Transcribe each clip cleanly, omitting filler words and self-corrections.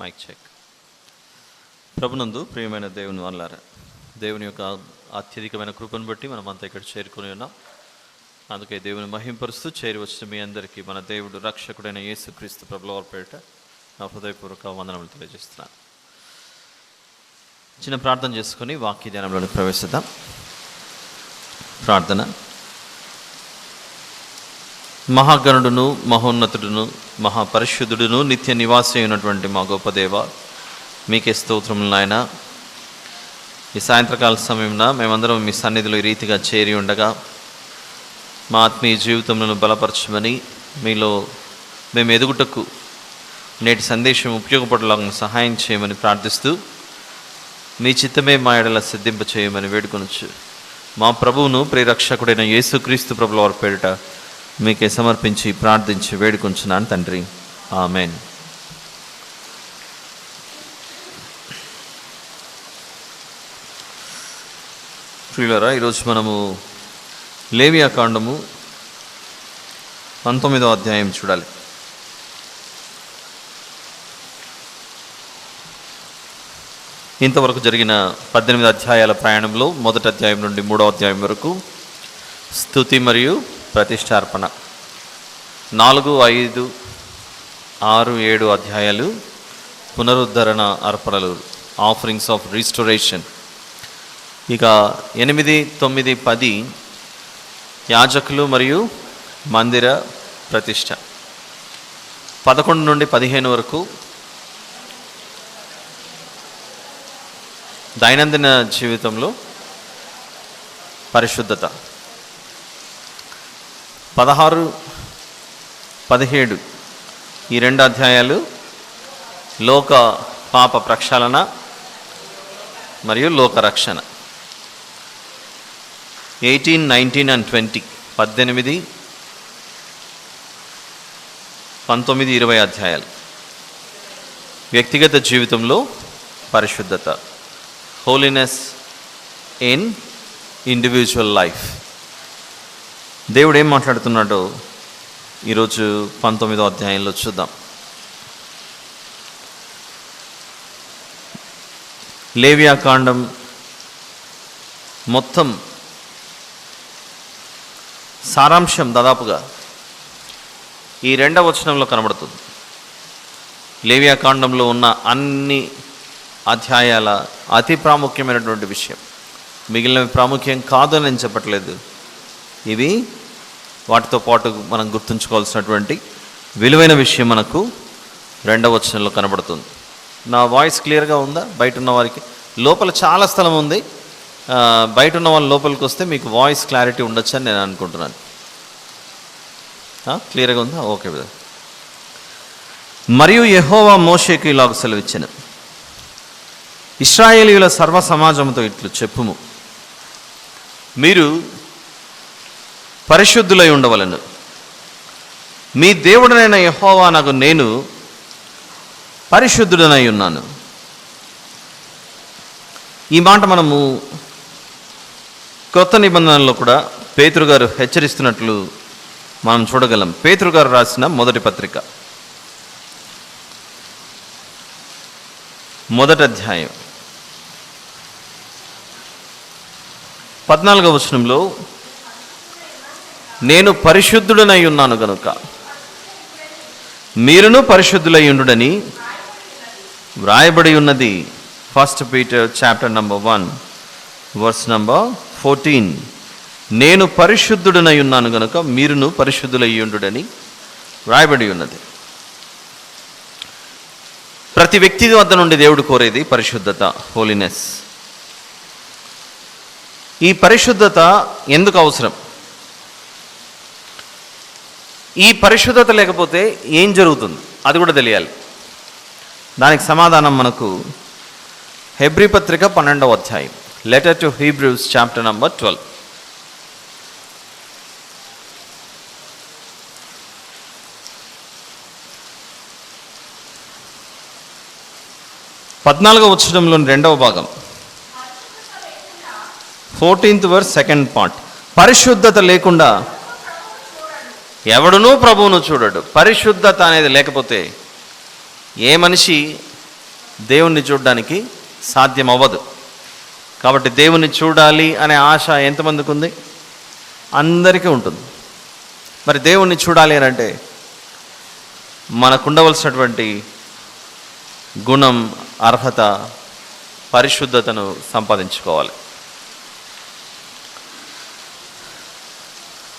Mic check. ప్రభునందు ప్రియమైన దేవుని వల్లారా, దేవుని యొక్క అత్యధికమైన కృపను బట్టి మనమంతా ఇక్కడ చేరుకుని ఉన్నాం. అందుకే దేవుని మహింపరుస్తూ చేరి వచ్చిన మీ అందరికీ మన దేవుడు రక్షకుడైన యేసుక్రీస్తు ప్రభుల వారి పేరిట నా హృదయపూర్వక వందనములు తెలియజేస్తున్నాను. చిన్న ప్రార్థన చేసుకుని వాక్య ధ్యానంలోకి ప్రవేశిద్దాం. ప్రార్థన. మహాగణుడును, మహోన్నతుడును, మహాపరిశుద్ధుడును, నిత్య నివాసి అయినటువంటి మా గొప్ప దేవ, మీకే స్తోత్రములు నాయన. ఈ సాయంత్రకాల సమయంలో మేమందరం మీ సన్నిధిలో ఈ రీతిగా చేరి ఉండగా మా ఆత్మీయ జీవితంలో బలపరచమని, మీలో మేము ఎదుగుటకు నేటి సందేశం ఉపయోగపడేలాగా సహాయం చేయమని ప్రార్థిస్తూ, మీ చిత్తమే మా ఎడల సిద్ధింప చేయమని వేడుకొనొచ్చు. మా ప్రభువును ప్రియరక్షకుడైన యేసుక్రీస్తు ప్రభుల వారి పేరిట మీకే సమర్పించి ప్రార్థించి వేడుకొంచున్నాను తండ్రి, ఆమెన్. ప్రియులారా, ఈరోజు మనము లేవియాకాండము 19వ అధ్యాయం చూడాలి. ఇంతవరకు జరిగిన 18 అధ్యాయాల ప్రయాణంలో మొదటి అధ్యాయం నుండి 3వ అధ్యాయం వరకు స్తుతి మరియు ప్రతిష్టార్పణ, 4, 5, 6, 7 అధ్యాయాలు పునరుద్ధరణ అర్పణలు, ఆఫరింగ్స్ ఆఫ్ రిస్టోరేషన్. ఇక 8, 9, 10 యాజకులు మరియు మందిర ప్రతిష్ట. 11 నుండి 15 వరకు దైనందిన జీవితంలో పరిశుద్ధత. 16, 17 ఈ 2 అధ్యాయాలు లోక పాప ప్రక్షాళన మరియు లోకరక్షణ. 18, 19 and 20 18, 19, 20 అధ్యాయాలు వ్యక్తిగత జీవితంలో పరిశుద్ధత, హోలీనెస్ ఇన్ ఇండివిజువల్ లైఫ్. దేవుడు ఏం మాట్లాడుతున్నాడో ఈరోజు 19వ అధ్యాయంలో చూద్దాం. లేవియాకాండం మొత్తం సారాంశం దాదాపుగా ఈ 2వ వచనంలో కనబడుతుంది. లేవియాకాండంలో ఉన్న అన్ని అధ్యాయాల అతి ప్రాముఖ్యమైనటువంటి విషయం. మిగిలినవి ప్రాముఖ్యం కాదని నేను చెప్పట్లేదు, ఇవి వాటితో పాటు మనం గుర్తుంచుకోవాల్సినటువంటి విలువైన విషయం మనకు 2వ వచనంలో కనబడుతుంది. నా వాయిస్ క్లియర్గా ఉందా? బయట ఉన్న వారికి లోపల చాలా స్థలం ఉంది, బయట ఉన్న వాళ్ళు లోపలికి వస్తే మీకు వాయిస్ క్లారిటీ ఉండొచ్చు అని నేను అనుకుంటున్నాను. క్లియర్గా ఉందా? Okay brother. మరియు యెహోవా మోషేకు ఇలాగ సెలవిచ్చెను, ఇశ్రాయేలీయుల సర్వ సమాజంతో ఇట్లు చెప్పుము, మీరు పరిశుద్ధులై ఉండవలెను, మీ దేవుడనైన యెహోవానగు నేను పరిశుద్ధుడనై ఉన్నాను. ఈ మాట మనము కొత్త నిబంధనలో కూడా పేతురు గారు హెచ్చరిస్తున్నట్లు మనం చూడగలం. పేతురు గారు రాసిన మొదటి పత్రిక 1వ అధ్యాయం 14వ వచనంలో, నేను పరిశుద్ధుడనై ఉన్నాను గనుక మీరును పరిశుద్ధులై ఉండుడని వ్రాయబడి ఉన్నది. 1 Peter chapter number 1 verse number 14. నేను పరిశుద్ధుడనై ఉన్నాను గనుక మీరును పరిశుద్ధులై ఉండుడని వ్రాయబడి ఉన్నది. ప్రతి వ్యక్తి వద్ద నుండి దేవుడు కోరేది పరిశుద్ధత, హోలీనెస్. ఈ పరిశుద్ధత ఎందుకు అవసరం? ఈ పరిశుద్ధత లేకపోతే ఏం జరుగుతుంది అది కూడా తెలియాలి. దానికి సమాధానం మనకు హెబ్రీ పత్రిక 12వ అధ్యాయం, letter to Hebrews chapter number 12. పద్నాలుగవ వచనంలోని 2వ భాగం, 14th verse 2nd part. పరిశుద్ధత లేకుండా ఎవడునూ ప్రభువును చూడడు. పరిశుద్ధత అనేది లేకపోతే ఏ మనిషి దేవుణ్ణి చూడడానికి సాధ్యం అవ్వదు. కాబట్టి దేవుణ్ణి చూడాలి అనే ఆశ ఎంతమందికి ఉంది? అందరికీ ఉంటుంది. మరి దేవుణ్ణి చూడాలి అని అంటే మనకు ఉండవలసినటువంటి గుణం, అర్హత, పరిశుద్ధతను సంపాదించుకోవాలి.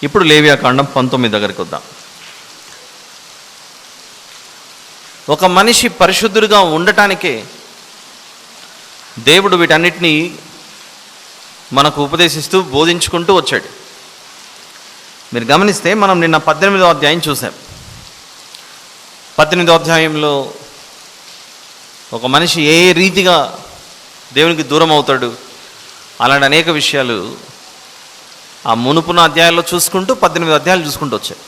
ఇప్పుడు లేవియాకాండం 19 దగ్గరికి వద్దాం. ఒక మనిషి పరిశుద్ధుడిగా ఉండటానికే దేవుడు వీటన్నిటినీ మనకు ఉపదేశిస్తూ బోధించుకుంటూ వచ్చాడు. మీరు గమనిస్తే మనం నిన్న 18వ అధ్యాయం చూసాం. 18వ అధ్యాయంలో ఒక మనిషి ఏ రీతిగా దేవునికి దూరం అవుతాడు అలాంటి అనేక విషయాలు ఆ మునుపున అధ్యాయాల్లో చూసుకుంటూ 18 అధ్యాయాలు చూసుకుంటూ వచ్చాయి.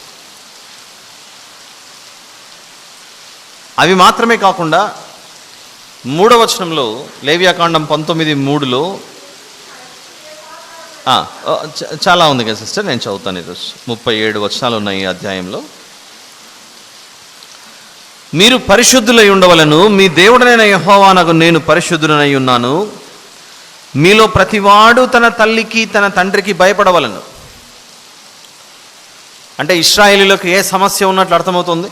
అవి మాత్రమే కాకుండా 3వ వచనంలో లేవియాకాండం 19:3లో చాలా ఉంది కదా సిస్టర్, నేను చదువుతాను. ఈరోజు 37 వచనాలు ఉన్నాయి ఈ అధ్యాయంలో. మీరు పరిశుద్ధులై ఉండవలను, మీ దేవుడనైన యెహోవానగు నేను పరిశుద్ధుడనై ఉన్నాను. మీలో ప్రతివాడు తన తల్లికి తన తండ్రికి భయపడవలను. అంటే ఇశ్రాయేలీలకు ఏ సమస్య ఉన్నట్లు అర్థమవుతుంది?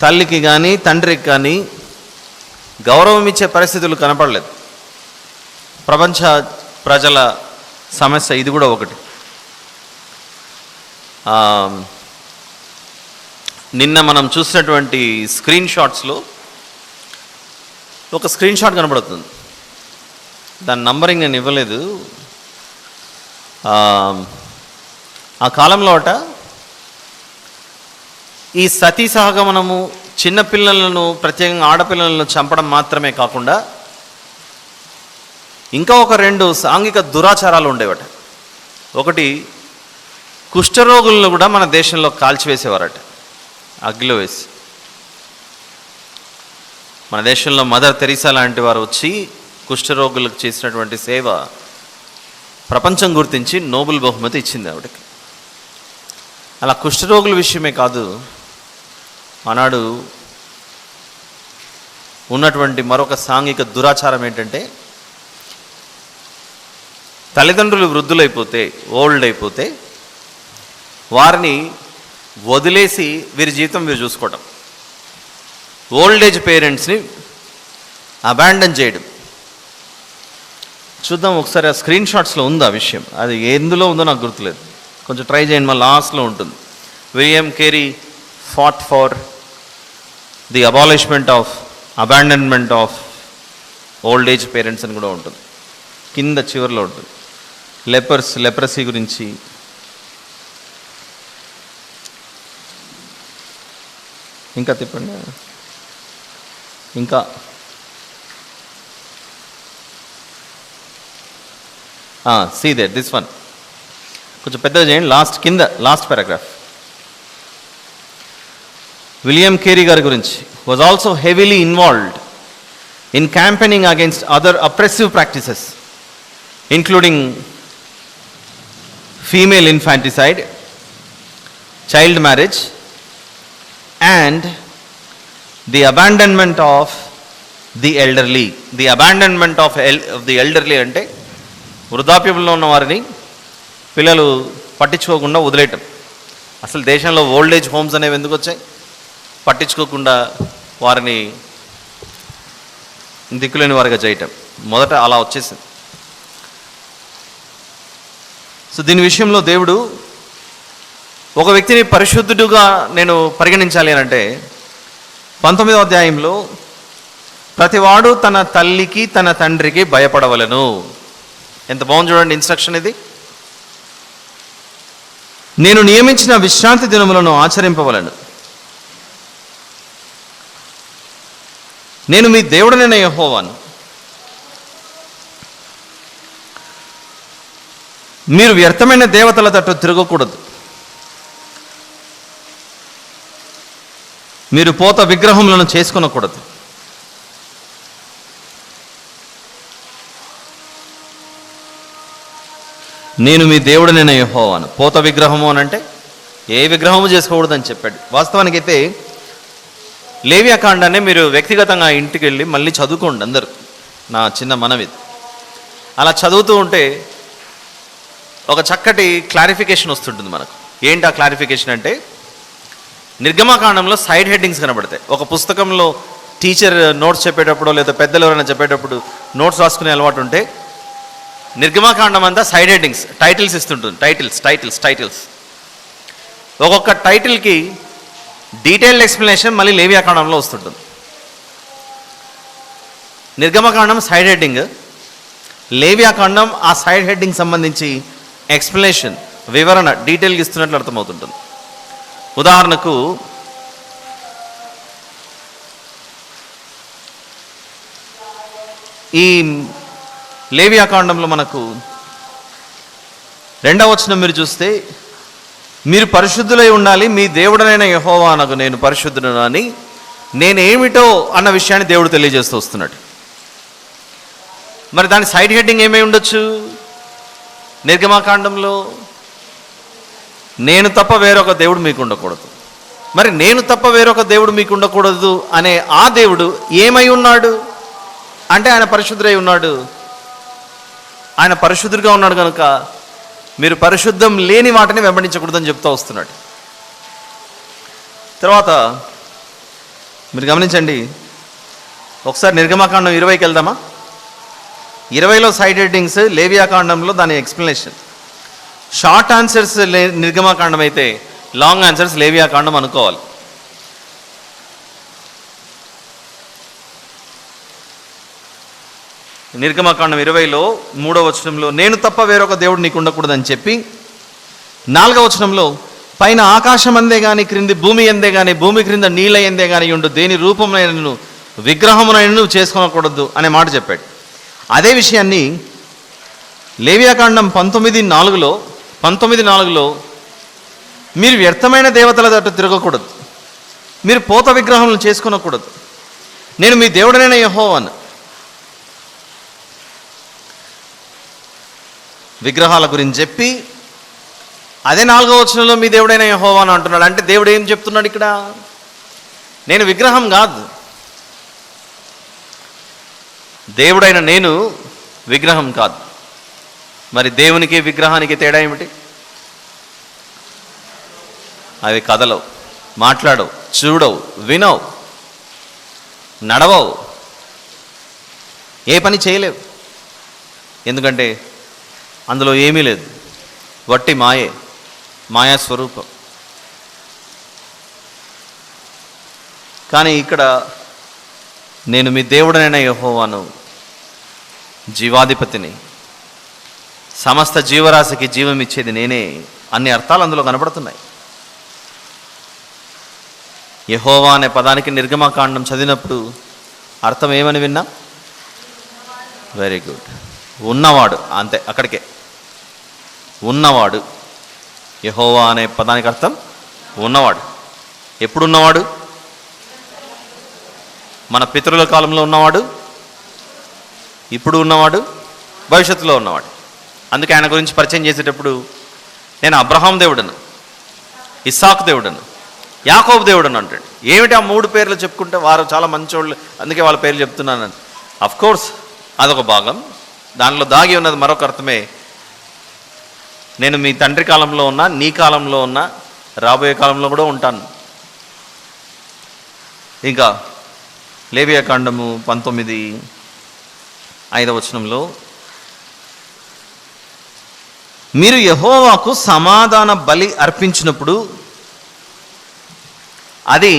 తల్లికి కానీ తండ్రికి కానీ గౌరవం ఇచ్చే పరిస్థితులు కనపడలేదు. ప్రపంచ ప్రజల సమస్య ఇది కూడా ఒకటి. నిన్న మనం చూసినటువంటి స్క్రీన్ షాట్స్లో ఒక స్క్రీన్ షాట్ కనబడుతుంది. దాని నంబరింగ్ నేను ఇవ్వలేదు. ఆ కాలంలో ఈ సతీ సహగమనము చిన్నపిల్లలను, ప్రత్యేకంగా ఆడపిల్లలను చంపడం మాత్రమే కాకుండా ఇంకా ఒక 2 సాంఘిక దురాచారాలు ఉండేవట. ఒకటి, కుష్ఠరోగులను కూడా మన దేశంలో కాల్చివేసేవారట, అగ్గిలో వేసి. మన దేశంలో మదర్ తెరీసా లాంటి వారు వచ్చి కుష్ఠరోగులకు చేసినటువంటి సేవ ప్రపంచం గుర్తించి నోబెల్ బహుమతి ఇచ్చింది ఆవిడకి. అలా కుష్ఠరోగుల విషయమే కాదు, ఆనాడు ఉన్నటువంటి మరొక సాంఘిక దురాచారం ఏంటంటే, తల్లిదండ్రులు వృద్ధులైపోతే, ఓల్డ్ అయిపోతే వారిని వదిలేసి వీరి జీవితం వీరు చూసుకోవటం, ఓల్డ్ ఏజ్ పేరెంట్స్ని అబాండన్ చేయడం. చూద్దాం ఒకసారి, ఆ స్క్రీన్ షాట్స్లో ఉంది ఆ విషయం. అది ఎందులో ఉందో నాకు గుర్తులేదు, కొంచెం ట్రై చేయండి, మా లాస్ట్లో ఉంటుంది. William Carey fought for the abolishment of abandonment of old age parents అని కూడా ఉంటుంది, కింద చివరిలో ఉంటుంది. లెప్రసీ గురించి, ఇంకా తిప్పండి, ఇంకా see that this one కొంచెం పెద్దగా చేయండి, లాస్ట్ పారాగ్రాఫ్. విలియం కేరీ గారి గురించి was also heavily involved in campaigning against other oppressive practices including female infanticide, child marriage and the abandonment of the elderly. The abandonment of the elderly అంటే వృద్ధాప్యంలో ఉన్న వారిని పిల్లలు పట్టించుకోకుండా వదిలేయటం. అసలు దేశంలో ఓల్డ్ ఏజ్ హోమ్స్ అనేవి ఎందుకు వచ్చాయి? పట్టించుకోకుండా వారిని దిక్కులేని వారిగా చేయటం మొదట అలా వచ్చేసింది. సో దీని విషయంలో దేవుడు ఒక వ్యక్తిని పరిశుద్ధుడుగా నేను పరిగణించాలి అని అంటే 19వ అధ్యాయంలో ప్రతివాడు తన తల్లికి తన తండ్రికి భయపడవలను. ఎంత బాగుంది చూడండి ఇన్స్ట్రక్షన్ ఇది. నేను నియమించిన విశ్రాంతి దినములను ఆచరింపవలను. నేను మీ దేవుడనైన యెహోవాను. మీరు వ్యర్థమైన దేవతల తట్టు తిరగకూడదు. మీరు పోత విగ్రహములను చేసుకొనకూడదు. నేను మీ దేవుడనైన యెహోవాను. పోత విగ్రహము అని అంటే ఏ విగ్రహము చేసుకోకూడదని చెప్పాడు. వాస్తవానికైతే లేవియాకాండాన్ని మీరు వ్యక్తిగతంగా ఇంటికి వెళ్ళి మళ్ళీ చదువుకోండి అందరూ, నా చిన్న మనవి. అలా చదువుతూ ఉంటే ఒక చక్కటి క్లారిఫికేషన్ వస్తుంటుంది మనకు. ఏంటి ఆ క్లారిఫికేషన్ అంటే, నిర్గమకాండంలో సైడ్ హెడ్డింగ్స్ కనబడతాయి. ఒక పుస్తకంలో టీచర్ నోట్స్ చెప్పేటప్పుడు లేదా పెద్దలు ఎవరైనా చెప్పేటప్పుడు నోట్స్ రాసుకునే అలవాటు ఉంటే, నిర్గమకాండం అంతా సైడ్ హెడ్డింగ్స్, టైటిల్స్ ఇస్తుంటుంది. టైటిల్స్ ఒక్కొక్క టైటిల్కి డీటెయిల్డ్ ఎక్స్ప్లెనేషన్ మళ్ళీ లేవియాకాండంలో వస్తుంటుంది. నిర్గమకాండం సైడ్ హెడ్డింగ్, లేవియాకాండం ఆ సైడ్ హెడ్డింగ్ సంబంధించి ఎక్స్ప్లెనేషన్, వివరణ డీటెయిల్గా ఇస్తున్నట్లు అర్థమవుతుంటుంది. ఉదాహరణకు ఈ లేవియాకాండంలో మనకు 2వ వచనం మీరు చూస్తే, మీరు పరిశుద్ధులై ఉండాలి, మీ దేవుడనైన యెహోవానకు నేను పరిశుద్ధుడను అని నేనేమిటో అన్న విషయాన్ని దేవుడు తెలియజేస్తూ వస్తున్నాడు. మరి దాని సైడ్ హెడ్డింగ్ ఏమై ఉండొచ్చు? నిర్గమకాండంలో నేను తప్ప వేరొక దేవుడు మీకు ఉండకూడదు. మరి నేను తప్ప వేరొక దేవుడు మీకు ఉండకూడదు అనే ఆ దేవుడు ఏమై ఉన్నాడు అంటే, ఆయన పరిశుద్ధుడై ఉన్నాడు. ఆయన పరిశుద్ధుడిగా ఉన్నాడు కనుక మీరు పరిశుద్ధం లేని వాటిని వెంబడించకూడదని చెప్తూ వస్తున్నాడు. తర్వాత మీరు గమనించండి, ఒకసారి నిర్గమకాండం 20కి వెళ్దామా? 20లో సైడ్ హెడ్డింగ్స్, లేవియాకాండంలో దాని ఎక్స్ప్లెనేషన్. షార్ట్ ఆన్సర్స్ నిర్గమకాండం అయితే, లాంగ్ ఆన్సర్స్ లేవియాకాండం అనుకోవాలి. నిర్గమకాండం 20లో 3వ వచనంలో నేను తప్ప వేరొక దేవుడు నీకు ఉండకూడదని చెప్పి, 4వ వచనంలో పైన ఆకాశం అందే కానీ క్రింది భూమి ఎందే కానీ భూమి క్రింద నీళ్ళ ఎందే కానీ ఉండు దేని రూపమునైనను విగ్రహమునైనను చేసుకోకూడదు అనే మాట చెప్పాడు. అదే విషయాన్ని లేవియాకాండం 19:4లో మీరు వ్యర్థమైన దేవతల తట్టు తిరగకూడదు, మీరు పోత విగ్రహములను చేసుకోనకూడదు, నేను మీ దేవుడనైన యెహోవాను. విగ్రహాల గురించి చెప్పి అదే 4వ వచనంలో మీ దేవుడైన యెహోవాను అంటున్నాడు. అంటే దేవుడు ఏం చెప్తున్నాడు ఇక్కడ? నేను విగ్రహం కాదు, దేవుడైన నేను విగ్రహం కాదు. మరి దేవునికి విగ్రహానికి తేడా ఏమిటి? అవి కదలవు, మాట్లాడవు, చూడవు, వినవు, నడవవు, ఏ పని చేయలేవు. ఎందుకంటే అందులో ఏమీ లేదు, వట్టి మాయే, మాయా స్వరూపం. కానీ ఇక్కడ నేను మీ దేవుడనైన యెహోవాను, జీవాధిపతిని, సమస్త జీవరాశికి జీవం ఇచ్చేది నేనే అన్ని అర్థాలు అందులో కనబడుతున్నాయి. యెహోవా అనే పదానికి నిర్గమకాండం చదివినప్పుడు అర్థం ఏమని విన్నా? వెరీ గుడ్, ఉన్నవాడు. అంతే, అక్కడికే ఉన్నవాడు. యెహోవా అనే పదానికి అర్థం ఉన్నవాడు. ఎప్పుడు ఉన్నవాడు? మన పితరుల కాలంలో ఉన్నవాడు, ఇప్పుడు ఉన్నవాడు, భవిష్యత్తులో ఉన్నవాడు. అందుకే ఆయన గురించి పరిచయం చేసేటప్పుడు నేను అబ్రహాం దేవుడను, ఇస్సాకు దేవుడను, యాకోబు దేవుడను అంటాడు. ఏమిటి ఆ 3 పేర్లు చెప్పుకుంటే వారు చాలా మంచోళ్ళు, అందుకే వాళ్ళ పేర్లు చెప్తున్నాను. అఫ్కోర్స్ అదొక భాగం, దానిలో దాగి ఉన్నది మరొక అర్థమే. నేను మీ తండ్రి కాలంలో ఉన్నా, నీ కాలంలో ఉన్నా, రాబోయే కాలంలో కూడా ఉంటాను. ఇంకా లేవియాకాండము 19:5వ వచనంలో మీరు యెహోవాకు సమాధాన బలి అర్పించినప్పుడు అది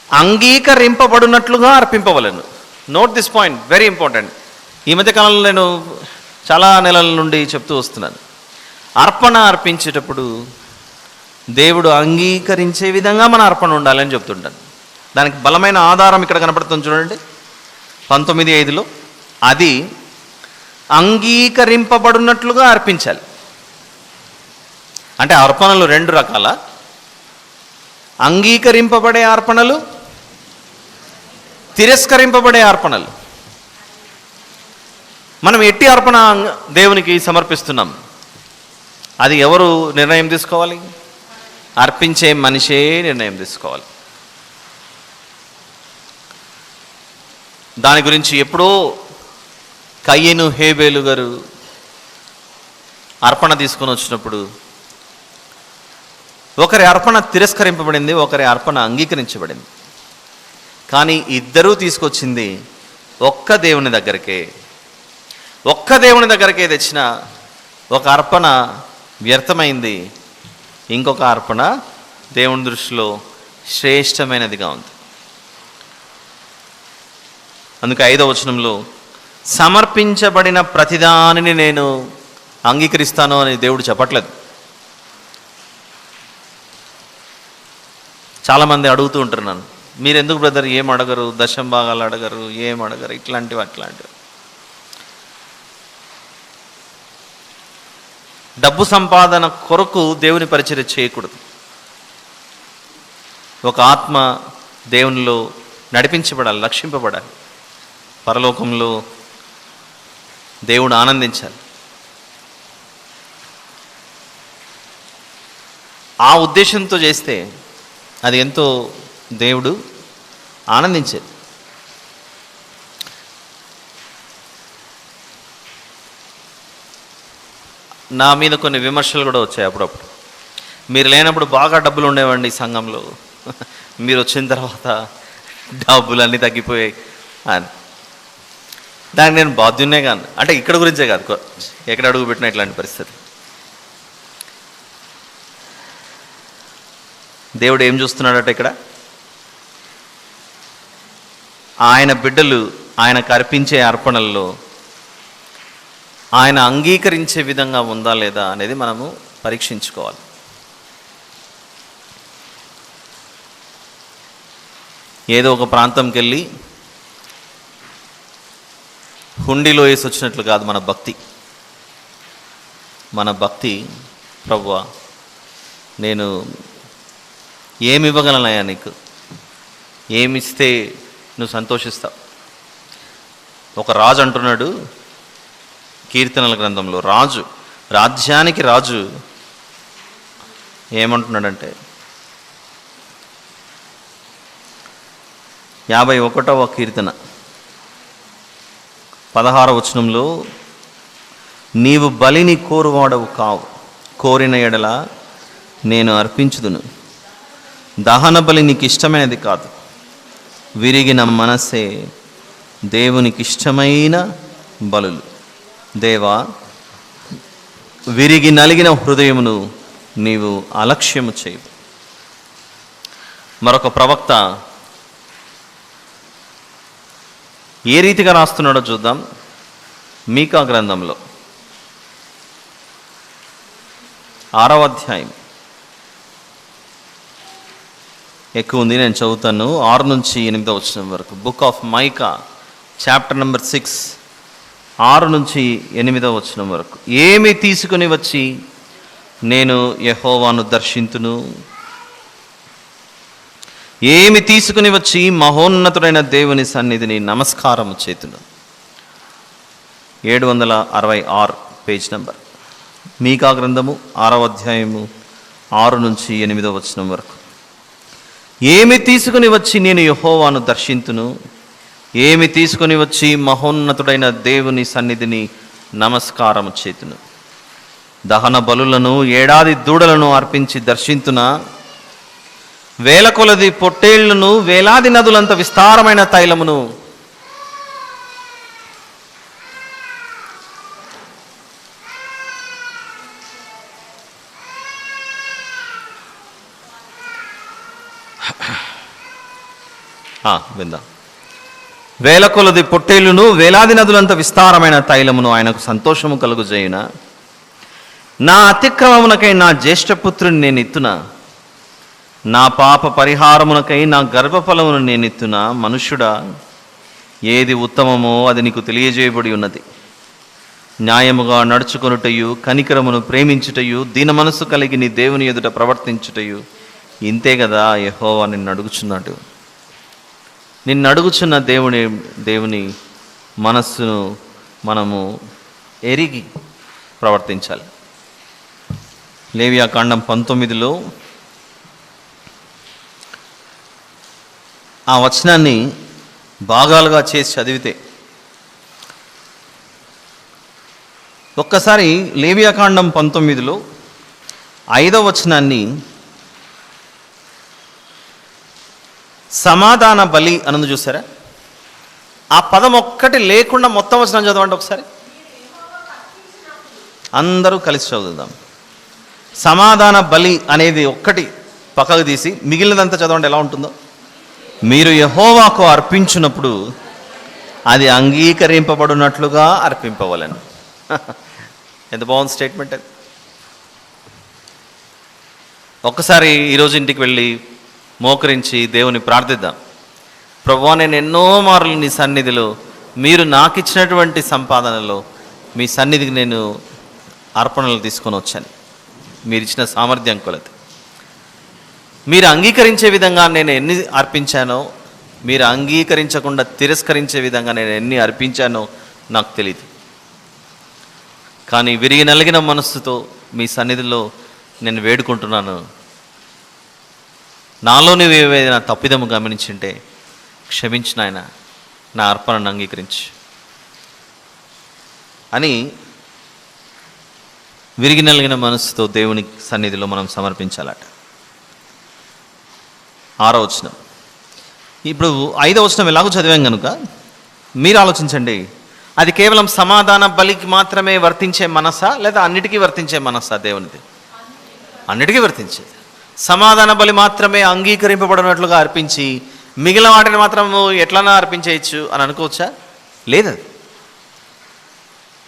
అంగీకరింపబడినట్లుగా అర్పింపవలెను. Note this point, very important. ఈ మధ్యకాలంలో నేను చాలా నెలల నుండి చెప్తూ వస్తున్నాను, అర్పణ అర్పించేటప్పుడు దేవుడు అంగీకరించే విధంగా మన అర్పణ ఉండాలని చెప్తుంటాను. దానికి బలమైన ఆధారం ఇక్కడ కనపడుతుంది చూడండి, 19:5లో అది అంగీకరింపబడినట్లుగా అర్పించాలి. అంటే అర్పణలు 2 రకాల, అంగీకరింపబడే అర్పణలు, తిరస్కరింపబడే అర్పణలు. మనం ఎట్టి అర్పణ దేవునికి సమర్పిస్తున్నాం, అది ఎవరు నిర్ణయం తీసుకోవాలి? అర్పించే మనిషే నిర్ణయం తీసుకోవాలి. దాని గురించి ఎప్పుడో కయ్యను హేబేలు గారు అర్పణ తీసుకొని వచ్చినప్పుడు ఒకరి అర్పణ తిరస్కరింపబడింది, ఒకరి అర్పణ అంగీకరించబడింది. కానీ ఇద్దరూ తీసుకొచ్చింది ఒక్క దేవుని దగ్గరికే తెచ్చిన ఒక అర్పణ వ్యర్థమైంది, ఇంకొక అర్పణ దేవుని దృష్టిలో శ్రేష్టమైనదిగా ఉంది. అందుకే 5వ వచనంలో సమర్పించబడిన ప్రతిదానిని నేను అంగీకరిస్తాను అని దేవుడు చెప్పట్లేదు. చాలామంది అడుగుతూ ఉంటారు నన్ను, మీరు ఎందుకు బ్రదర్ ఏం అడగరు, దశం భాగాలు అడగరు, ఏం అడగరు, ఇట్లాంటివి అట్లాంటివి. డబ్బు సంపాదన కొరకు దేవుని పరిచర్య చేయకూడదు. ఒక ఆత్మ దేవునిలో నడిపించబడాలి, రక్షింపబడాలి, పరలోకంలో దేవుడు ఆనందించాలి. ఆ ఉద్దేశంతో చేస్తే అది ఎంతో దేవుడు ఆనందించేది. నా మీద కొన్ని విమర్శలు కూడా వచ్చాయి అప్పుడప్పుడు. మీరు లేనప్పుడు బాగా డబ్బులు ఉండేవండి సంఘంలో, మీరు వచ్చిన తర్వాత డబ్బులన్నీ తగ్గిపోయాయి అని. దానికి నేను బాధ్యున్నే కాను, అంటే ఇక్కడ గురించే కాదు, ఎక్కడ అడుగు పెట్టినా ఇట్లాంటి పరిస్థితి. దేవుడు ఏం చూస్తున్నాడట ఇక్కడ? ఆయన బిడ్డలు ఆయనకు అర్పించే అర్పణల్లో ఆయన అంగీకరించే విధంగా ఉందా లేదా అనేది మనము పరీక్షించుకోవాలి. ఏదో ఒక ప్రాంతంకి వెళ్ళి హుండీలో వేసి వచ్చినట్లు కాదు మన భక్తి. మన భక్తి, ప్రభువా నేను ఏమి ఇవ్వగలనయ్యా, నీకు ఏమిస్తే నువ్వు సంతోషిస్తావు. ఒక రాజు అంటున్నాడు కీర్తనల గ్రంథంలో, రాజ్యానికి రాజు ఏమంటున్నాడంటే 51వ కీర్తన 16వ వచనంలో, నీవు బలిని కోరువాడవు కావు, కోరిన ఎడల నేను అర్పించుదును, దహన బలి నీకు ఇష్టమైనది కాదు, విరిగిన మనసే దేవునికి ఇష్టమైన బలులు. దేవా, విరిగి నలిగిన హృదయమును నీవు అలక్ష్యము చేయు. మరొక ప్రవక్త ఏ రీతిగా రాస్తున్నాడో చూద్దాం. మీకా గ్రంథంలో 6వ అధ్యాయం ఎక్కువ ఉంది, నేను చదువుతాను. 6 నుంచి 8వ వచనం వరకు. Book of mica chapter number 6 6 నుంచి 8వ వచనం వరకు. ఏమి తీసుకుని వచ్చి నేను యెహోవాను దర్శింతును, ఏమి తీసుకుని వచ్చి మహోన్నతుడైన దేవుని సన్నిధిని నమస్కారము చేతును. 766 పేజ్ నెంబర్. మీకా గ్రంథము 6వ అధ్యాయము 6 నుంచి 8వ వచనం వరకు. ఏమి తీసుకుని వచ్చి నేను యెహోవాను దర్శింతును, ఏమి తీసుకుని వచ్చి మహోన్నతుడైన దేవుని సన్నిధిని నమస్కారము చేతును. దహన బలులను, ఏడాది దూడలను అర్పించి దర్శింతున, వేల కొలది పొట్టేళ్లను, వేలాది నదులంత విస్తారమైన తైలమును, విందా, వేల కొలది పొట్టేళ్లను, వేలాది నదులంత విస్తారమైన తైలమును ఆయనకు సంతోషము కలుగుజేయున, నా అతిక్రమమునకై నా జ్యేష్ఠపుత్రుని నేను ఇత్తున, నా పాప పరిహారమునకై నా గర్భఫలమును నేను ఇత్తున. మనుష్యుడా, ఏది ఉత్తమమో అది నీకు తెలియజేయబడి ఉన్నది. న్యాయముగా నడుచుకొనుటయు, కనికరమును ప్రేమించుటయు, దీన మనస్సు కలిగి నీ దేవుని ఎదుట ప్రవర్తించుటయు, ఇంతే కదా యెహోవా నిన్ను అడుగుచున్నాడు. నిన్ను అడుగుచున్న దేవుని మనస్సును మనము ఎరిగి ప్రవర్తించాలి. లేవియాకాండం 19లో ఆ వచనాన్ని భాగాలుగా చేసి చదివితే ఒక్కసారి లేవియాకాండం 19లో 5వ వచనాన్ని సమాధాన బలి అన్నది చూసారా? ఆ పదం ఒక్కటి లేకుండా మొత్తం వచనం చదవండి ఒకసారి. అందరూ కలిసి చదువుదాం. సమాధాన బలి అనేది ఒక్కటి పక్కకు తీసి మిగిలినదంతా చదవండి ఎలా ఉంటుందో. మీరు యెహోవాకు అర్పించినప్పుడు అది అంగీకరింపబడినట్లుగా అర్పింపవలెను. ఎంత బాగుంది స్టేట్మెంట్ అది. ఒక్కసారి ఈరోజు ఇంటికి వెళ్ళి మోకరించి దేవుని ప్రార్థిద్దాం. ప్రభువా, నేను ఎన్నో మార్లు నీ సన్నిధిలో, మీరు నాకు ఇచ్చినటువంటి సంపాదనలో మీ సన్నిధికి నేను అర్పణలు తీసుకొని వచ్చాను. మీరు ఇచ్చిన సామర్థ్యం కొలది మీరు అంగీకరించే విధంగా నేను ఎన్ని అర్పించానో, మీరు అంగీకరించకుండా తిరస్కరించే విధంగా నేను ఎన్ని అర్పించానో నాకు తెలియదు. కానీ విరిగి నలిగిన మనస్సుతో మీ సన్నిధిలో నేను వేడుకుంటున్నాను. నాలో నువ్వు ఏదైనా తప్పిదము గమనించుంటే క్షమించు నాయన, నా అర్పణను అంగీకరించు అని విరిగి నలిగిన మనస్సుతో దేవుని సన్నిధిలో మనం సమర్పించాలట. 6వ వచనం. ఇప్పుడు 5వ వచనం ఎలాగో చదివాం కనుక మీరు ఆలోచించండి, అది కేవలం సమాధాన బలికి మాత్రమే వర్తించే మనసా లేదా అన్నిటికీ వర్తించే మనసా? దేవునిది అన్నిటికీ వర్తించేది. సమాధాన బలి మాత్రమే అంగీకరింపబడినట్లుగా అర్పించి మిగిలిన వాటిని మాత్రం ఎట్లన్నా అర్పించేయచ్చు అని అనుకోవచ్చా? లేదు.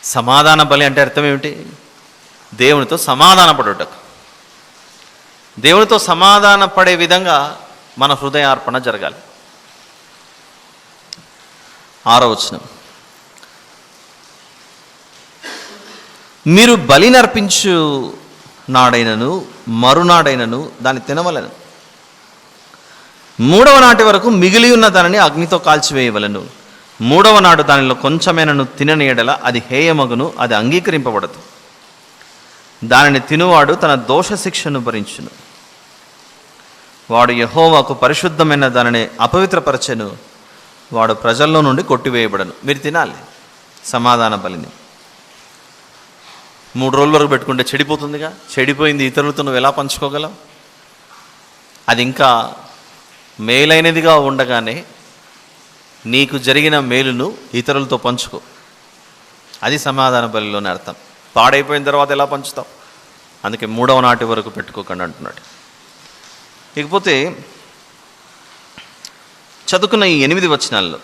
సమాధాన బలి అంటే అర్థం ఏమిటి? దేవునితో సమాధాన పడుటకు, దేవునితో సమాధాన పడే విధంగా మన హృదయార్పణ జరగాలి. 6వ వచనం. మీరు బలిని అర్పించు నాడైనను మరునాడైనను దాన్ని తినవలను. 3వ నాటి వరకు మిగిలి ఉన్న దానిని అగ్నితో కాల్చివేయవలను. 3వ నాడు దానిలో కొంచెమైనను తినని ఎడల అది హేయమగును, అది అంగీకరింపబడదు. దానిని తినువాడు తన దోష శిక్షను భరించును. వాడు యెహోవాకు పరిశుద్ధమైన దానిని అపవిత్రపరచెను, వాడు ప్రజల్లో నుండి కొట్టివేయబడను. మీరు తినాలి సమాధాన బలిని. 3 రోజుల వరకు పెట్టుకుంటే చెడిపోతుందిగా. చెడిపోయింది ఇతరులతో నువ్వు ఎలా పంచుకోగలవు? అది ఇంకా మేలైనదిగా ఉండగానే నీకు జరిగిన మేలును ఇతరులతో పంచుకో. అది సమాధాన బలిలోని అర్థం. పాడైపోయిన తర్వాత ఎలా పంచుతావు? అందుకే 3వ నాటి వరకు పెట్టుకోకండి అంటున్నాడు. ఇకపోతే చదువుకున్న ఈ 8 వచనాల్లో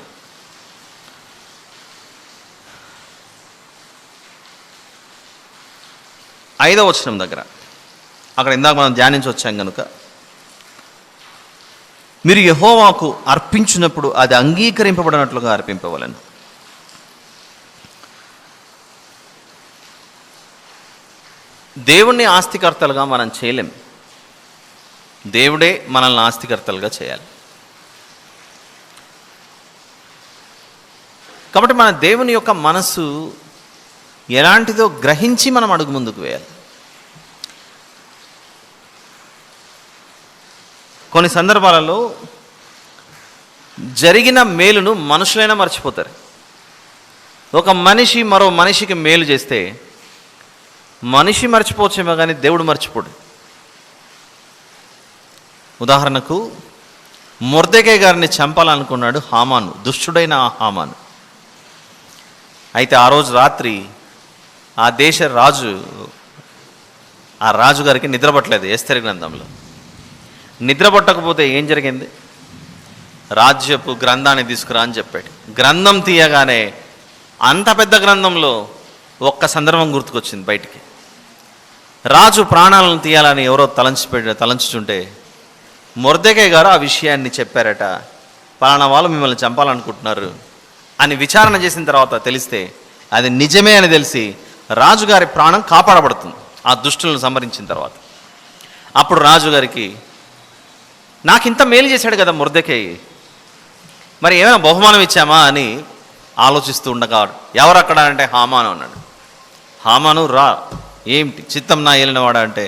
ఐదవ వచనం దగ్గర, అక్కడ ఇందాక మనం ధ్యానించి వచ్చాం కనుక, మీరు యెహోవాకు అర్పించినప్పుడు అది అంగీకరింపబడినట్లుగా అర్పింపవలెను. దేవుణ్ణి ఆస్తికర్తలుగా మనం చేయలేం. దేవుడే మనల్ని ఆస్తికర్తలుగా చేయాలి. కాబట్టి మన దేవుని యొక్క మనసు ఎలాంటిదో గ్రహించి మనం అడుగు ముందుకు వేయాలి. కొన్ని సందర్భాలలో జరిగిన మేలును మనుషులైనా మర్చిపోతారు. ఒక మనిషి మరో మనిషికి మేలు చేస్తే మనిషి మర్చిపోవచ్చేమో కానీ దేవుడు మర్చిపోడు. ఉదాహరణకు మొర్దెకై గారిని చంపాలనుకున్నాడు హామాను, దుష్టుడైన హామాను. అయితే ఆ రోజు రాత్రి ఆ దేశ రాజు, ఆ రాజుగారికి నిద్రపట్టలేదు. ఎస్తేరు గ్రంథంలో నిద్రపట్టకపోతే ఏం జరిగింది? రాజ్యపు గ్రంథాన్ని తీసుకురా అని చెప్పాడు. గ్రంథం తీయగానే అంత పెద్ద గ్రంథంలో ఒక్క సందర్భం గుర్తుకొచ్చింది బయటికి. రాజు ప్రాణాలను తీయాలని ఎవరో తలంచుతుంటే మొర్దెకై గారు ఆ విషయాన్ని చెప్పారట. పలానా వాళ్ళు మిమ్మల్ని చంపాలనుకుంటున్నారు అని విచారణ చేసిన తర్వాత తెలిస్తే అది నిజమే అని తెలిసి రాజుగారి ప్రాణం కాపాడబడుతుంది ఆ దుష్టులను సంహరించిన తర్వాత. అప్పుడు రాజుగారికి, నాకు ఇంత మేలు చేశాడు కదా మొర్దెకై, మరి ఏమైనా బహుమానం ఇచ్చామా అని ఆలోచిస్తూ ఉండగా, ఎవరు అక్కడ అంటే హామాను అన్నాడు. హామాను రా, ఏమిటి చిత్తం నా ఏలినవాడా అంటే,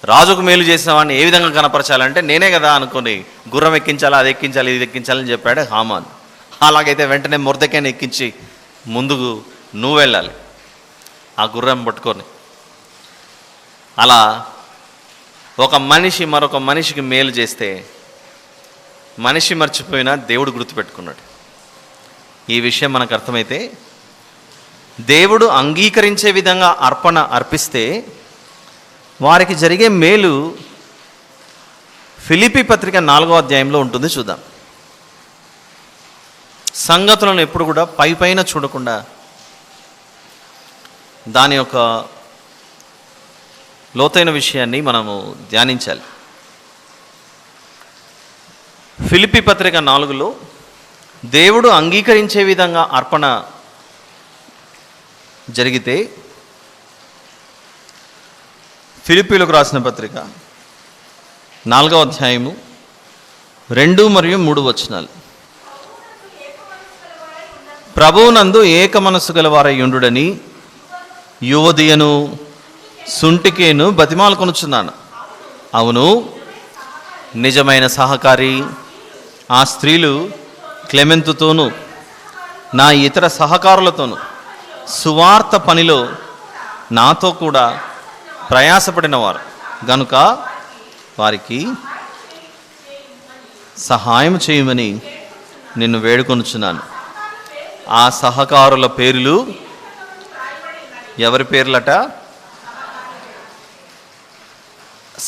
రాజుకు మేలు చేసిన వాడిని ఏ విధంగా కనపరచాలంటే నేనే కదా అనుకుని గుర్రం ఎక్కించాలి, అది ఎక్కించాలి, ఇది ఎక్కించాలని చెప్పాడు హామాన్. అలాగైతే వెంటనే మొర్దెకైని ఎక్కించి ముందుకు నువ్వు వెళ్ళాలి ఆ గుర్రం పట్టుకొని. అలా ఒక మనిషి మరొక మనిషికి మేలు చేస్తే మనిషి మర్చిపోయినా దేవుడు గుర్తుపెట్టుకున్నాడు. ఈ విషయం మనకు అర్థమైతే దేవుడు అంగీకరించే విధంగా అర్పణ అర్పిస్తే వారికి జరిగే మేలు ఫిలిప్పీ పత్రిక 4వ అధ్యాయంలో ఉంటుంది. చూద్దాం. సంగతులను ఎప్పుడు కూడా పైన చూడకుండా దాని యొక్క లోతైన విషయాన్ని మనము ధ్యానించాలి. ఫిలిప్పీ పత్రిక 4లో దేవుడు అంగీకరించే విధంగా అర్పణ జరిగితే, ఫిలిప్పీలకు రాసిన పత్రిక 4వ అధ్యాయము 2 మరియు 3 వచనాలు. ప్రభువునందు ఏక మనస్సు గలవారై యుండుడని యువదియను సుంటికేను బతిమాలుకొనుచున్నాను. అవును, నిజమైన సహకారి ఆ స్త్రీలు క్లెమెంతుతోనూ నా ఇతర సహకారులతోనూ సువార్త పనిలో నాతో కూడా ప్రయాసపడినవారు గనుక వారికి సహాయం చేయమని నిన్ను వేడుకొనుచున్నాను. ఆ సహకారుల పేర్లు ఎవరి పేర్లట?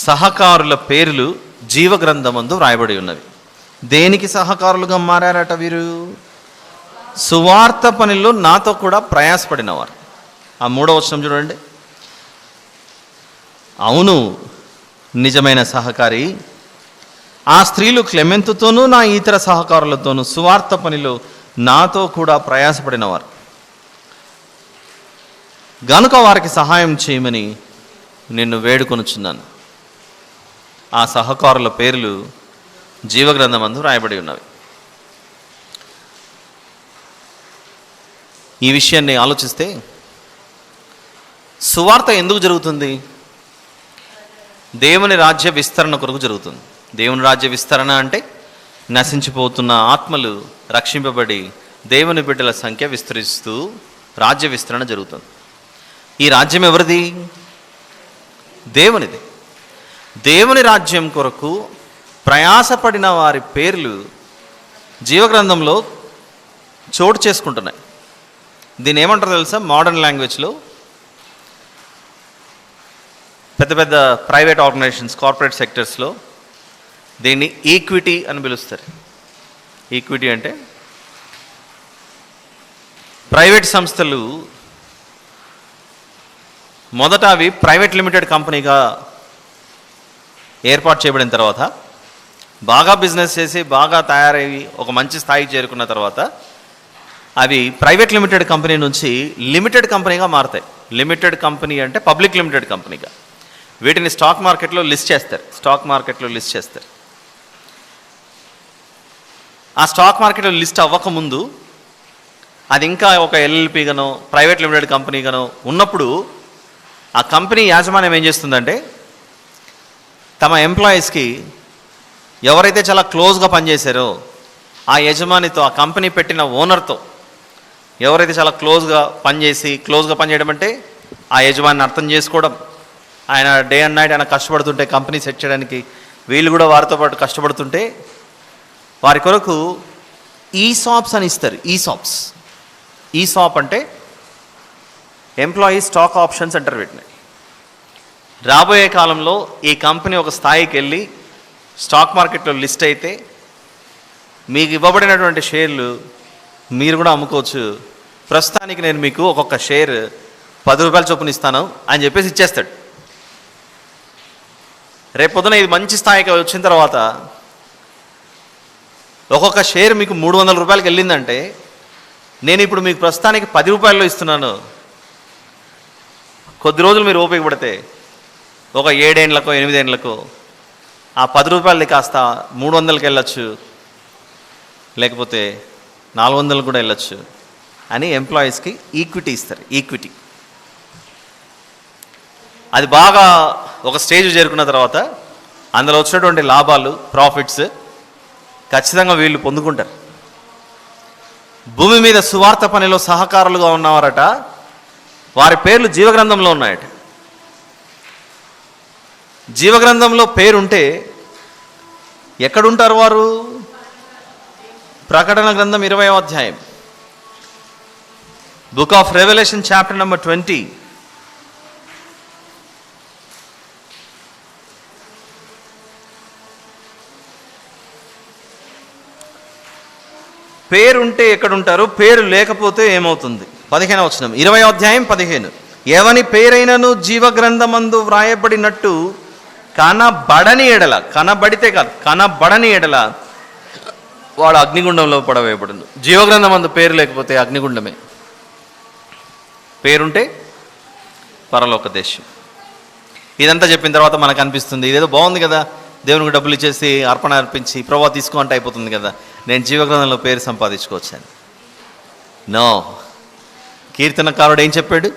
సహకారుల పేర్లు జీవగ్రంథమందు వ్రాయబడి ఉన్నవి. దేనికి సహకారులుగా మారారట వీరు? సువార్త పనిలో నాతో కూడా ప్రయాసపడినవారు. ఆ 3వ వచనం చూడండి. అవును, నిజమైన సహకారి ఆ స్త్రీలు క్లెమెంతుతోనూ నా ఇతర సహకారులతోనూ సువార్త పనిలో నాతో కూడా ప్రయాసపడినవారు గనుక వారికి సహాయం చేయమని నిన్ను వేడుకొనుచున్నాను. ఆ సహకారుల పేర్లు జీవగ్రంథమందు రాయబడి ఉన్నవి. ఈ విషయాన్ని ఆలోచిస్తే సువార్త ఎందుకు జరుగుతుంది? దేవుని రాజ్య విస్తరణ కొరకు జరుగుతుంది. దేవుని రాజ్య విస్తరణ అంటే నశించిపోతున్న ఆత్మలు రక్షింపబడి దేవుని బిడ్డల సంఖ్య విస్తరిస్తూ రాజ్య విస్తరణ జరుగుతుంది. ఈ రాజ్యం ఎవరిది? దేవునిది. దేవుని రాజ్యం కొరకు ప్రయాసపడిన వారి పేర్లు జీవగ్రంథంలో చోటు చేసుకుంటున్నాయి. దీన్ని ఏమంటారో తెలుసా? మోడర్న్ లాంగ్వేజ్లో పెద్ద పెద్ద ప్రైవేట్ ఆర్గనైజేషన్స్, కార్పొరేట్ సెక్టర్స్లో దీన్ని ఈక్విటీ అని పిలుస్తారు. ఈక్విటీ అంటే ప్రైవేట్ సంస్థలు మొదట అవి ప్రైవేట్ లిమిటెడ్ కంపెనీగా ఏర్పాటు చేయబడిన తర్వాత బాగా బిజినెస్ చేసి బాగా తయారయ్యి ఒక మంచి స్థాయికి చేరుకున్న తర్వాత అవి ప్రైవేట్ లిమిటెడ్ కంపెనీ నుంచి లిమిటెడ్ కంపెనీగా మారుతాయి. లిమిటెడ్ కంపెనీ అంటే పబ్లిక్ లిమిటెడ్ కంపెనీగా. వీటిని స్టాక్ మార్కెట్లో లిస్ట్ చేస్తారు. ఆ స్టాక్ మార్కెట్లో లిస్ట్ అవ్వకముందు అది ఇంకా ఒక ఎల్ఎల్పీగానో ప్రైవేట్ లిమిటెడ్ కంపెనీగానో ఉన్నప్పుడు ఆ కంపెనీ యాజమాన్యం ఏం చేస్తుందంటే తమ ఎంప్లాయీస్కి ఎవరైతే చాలా క్లోజ్గా పనిచేశారో ఆ యజమానితో, ఆ కంపెనీ పెట్టిన ఓనర్తో ఎవరైతే చాలా క్లోజ్గా పనిచేయడం అంటే ఆ యజమానిని అర్థం చేసుకోవడం, ఆయన డే అండ్ నైట్ ఆయన కష్టపడుతుంటే కంపెనీ సెట్ చేయడానికి వీళ్ళు కూడా వారితో పాటు కష్టపడుతుంటే వారి కొరకు ఈసాప్స్ అని ఇస్తారు. ఈసాప్ అంటే ఎంప్లాయీ స్టాక్ ఆప్షన్స్ అంటారు వీటిని. రాబోయే కాలంలో ఈ కంపెనీ ఒక స్థాయికి వెళ్ళి స్టాక్ మార్కెట్లో లిస్ట్ అయితే మీకు ఇవ్వబడినటువంటి షేర్లు మీరు కూడా అమ్ముకోవచ్చు. ప్రస్తుతానికి నేను మీకు ఒక్కొక్క షేర్ 10 రూపాయల చొప్పున ఇస్తాను అని చెప్పేసి ఇచ్చేస్తాడు. రేపొద్దున ఇది మంచి స్థాయికి వచ్చిన తర్వాత ఒక్కొక్క షేర్ మీకు 300 రూపాయలకి వెళ్ళిందంటే నేను ఇప్పుడు మీకు ప్రస్తుతానికి 10 రూపాయల్లో ఇస్తున్నాను. కొద్ది రోజులు మీరు ఓపిక పడితే ఒక 7 ఏళ్ళకో 8 ఏళ్ళకో ఆ 10 రూపాయలది కాస్త 300కి వెళ్ళొచ్చు, లేకపోతే 400 కూడా వెళ్ళొచ్చు అని ఎంప్లాయీస్కి ఈక్విటీ ఇస్తారు. ఈక్విటీ అది బాగా ఒక స్టేజ్ చేరుకున్న తర్వాత అందులో వచ్చినటువంటి లాభాలు, ప్రాఫిట్స్ ఖచ్చితంగా వీళ్ళు పొందుకుంటారు. భూమి మీద సువార్త పనిలో సహకారులుగా ఉన్నవారట, వారి పేర్లు జీవగ్రంథంలో ఉన్నాయట. జీవగ్రంథంలో పేరుంటే ఎక్కడుంటారు వారు? ప్రకటన గ్రంథం 20వ అధ్యాయం, book of Revelation chapter number 20. పేరుంటే ఎక్కడుంటారు, పేరు లేకపోతే ఏమవుతుంది? 15వ వచనం, 20వ అధ్యాయం 15. ఎవని పేరైనను జీవగ్రంథమందు వ్రాయబడినట్టు కనబడని ఎడల, కనబడితే కాదు, కనబడని ఎడల వాడు అగ్నిగుండంలో పడవేయబడును. జీవగ్రంథమందు పేరు లేకపోతే అగ్నిగుండమే. పేరుంటే పరలోక దేశం. ఇదంతా చెప్పిన తర్వాత మనకు అనిపిస్తుంది ఇదేదో బాగుంది కదా, దేవునికి డబ్బులు ఇచ్చేసి అర్పణ అర్పించి ప్రభావ తీసుకో అంటే అయిపోతుంది కదా, నేను జీవగ్రంథంలో పేరు సంపాదించుకోవచ్చాను. నో, కీర్తనకారుడు ఏం చెప్పాడు?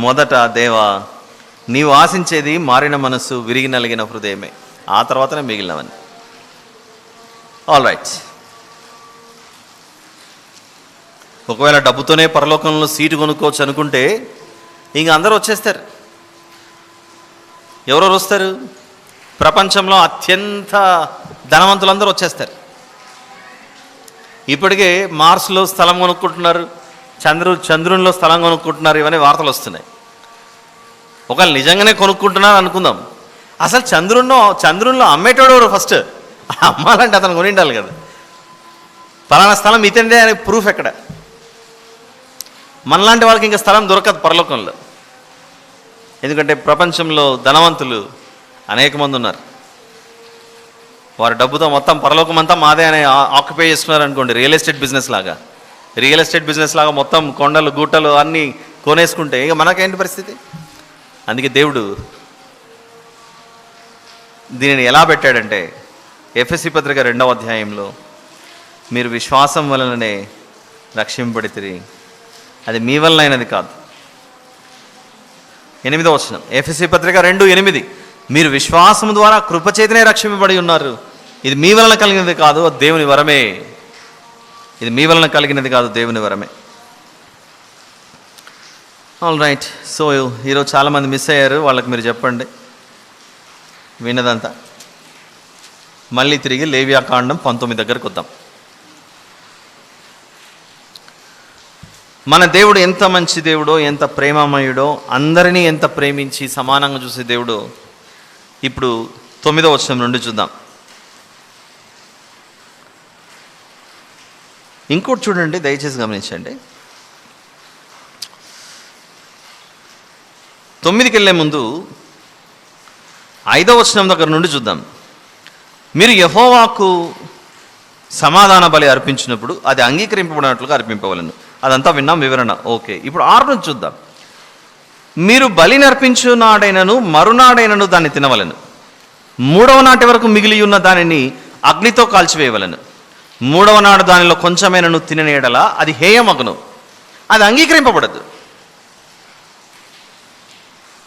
మొదట దేవా నీవు ఆశించేది మారిన మనస్సు, విరిగి నలిగిన హృదయమే, ఆ తర్వాతనే మిగిలినవని. All right. ఒకవేళ డబ్బుతోనే పరలోకంలో సీటు కొనుక్కోవచ్చు అనుకుంటే ఇంక అందరూ వచ్చేస్తారు. ఎవరెవరు వస్తారు? ప్రపంచంలో అత్యంత ధనవంతులందరూ వచ్చేస్తారు. ఇప్పటికే మార్స్లో స్థలం కొనుక్కుంటున్నారు, చంద్రునిలో స్థలం కొనుక్కుంటున్నారు, ఇవన్నీ వార్తలు వస్తున్నాయి. ఒకవేళ నిజంగానే కొనుక్కుంటున్నారు అనుకుందాం, అసలు చంద్రునిలో అమ్మేటోడు ఎవరు? ఫస్ట్ అమ్మాలంటే అతను కొని ఉండాలి కదా. పలానా స్థలం ఇతండే అనే ప్రూఫ్ ఎక్కడ? మనలాంటి వాళ్ళకి ఇంకా స్థలం దొరకదు పరలోకంలో. ఎందుకంటే ప్రపంచంలో ధనవంతులు అనేక మంది ఉన్నారు. వారి డబ్బుతో మొత్తం పరలోకం అంతా మాదే అని ఆక్యుపై చేసుకున్నారు అనుకోండి. రియల్ ఎస్టేట్ బిజినెస్ లాగా మొత్తం కొండలు గుట్టలు అన్నీ కొనేసుకుంటే ఇక మనకేంటి పరిస్థితి? అందుకే దేవుడు దీనిని ఎలా పెట్టాడంటే, ఎఫెసీ పత్రిక 2వ అధ్యాయంలో మీరు విశ్వాసం వలననే రక్షింపబడితిరి, అది మీ వలనైనది కాదు. 8వ వచనం, ఎఫెసీ పత్రిక 2:8, మీరు విశ్వాసం ద్వారా కృపచేతనే రక్షింపబడి ఉన్నారు, ఇది మీ వలన కలిగినది కాదు, దేవుని వరమే. ఇది మీ వలన కలిగినది కాదు, దేవుని వరమే. All right. సో ఈరోజు చాలామంది మిస్ అయ్యారు, వాళ్ళకి మీరు చెప్పండి విన్నదంతా. మళ్ళీ తిరిగి లేవియాకాండం 19 దగ్గరకు వద్దాం. మన దేవుడు ఎంత మంచి దేవుడో, ఎంత ప్రేమమయుడో, అందరినీ ఎంత ప్రేమించి సమానంగా చూసే దేవుడో ఇప్పుడు 9వ వచనం నుండి చూద్దాం. ఇంకోటి చూడండి, దయచేసి గమనించండి. 9కి వెళ్ళే ముందు 5వ వచనం దగ్గర నుండి చూద్దాం. మీరు యెహోవాకు సమాధాన బలి అర్పించినప్పుడు అది అంగీకరింపబడినట్లుగా అర్పింపవలను. అదంతా విన్నాం, వివరణ ఓకే. ఇప్పుడు 6 నుంచి చూద్దాం. మీరు బలిని అర్పించు నాడైనను మరునాడైనను దాన్ని తినవలను. 3వ నాటి వరకు మిగిలి ఉన్న దానిని అగ్నితో కాల్చివేయవలను. 3వ నాడు దానిలో కొంచెమైనను తినని యెడల అది హేయమగును, అది అంగీకరింపబడదు.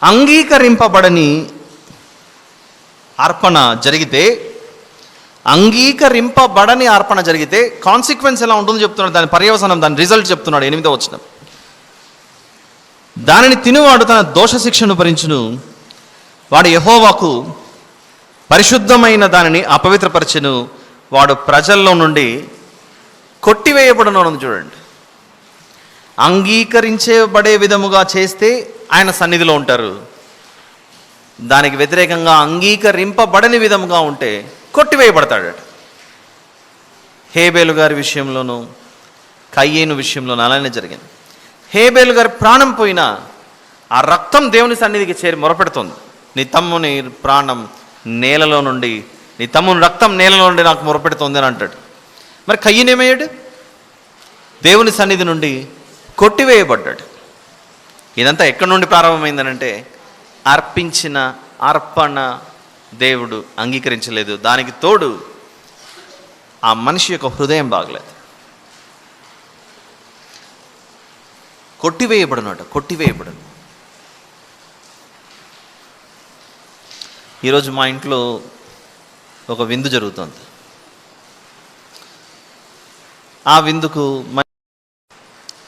అంగీకరింపబడని అర్పణ జరిగితే, అంగీకరింపబడని అర్పణ జరిగితే కాన్సిక్వెన్స్ ఎలా ఉంటుందో చెప్తున్నాడు. దాని పర్యవసానం, దాని రిజల్ట్ చెప్తున్నాడు 8వ వచనం. దానిని తినువాడు తన దోష శిక్షను భరించును, వాడు యెహోవాకు పరిశుద్ధమైన దానిని అపవిత్రపరచెను, వాడు ప్రజల్లో నుండి కొట్టివేయబడును అని చూడండి. అంగీకరించబడే విధముగా చేస్తే ఆయన సన్నిధిలో ఉంటారు. దానికి వ్యతిరేకంగా అంగీకరింపబడని విధముగా ఉంటే కొట్టివేయబడతాడట. హేబేలు గారి విషయంలోనూ కయ్యేను విషయంలోనూ అలానే జరిగింది. హేబేలు గారి ప్రాణం పోయినా ఆ రక్తం దేవుని సన్నిధికి చేరి మొరపెడుతుంది. నీ తమ్ముని ప్రాణం నేలలో నుండి, నీ తమ్ముని రక్తం నేలలో నుండి నాకు మొరపెడుతుంది అని అంటాడు. మరి కయ్యేనేమయ్యాడు? దేవుని సన్నిధి నుండి కొట్టివేయబడ్డాడు. ఇదంతా ఎక్కడి నుండి ప్రారంభమైందనంటే, అర్పించిన అర్పణ దేవుడు అంగీకరించలేదు. దానికి తోడు ఆ మనిషి యొక్క హృదయం బాగలేదు. కొట్టివేయబడునట, కొట్టివేయబడును. ఈరోజు మా ఇంట్లో ఒక విందు జరుగుతుంది. ఆ విందుకు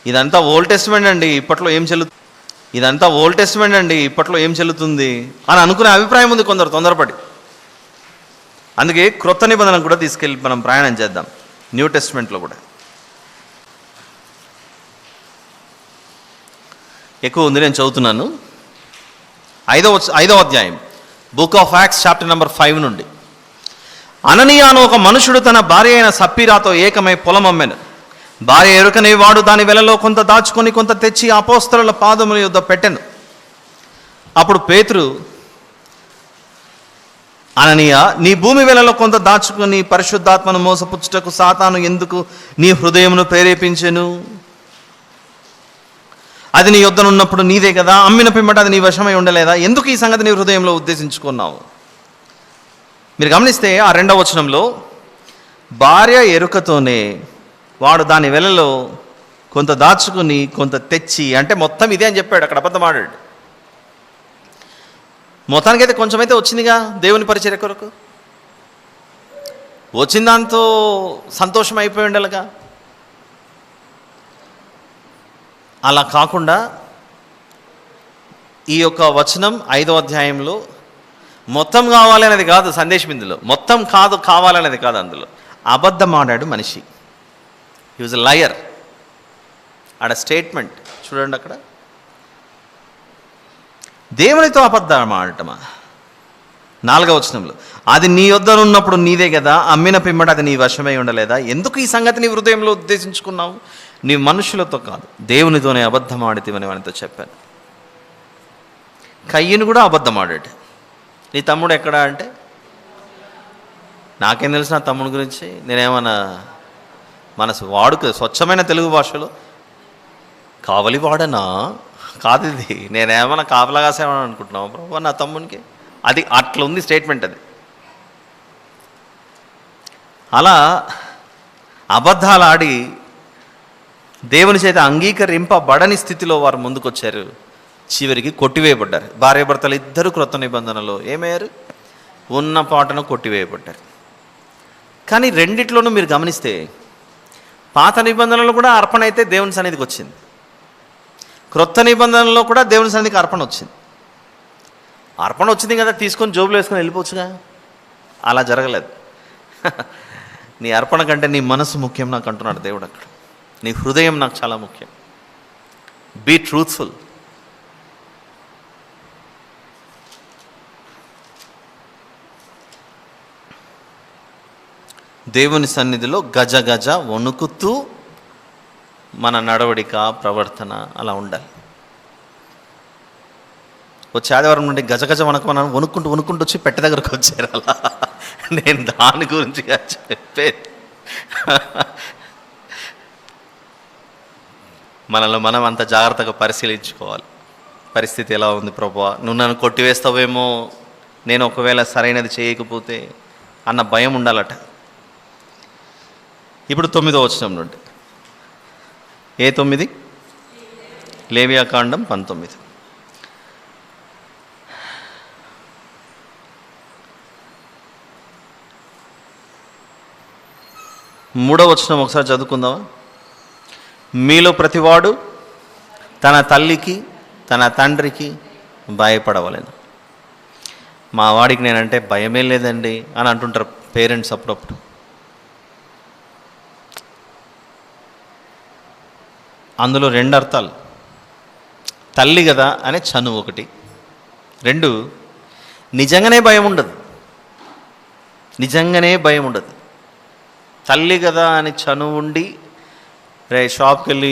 ఇదంతా ఓల్డ్ టెస్టమెంట్ అండి, ఇప్పట్లో ఏం చెల్లుతుంది అని అనుకునే అభిప్రాయం ఉంది కొందరు తొందరపడి. అందుకే క్రొత్త నిబంధన కూడా తీసుకెళ్ళి మనం ప్రయాణం చేద్దాం. న్యూ టెస్టమెంట్లో కూడా ఎక్కువ ఉంది, నేను చదువుతున్నాను. 5వ అధ్యాయం, book of acts chapter number 5 నుండి. అననీయ అను ఒక మనుషుడు తన భార్య అయిన సప్పీరాతో ఏకమై పొలం అమ్మెను. భార్య ఎరుకనే వాడు దాని వెలలో కొంత దాచుకొని కొంత తెచ్చి అపోస్తలుల పాదముల యొద్ద పెట్టెను. అప్పుడు పేతురు, అననీయ, నీ భూమి వెలలో కొంత దాచుకొని పరిశుద్ధాత్మను మోసపుచ్చుటకు సాతాను ఎందుకు నీ హృదయమును ప్రేరేపించెను? అది నీ యొద్దనున్నప్పుడు నీదే కదా, అమ్మిన పిమ్మట అది నీ వశమై ఉండలేదా? ఎందుకు ఈ సంగతి నీ హృదయంలో ఉద్దేశించుకున్నావు? మీరు గమనిస్తే ఆ 2వ వచనంలో భార్య ఎరుకతోనే వాడు దాని వెలలో కొంత దాచుకుని కొంత తెచ్చి, అంటే మొత్తం ఇదే అని చెప్పాడు. అక్కడ అబద్ధం ఆడాడు. మొత్తానికైతే కొంచెమైతే వచ్చిందిగా దేవుని పరిచర్య కొరకు. వచ్చిన దాంతో సంతోషం అయిపోయి ఉండాలిగా. అలా కాకుండా ఈ యొక్క వచనం 5వ అధ్యాయంలో మొత్తం కావాలి అనేది కాదు సందేశం. ఇందులో మొత్తం కావాలనేది కాదు. అందులో అబద్ధం ఆడాడు మనిషి. He was a liar. ఆడ స్టేట్మెంట్ చూడండి, అక్కడ దేవునితో అబద్ధం ఆడటమా? 4వ వచనంలో, అది నీ యొద్దనున్నప్పుడు నీదే కదా, అమ్మిన పిమ్మట అది నీ వశమై ఉండలేదా? ఎందుకు ఈ సంగతి నీ హృదయంలో ఉద్దేశించుకున్నావు? నీ మనుషులతో కాదు దేవునితోనే అబద్ధం ఆడితేమని వానితో చెప్పాను. కయ్యను కూడా అబద్ధం ఆడాడు. నీ తమ్ముడు ఎక్కడా అంటే, నాకేం తెలుసు నా తమ్ముడి గురించి? నేనేమన్నా మనసు వాడుక స్వచ్ఛమైన తెలుగు భాషలో కావలి వాడనా? కాదు ఇది. నేనేమన్నా కాపలా కాసేమని అనుకుంటున్నావు ప్రభు నా తమ్మునికి? అది అట్లా ఉంది స్టేట్మెంట్. అది అలా అబద్ధాలు ఆడి దేవుని చేత అంగీకరింపబడని స్థితిలో వారు ముందుకొచ్చారు. చివరికి కొట్టివేయబడ్డారు. భార్యాభర్తలు ఇద్దరు క్రొత్త నిబంధనలో ఏమయ్యారు? ఉన్న పాటను కొట్టివేయబడ్డారు. కానీ రెండిట్లోనూ మీరు గమనిస్తే పాత నిబంధనలో కూడా అర్పణ అయితే దేవుని సన్నిధికి వచ్చింది, క్రొత్త నిబంధనలో కూడా దేవుని సన్నిధికి అర్పణ వచ్చింది. అర్పణ వచ్చింది కదా, తీసుకొని జోబులో వేసుకొని వెళ్ళిపోవచ్చుగా. అలా జరగలేదు. నీ అర్పణ కంటే నీ మనసు ముఖ్యం నాకు అంటున్నాడు దేవుడు అక్కడ. నీ హృదయం నాకు చాలా ముఖ్యం. Be truthful. దేవుని సన్నిధిలో గజ గజ వణుకుతూ మన నడవడిక ప్రవర్తన అలా ఉండాలి. వచ్చే ఆదివారం నుండి గజగజ వణకమని వణుక్కుంటూ వచ్చి పెట్టె దగ్గరకు వచ్చారు. అలా నేను దాని గురించి చెప్పేది. మనలో మనం అంత జాగ్రత్తగా పరిశీలించుకోవాలి. పరిస్థితి ఎలా ఉంది ప్రభువా, నువ్వు నన్ను కొట్టివేస్తావేమో, నేను ఒకవేళ సరైనది చేయకపోతే అన్న భయం ఉండాలట. ఇప్పుడు 9వ వచనం నుండి. ఏ 9? లేవియాకాండం 19. మూడవ వచనం ఒకసారి చదువుకుందామా? మీలో ప్రతివాడు తన తల్లికి తన తండ్రికి భయపడవలెను. మా వాడికి నేనంటే భయమే లేదండి అని అంటుంటారు పేరెంట్స్ అప్పుడప్పుడు. అందులో 2 అర్థాలు. తల్లి కదా అనే చనువు ఒకటి, 2 నిజంగానే భయం ఉండదు. తల్లి కదా అని చనువు ఉండి, రే షాప్కి వెళ్ళి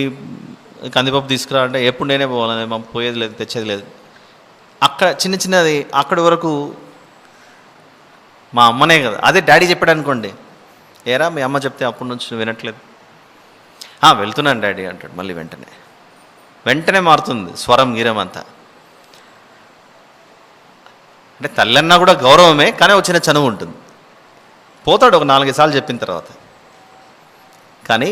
కందిపప్పు తీసుకురా అంటే ఎప్పుడు నేనే పోవాలి, మా పోయేది లేదు తెచ్చేది లేదు. అక్కడ చిన్నది అక్కడి వరకు మా అమ్మనే కదా. అదే డాడీ చెప్పాడు అనుకోండి, ఏరా మీ అమ్మ చెప్తే అప్పటి నుంచి వినట్లేదు, వెళ్తున్నాను డాడీ అంటాడు. మళ్ళీ వెంటనే మారుతుంది స్వరం గీరం అంతా. అంటే తల్లి అన్నా కూడా గౌరవమే, కానీ వచ్చిన చనువు ఉంటుంది. పోతాడు ఒక 4-5 సార్లు చెప్పిన తర్వాత. కానీ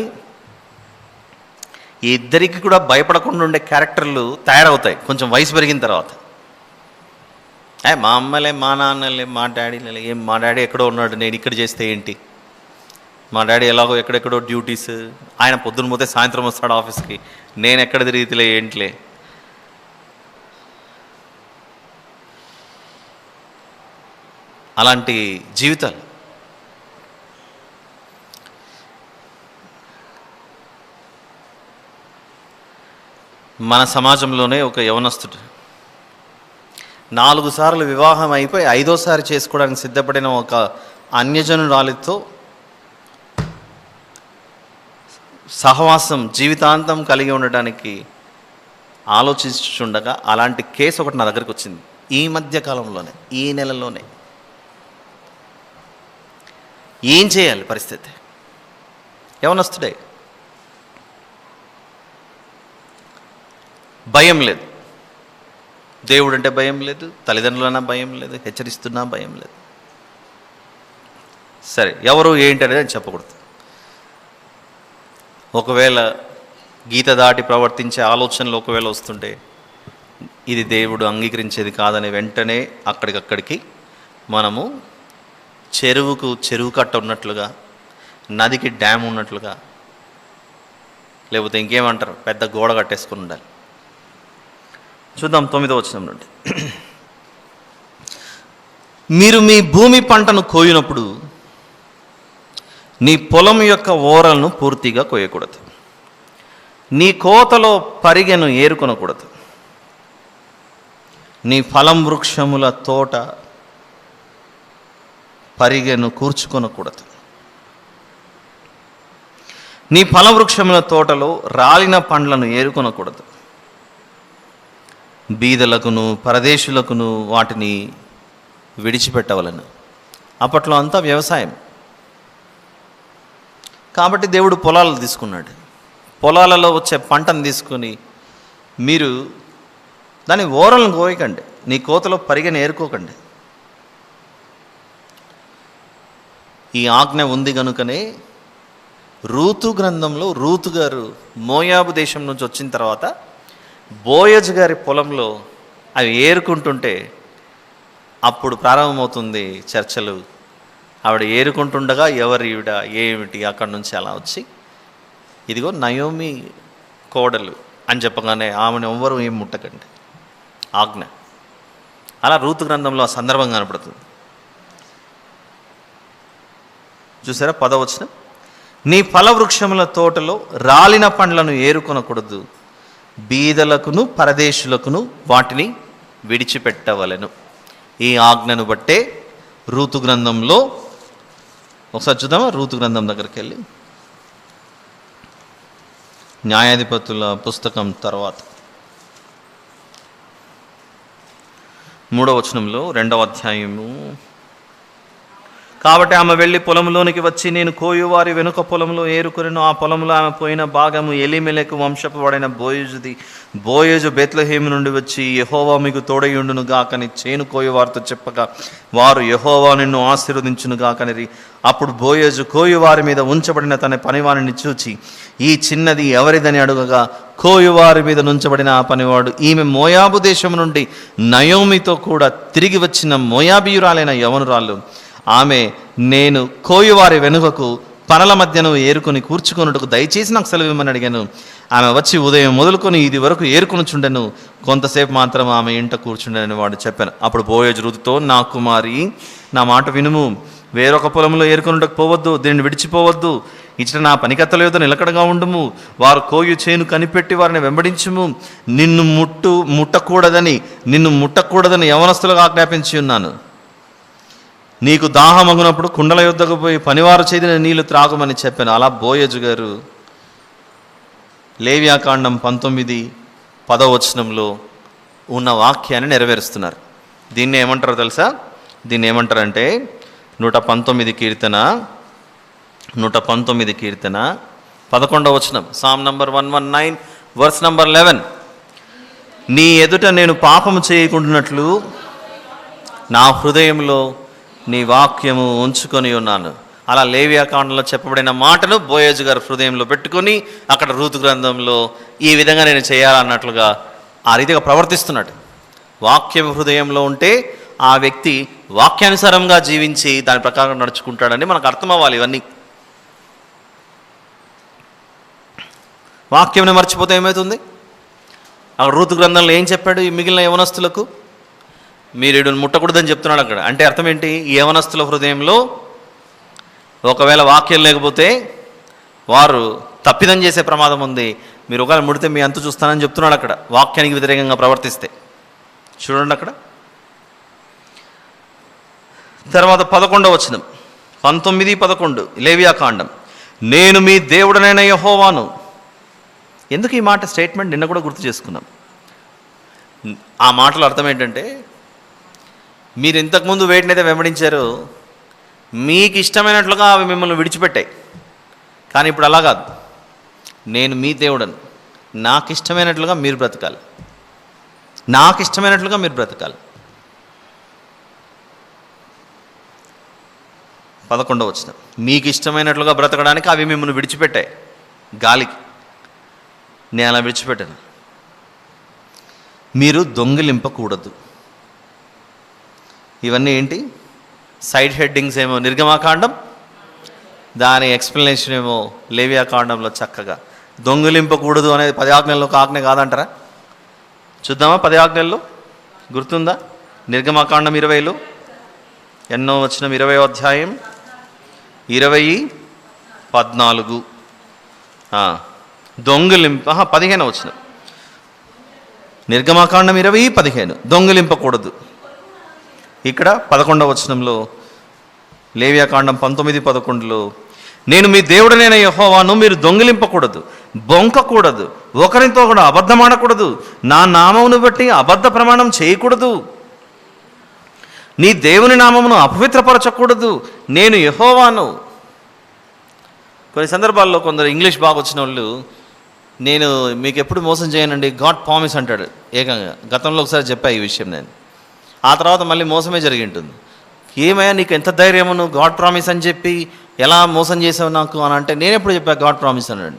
ఈ ఇద్దరికి కూడా భయపడకుండా ఉండే క్యారెక్టర్లు తయారవుతాయి కొంచెం వయసు పెరిగిన తర్వాత. మా అమ్మలే, మా నాన్నలే, మా డాడీలే, మా డాడీ ఎక్కడో ఉన్నాడు, నేను ఇక్కడ చేస్తే ఏంటి, మా డాడీ ఎలాగో ఎక్కడెక్కడో డ్యూటీస్, ఆయన పొద్దున్న పోతే సాయంత్రం వస్తాడు ఆఫీస్కి, నేను ఎక్కడ తిరిగితేలే ఏంటిలే. అలాంటి జీవితాలు. మన సమాజంలోనే ఒక యవనస్తుడు 4 సార్లు వివాహం అయిపోయి 5వసారి చేసుకోవడానికి సిద్ధపడిన ఒక అన్యజనురాలితో సహవాసం జీవితాంతం కలిగి ఉండడానికి ఆలోచించుండగా అలాంటి కేసు ఒకటి నా దగ్గరికి వచ్చింది ఈ మధ్య కాలంలోనే, ఈ నెలలోనే. ఏం చేయాలి పరిస్థితి? యవనస్తుడే, భయం లేదు, దేవుడు అంటే భయం లేదు, తల్లిదండ్రులన్నా భయం లేదు, హెచ్చరిస్తున్నా భయం లేదు. సరే, ఎవరు ఏంటి అనేది చెప్పకూడదు. ఒకవేళ గీత దాటి ప్రవర్తించే ఆలోచనలు ఒకవేళ వస్తుంటే ఇది దేవుడు అంగీకరించేది కాదని వెంటనే అక్కడికక్కడికి మనము చెరువు కట్ట ఉన్నట్లుగా, నదికి డ్యామ్ ఉన్నట్లుగా, లేకపోతే ఇంకేమంటారు, పెద్ద గోడ కట్టేసుకుని ఉండాలి. చూద్దాం 9వ వచనం నుండి. మీరు మీ భూమి పంటను కోయినప్పుడు నీ పొలం యొక్క ఓరలను పూర్తిగా కోయకూడదు, నీ కోతలో పరిగెను ఏరుకొనకూడదు, నీ ఫలం వృక్షముల తోట పరిగెను కూర్చుకొనకూడదు, నీ ఫలవృక్షముల తోటలో రాలిన పండ్లను ఏరుకొనకూడదు, బీదలకును పరదేశులకును వాటిని విడిచిపెట్టవలను. అప్పట్లో అంతా వ్యవసాయం కాబట్టి దేవుడు పొలాలు తీసుకున్నాడు. పొలాలలో వచ్చే పంటను తీసుకొని మీరు దాని ఓరలను కోయకండి, నీ కోతలో పరిగెను ఏరుకోకండి. ఈ ఆజ్ఞ ఉంది కనుకనే రూతు గ్రంథంలో రూతు గారు మోయాబు దేశం నుంచి వచ్చిన తర్వాత బోయజు గారి పొలంలో అవి ఏరుకుంటుంటే అప్పుడు ప్రారంభమవుతుంది చర్చలు. ఆవిడ ఏరుకుంటుండగా ఎవరు ఈవిడ ఏమిటి అక్కడి నుంచి అలా వచ్చి ఇదిగో నయోమి కోడలు అని చెప్పగానే ఆమెను ఎవ్వరూ ఏం ముట్టకండి ఆజ్ఞ. అలా రూతు గ్రంథంలో ఆ సందర్భం కనపడుతుంది. చూసారా 10వ వచనం, నీ ఫలవృక్షముల తోటలో రాలిన పండ్లను ఏరుకొనకూడదు, బీదలకును పరదేశులకును వాటిని విడిచిపెట్టవలెను. ఈ ఆజ్ఞను బట్టే రూతు గ్రంథంలో ఒకసారి చూద్దామా, రూతు గ్రంథం దగ్గరికి వెళ్ళి న్యాయాధిపతుల పుస్తకం తర్వాత 3వ వచనంలో 2వ అధ్యాయము. కాబట్టి ఆమె వెళ్ళి పొలంలోనికి వచ్చి నేను కోయువారి వెనుక పొలంలో ఏరుకొనెను. ఆ పొలంలో ఆమె పోయిన భాగము ఎలీమెలెకు వంశపు వాడైన బోయజుది. బోయజు బెత్లెహేము నుండి వచ్చి యెహోవా మీకు తోడయుండును గాకని చేను కోయువారితో చెప్పగా వారు యెహోవా నిన్ను ఆశీర్వదించును గాకనిరి. అప్పుడు బోయజు కోయువారి మీద ఉంచబడిన తన పనివారిని చూచి ఈ చిన్నది ఎవరిదని అడుగగా కోయువారి మీద నుంచబడిన ఆ పనివాడు ఈమె మోయాబు దేశం నుండి నయోమితో కూడా తిరిగి వచ్చిన మోయాబీయురాలైన యవనురాలు. ఆమె నేను కోయువారి వెనుకకు పనల మధ్యను ఏరుకొని కూర్చుకొనుటకు దయచేసి నాకు సెలవు ఇమ్మని అడిగాను. ఆమె వచ్చి ఉదయం మొదలుకొని ఇది వరకు ఏరుకొనుచుండెను, కొంతసేపు మాత్రం ఆమె ఇంట కూర్చుండెనని వాడు చెప్పాను. అప్పుడు బోయజు రూతుతో, నా కుమారి నా మాట వినుము, వేరొక పొలంలో ఏరుకొనుటకు పోవద్దు, దీన్ని విడిచిపోవద్దు, ఇచ్చట నా పనికత్తల యొద్ద నిలకడగా ఉండుము, వారు కోయు చేను కనిపెట్టి వారిని వెంబడించుము, నిన్ను ముట్టకూడదని యవనస్తులకు ఆజ్ఞాపించి ఉన్నాను. నీకు దాహమగునప్పుడు కుండల యొద్దకు పోయి పనివారు చేదిన నీళ్లు త్రాగమని చెప్పాను. అలా బోయజు గారు లేవ్యాకాండం 19:10 వచనంలో ఉన్న వాక్యాన్ని నెరవేరుస్తున్నారు. దీన్ని ఏమంటారో తెలుసా? దీన్ని ఏమంటారంటే 119 కీర్తన 11వ వచనం, సామ్ నంబర్ 119 వర్స్ నంబర్ 11. నీ ఎదుట నేను పాపము చేయకుండానట్లు నా హృదయంలో నీ వాక్యము ఉంచుకొని ఉన్నాను. అలా లేవియాకాండంలో చెప్పబడిన మాటను బోయజు గారు హృదయంలో పెట్టుకొని అక్కడ రూతు గ్రంథంలో ఈ విధంగా నేను చేయాలన్నట్లుగా ఆ రీతిగా ప్రవర్తిస్తున్నాడు. వాక్యం హృదయంలో ఉంటే ఆ వ్యక్తి వాక్యానుసారంగా జీవించి దాని ప్రకారం నడుచుకుంటాడని మనకు అర్థం అవ్వాలి. ఇవన్నీ వాక్యంని మర్చిపోతే ఏమవుతుంది? అక్కడ రూతు గ్రంథంలో ఏం చెప్పాడు? ఈ మిగిలిన యవనస్తులకు మీరు ఈడు ముట్టకూడదని చెప్తున్నాడు అక్కడ. అంటే అర్థం ఏంటి? ఈ యవనస్తుల హృదయంలో ఒకవేళ వాక్యం లేకపోతే వారు తప్పిదం చేసే ప్రమాదం ఉంది. మీరు ఒకవేళ ముడితే మీ అంతు చూస్తానని చెప్తున్నాడు అక్కడ, వాక్యానికి వ్యతిరేకంగా ప్రవర్తిస్తే. చూడండి అక్కడ తర్వాత 11వ వచనం, 19-11 లేవియా కాండం. నేను మీ దేవుడనైన యెహోవాను. ఎందుకు ఈ మాట స్టేట్మెంట్? నిన్న కూడా గుర్తు చేసుకున్నాం. ఆ మాటల అర్థం ఏంటంటే, మీరు ఇంతకుముందు వేటినైతే వెంబడించారో మీకు ఇష్టమైనట్లుగా అవి మిమ్మల్ని విడిచిపెట్టాయి. కానీ ఇప్పుడు అలా కాదు. నేను మీ దేవుడను, నాకు ఇష్టమైనట్లుగా మీరు బ్రతకాలి, నాకు ఇష్టమైనట్లుగా మీరు బ్రతకాలి. 11వ వచనం, మీకు ఇష్టమైనట్లుగా బ్రతకడానికి అవి మిమ్మల్ని విడిచిపెట్టాయి గాలికి. నేను అలా విడిచిపెట్టాను. మీరు దొంగిలింపకూడదు. ఇవన్నీ ఏంటి? సైడ్ హెడ్డింగ్స్ ఏమో నిర్గమాకాండం, దాని ఎక్స్ప్లెనేషన్ ఏమో లేవియా కాండంలో చక్కగా. దొంగిలింపకూడదు అనేది 10 ఆజ్ఞల్లో ఒక ఆజ్ఞ కాదంటారా? చూద్దామా 10 ఆజ్ఞల్లో? గుర్తుందా? నిర్గమాకాండం 20లో ఎన్నో వచనం? 20వ అధ్యాయం 20:14. దొంగిలింప 15వ వచనం, నిర్గమాకాండం 20:15 దొంగిలింపకూడదు. ఇక్కడ 11వ వచనంలో లేవియాకాండం 19:11లో నేను మీ దేవుడనైన యెహోవాను, మీరు దొంగిలింపకూడదు, బొంకకూడదు, ఒకరితో కూడా అబద్ధమాడకూడదు, నా నామమును బట్టి అబద్ధ ప్రమాణం చేయకూడదు, నీ దేవుని నామమును అపవిత్రపరచకూడదు, నేను యెహోవాను. కొన్ని సందర్భాల్లో కొందరు ఇంగ్లీష్ బాగా వచ్చిన వాళ్ళు, నేను మీకు ఎప్పుడు మోసం చేయనండి, గాడ్ ప్రామిస్ అంటాడు ఏకంగా. గతంలో ఒకసారి చెప్పా ఈ విషయం నేను. ఆ తర్వాత మళ్ళీ మోసమే జరిగి ఉంటుంది. ఏమయ్యా నీకు ఎంత ధైర్యము, నువ్వు గాడ్ ప్రామిస్ అని చెప్పి ఎలా మోసం చేసావు నాకు అని అంటే, నేను ఎప్పుడు చెప్పా గాడ్ ప్రామిస్ అన్నాడు.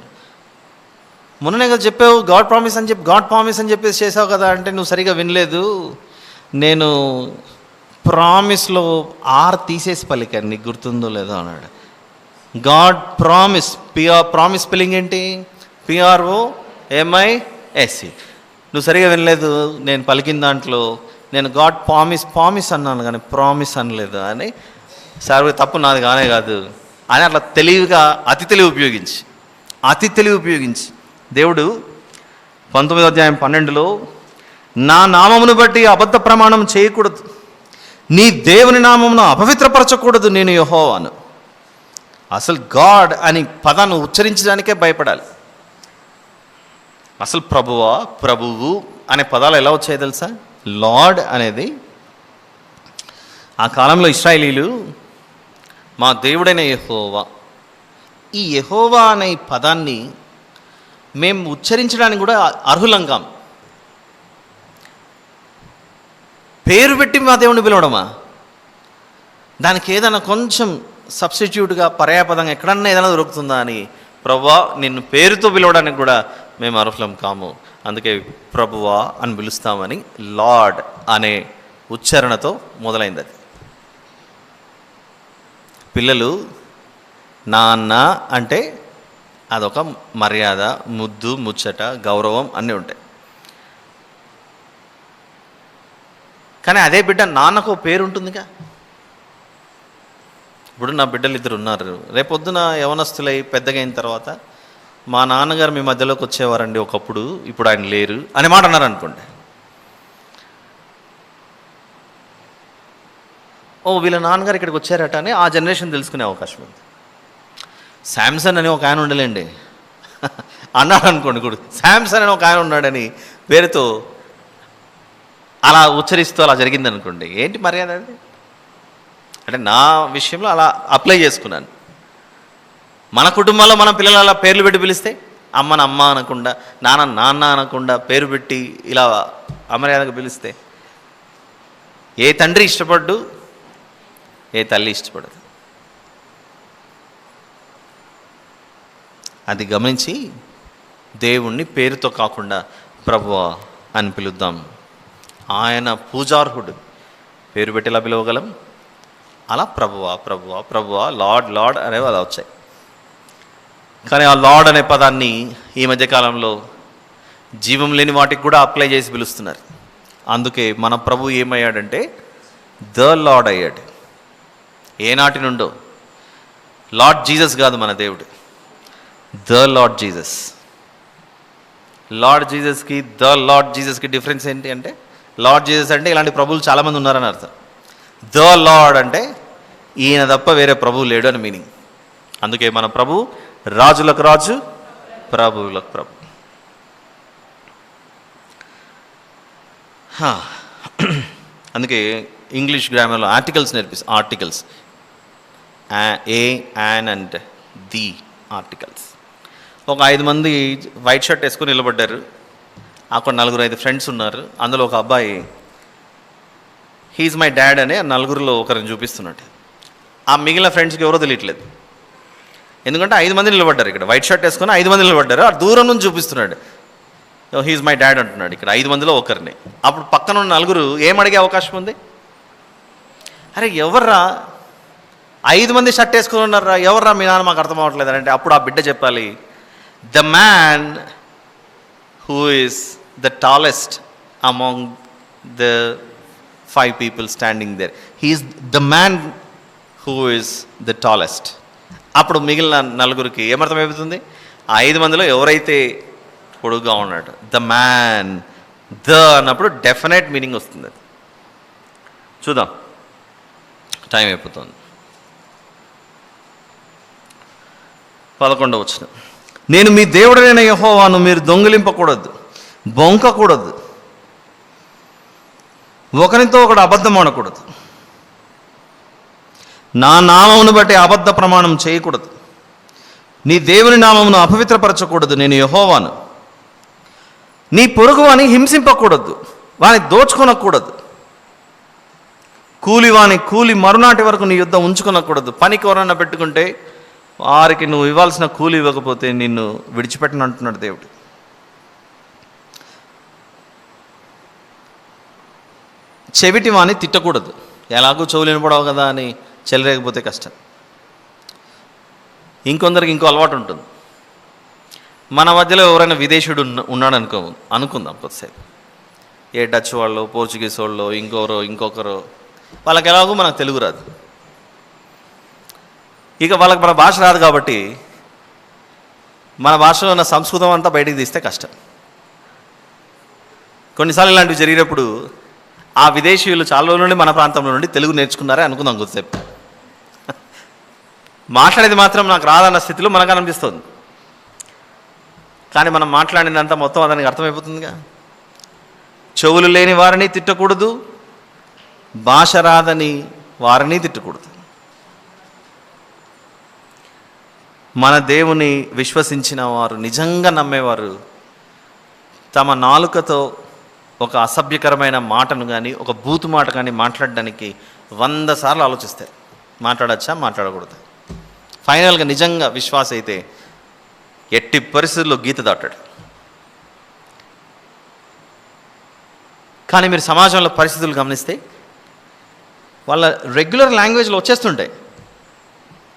మొన్ననే కదా చెప్పావు గాడ్ ప్రామిస్ అని చెప్పి, గాడ్ ప్రామిస్ అని చెప్పేసి చేసావు కదా అంటే, నువ్వు సరిగా వినలేదు, నేను ప్రామిస్లో ఆర్ తీసేసి పలికాను, నీకు గుర్తుందో లేదో అన్నాడు. గాడ్ ప్రామిస్, ప్రామిస్ స్పెల్లింగ్ ఏంటి? PROMIS. నువ్వు సరిగా వినలేదు, నేను పలికిన దాంట్లో నేను గాడ్ ప్రామిస్ అన్నాను కానీ ప్రామిస్ అనలేదు అని. సరే తప్పు నాది కానే కాదు అని అట్లా తెలివిగా అతి తెలివి ఉపయోగించి దేవుడు 19వ అధ్యాయం 12లో నా నామమును బట్టి అబద్ధ ప్రమాణం చేయకూడదు, నీ దేవుని నామమును అపవిత్రపరచకూడదు, నేను యెహోవాను. అసలు గాడ్ అని పదాన్ని ఉచ్చరించడానికే భయపడాలి. అసలు ప్రభువు అనే పదాలు ఎలా వచ్చాయో తెలుసా? లార్డ్ అనేది ఆ కాలంలో ఇశ్రాయేలీలు మా దేవుడైన యెహోవా, ఈ యెహోవా అనే పదాన్ని మేము ఉచ్చరించడానికి కూడా అర్హులం కాం. పేరు పెట్టి మా దేవుని పిలవడమా? దానికి ఏదైనా కొంచెం సబ్స్టిట్యూట్గా పర్యాపదంగా ఎక్కడన్నా ఏదైనా దొరుకుతుందా అని, ప్రభువా నిన్ను పేరుతో పిలవడానికి కూడా మేము అర్హులం కాము, అందుకే ప్రభువా అని పిలుస్తామని లార్డ్ అనే ఉచ్చారణతో మొదలైంది అది. పిల్లలు నాన్న అంటే అదొక మర్యాద, ముద్దు, ముచ్చట, గౌరవం అన్నీ ఉంటాయి. కానీ అదే బిడ్డ నాన్నకు పేరు ఉంటుందిగా. ఇప్పుడు నా బిడ్డలు 2 ఉన్నారు. రేపొద్దున యవనస్తులై పెద్దగా అయిన తర్వాత మా నాన్నగారు మీ మధ్యలోకి వచ్చేవారండి ఒకప్పుడు, ఇప్పుడు ఆయన లేరు అనే మాట అన్నారు అనుకోండి. వీళ్ళ నాన్నగారు ఇక్కడికి వచ్చారట అని ఆ జనరేషన్ తెలుసుకునే అవకాశం ఉంది. శాంసన్ అని ఒక ఆయన ఉండలేండి అన్నాడు అనుకోండి, కూడా శాంసన్ అని ఒక ఆయన ఉన్నాడని పేరుతో అలా ఉచ్చరిస్తూ అలా జరిగింది అనుకోండి. ఏంటి మర్యాద అండి? అంటే నా విషయంలో అలా అప్లై చేసుకున్నాను. మన కుటుంబంలో మనం పిల్లలు అలా పేర్లు పెట్టి పిలిస్తే, అమ్మని అమ్మ అనకుండా, నాన్న అనకుండా పేరు పెట్టి ఇలా అమర్యాదగా పిలిస్తే ఏ తండ్రి ఇష్టపడ్డు, ఏ తల్లి ఇష్టపడదు. అది గమనించి దేవుణ్ణి పేరుతో కాకుండా ప్రభువా అని పిలుద్దాం. ఆయన పూజార్హుడు, పేరు పెట్టి ఎలా పిలవగలం? అలా ప్రభువా ప్రభువా ప్రభువా, లార్డ్ లార్డ్ అనేవి అలా వచ్చాయి. కానీ ఆ లార్డ్ అనే పదాన్ని ఈ మధ్యకాలంలో జీవం లేని వాటికి కూడా అప్లై చేసి పిలుస్తున్నారు. అందుకే మన ప్రభు ఏమయ్యాడంటే ద లార్డ్ అయ్యాడు. ఏనాటి నుండో. లార్డ్ జీసస్ కాదు మన దేవుడు, ద లార్డ్ జీసస్. లార్డ్ జీసస్కి ద లార్డ్ జీసస్కి డిఫరెన్స్ ఏంటి అంటే, లార్డ్ జీసస్ అంటే ఇలాంటి ప్రభువులు చాలామంది ఉన్నారని అర్థం. ద లార్డ్ అంటే ఈయన తప్ప వేరే ప్రభువు లేడు అని మీనింగ్. అందుకే మన ప్రభు రాజులకు రాజు, ప్రభువులకు ప్రభు. అందుకే ఇంగ్లీష్ గ్రామర్లో ఆర్టికల్స్ నేర్పిస్తాం. Articles a, an and the articles. ఒక 5 మంది వైట్ షర్ట్ వేసుకొని నిలబడ్డారు. అక్కడ 4-5 ఫ్రెండ్స్ ఉన్నారు. అందులో ఒక అబ్బాయి హీజ్ మై డాడ్ అని ఆ 4గురిలో ఒకరిని చూపిస్తున్నాడు. ఆ మిగిలిన ఫ్రెండ్స్కి ఎవరో తెలియట్లేదు. ఎందుకంటే 5 మంది నిలబడ్డారు. ఇక్కడ వైట్ షర్ట్ వేసుకొని 5 మంది నిలబడ్డారు. ఆ దూరం నుంచి చూపిస్తున్నాడు, హీజ్ మై డాడ్ అంటున్నాడు. ఇక్కడ 5 మందిలో ఒకరిని. అప్పుడు పక్కన ఉన్న 4 ఏం అడిగే అవకాశం ఉంది? అరే ఎవర్రా 5 మంది షర్ట్ వేసుకుని ఉన్నారా, ఎవర్రా మీ నాన్న, మాకు అర్థం అవ్వట్లేదు అంటే అప్పుడు ఆ బిడ్డ చెప్పాలి, the man who is the tallest among the 5 people standing there, he is the man who is the tallest. అప్పుడు మిగిలిన 4గురికి ఏమర్థమైపోతుంది? ఆ 5 మందిలో ఎవరైతే పొడుగ్గా ఉన్నాడు, ద మ్యాన్, ద అన్నప్పుడు డెఫినెట్ మీనింగ్ వస్తుంది. అది చూద్దాం, టైం అయిపోతుంది. 11వ వచనం, నేను మీ దేవుడైన యెహోవాను, మీరు దొంగిలింపకూడదు, బొంకకూడదు, ఒకరితో ఒకడు అబద్ధం ఆడకూడదు, నా నామమును బట్టి అబద్ధ ప్రమాణం చేయకూడదు, నీ దేవుని నామమును అపవిత్రపరచకూడదు, నేను యెహోవాను. నీ పొరుగు వాని హింసింపకూడదు, వాని దోచుకొనకూడదు, కూలివాని కూలి మరునాటి వరకు నీ యుద్ధ ఉంచుకొనకూడదు. పనికి ఎవరన్నా పెట్టుకుంటే వారికి నువ్వు ఇవ్వాల్సిన కూలి ఇవ్వకపోతే నిన్ను విడిచిపెట్టను అంటున్నాడు దేవుడు. చెవిటి వాని తిట్టకూడదు, ఎలాగో చెవులు వినపడవు కదా అని చెల్లరేకపోతే కష్టం. ఇంకొందరికి ఇంకో అలవాటు ఉంటుంది. మన మధ్యలో ఎవరైనా విదేశీయుడు ఉన్నాడు అనుకుందాం కొద్దిసేపు, ఏ డచ్ వాళ్ళు, పోర్చుగీస్ వాళ్ళు, ఇంకొకరు, వాళ్ళకి ఎలాగో మనకు తెలుగు రాదు. ఇక వాళ్ళకి మన భాష రాదు కాబట్టి మన భాషలో ఉన్న సంస్కృతం అంతా బయటికి తీస్తే కష్టం. కొన్నిసార్లు ఇలాంటివి జరిగినప్పుడు ఆ విదేశీయులు చాలా రోజుల నుండి మన ప్రాంతంలో నుండి తెలుగు నేర్చుకున్నారే అనుకుందాం కొద్దిసేపు. మాట్లాడేది మాత్రం నాకు రాదన్న స్థితిలో మనకు అనిపిస్తుంది. కానీ మనం మాట్లాడినంత మొత్తం అతనికి అర్థమైపోతుందిగా. చెవులు లేని వారిని తిట్టకూడదు, భాష రాదని వారిని తిట్టకూడదు. మన దేవుని విశ్వసించిన వారు, నిజంగా నమ్మేవారు తమ నాలుకతో ఒక అసభ్యకరమైన మాటను కానీ, ఒక బూతు మాట కానీ మాట్లాడడానికి 100 సార్లు ఆలోచిస్తారు. మాట్లాడచ్చా, మాట్లాడకూడదు. ఫైనల్గా నిజంగా విశ్వాస అయితే ఎట్టి పరిస్థితుల్లో గీత దాటాడు. కానీ మీరు సమాజంలో పరిస్థితులు గమనిస్తే వాళ్ళ రెగ్యులర్ లాంగ్వేజ్లో వచ్చేస్తుంటాయి,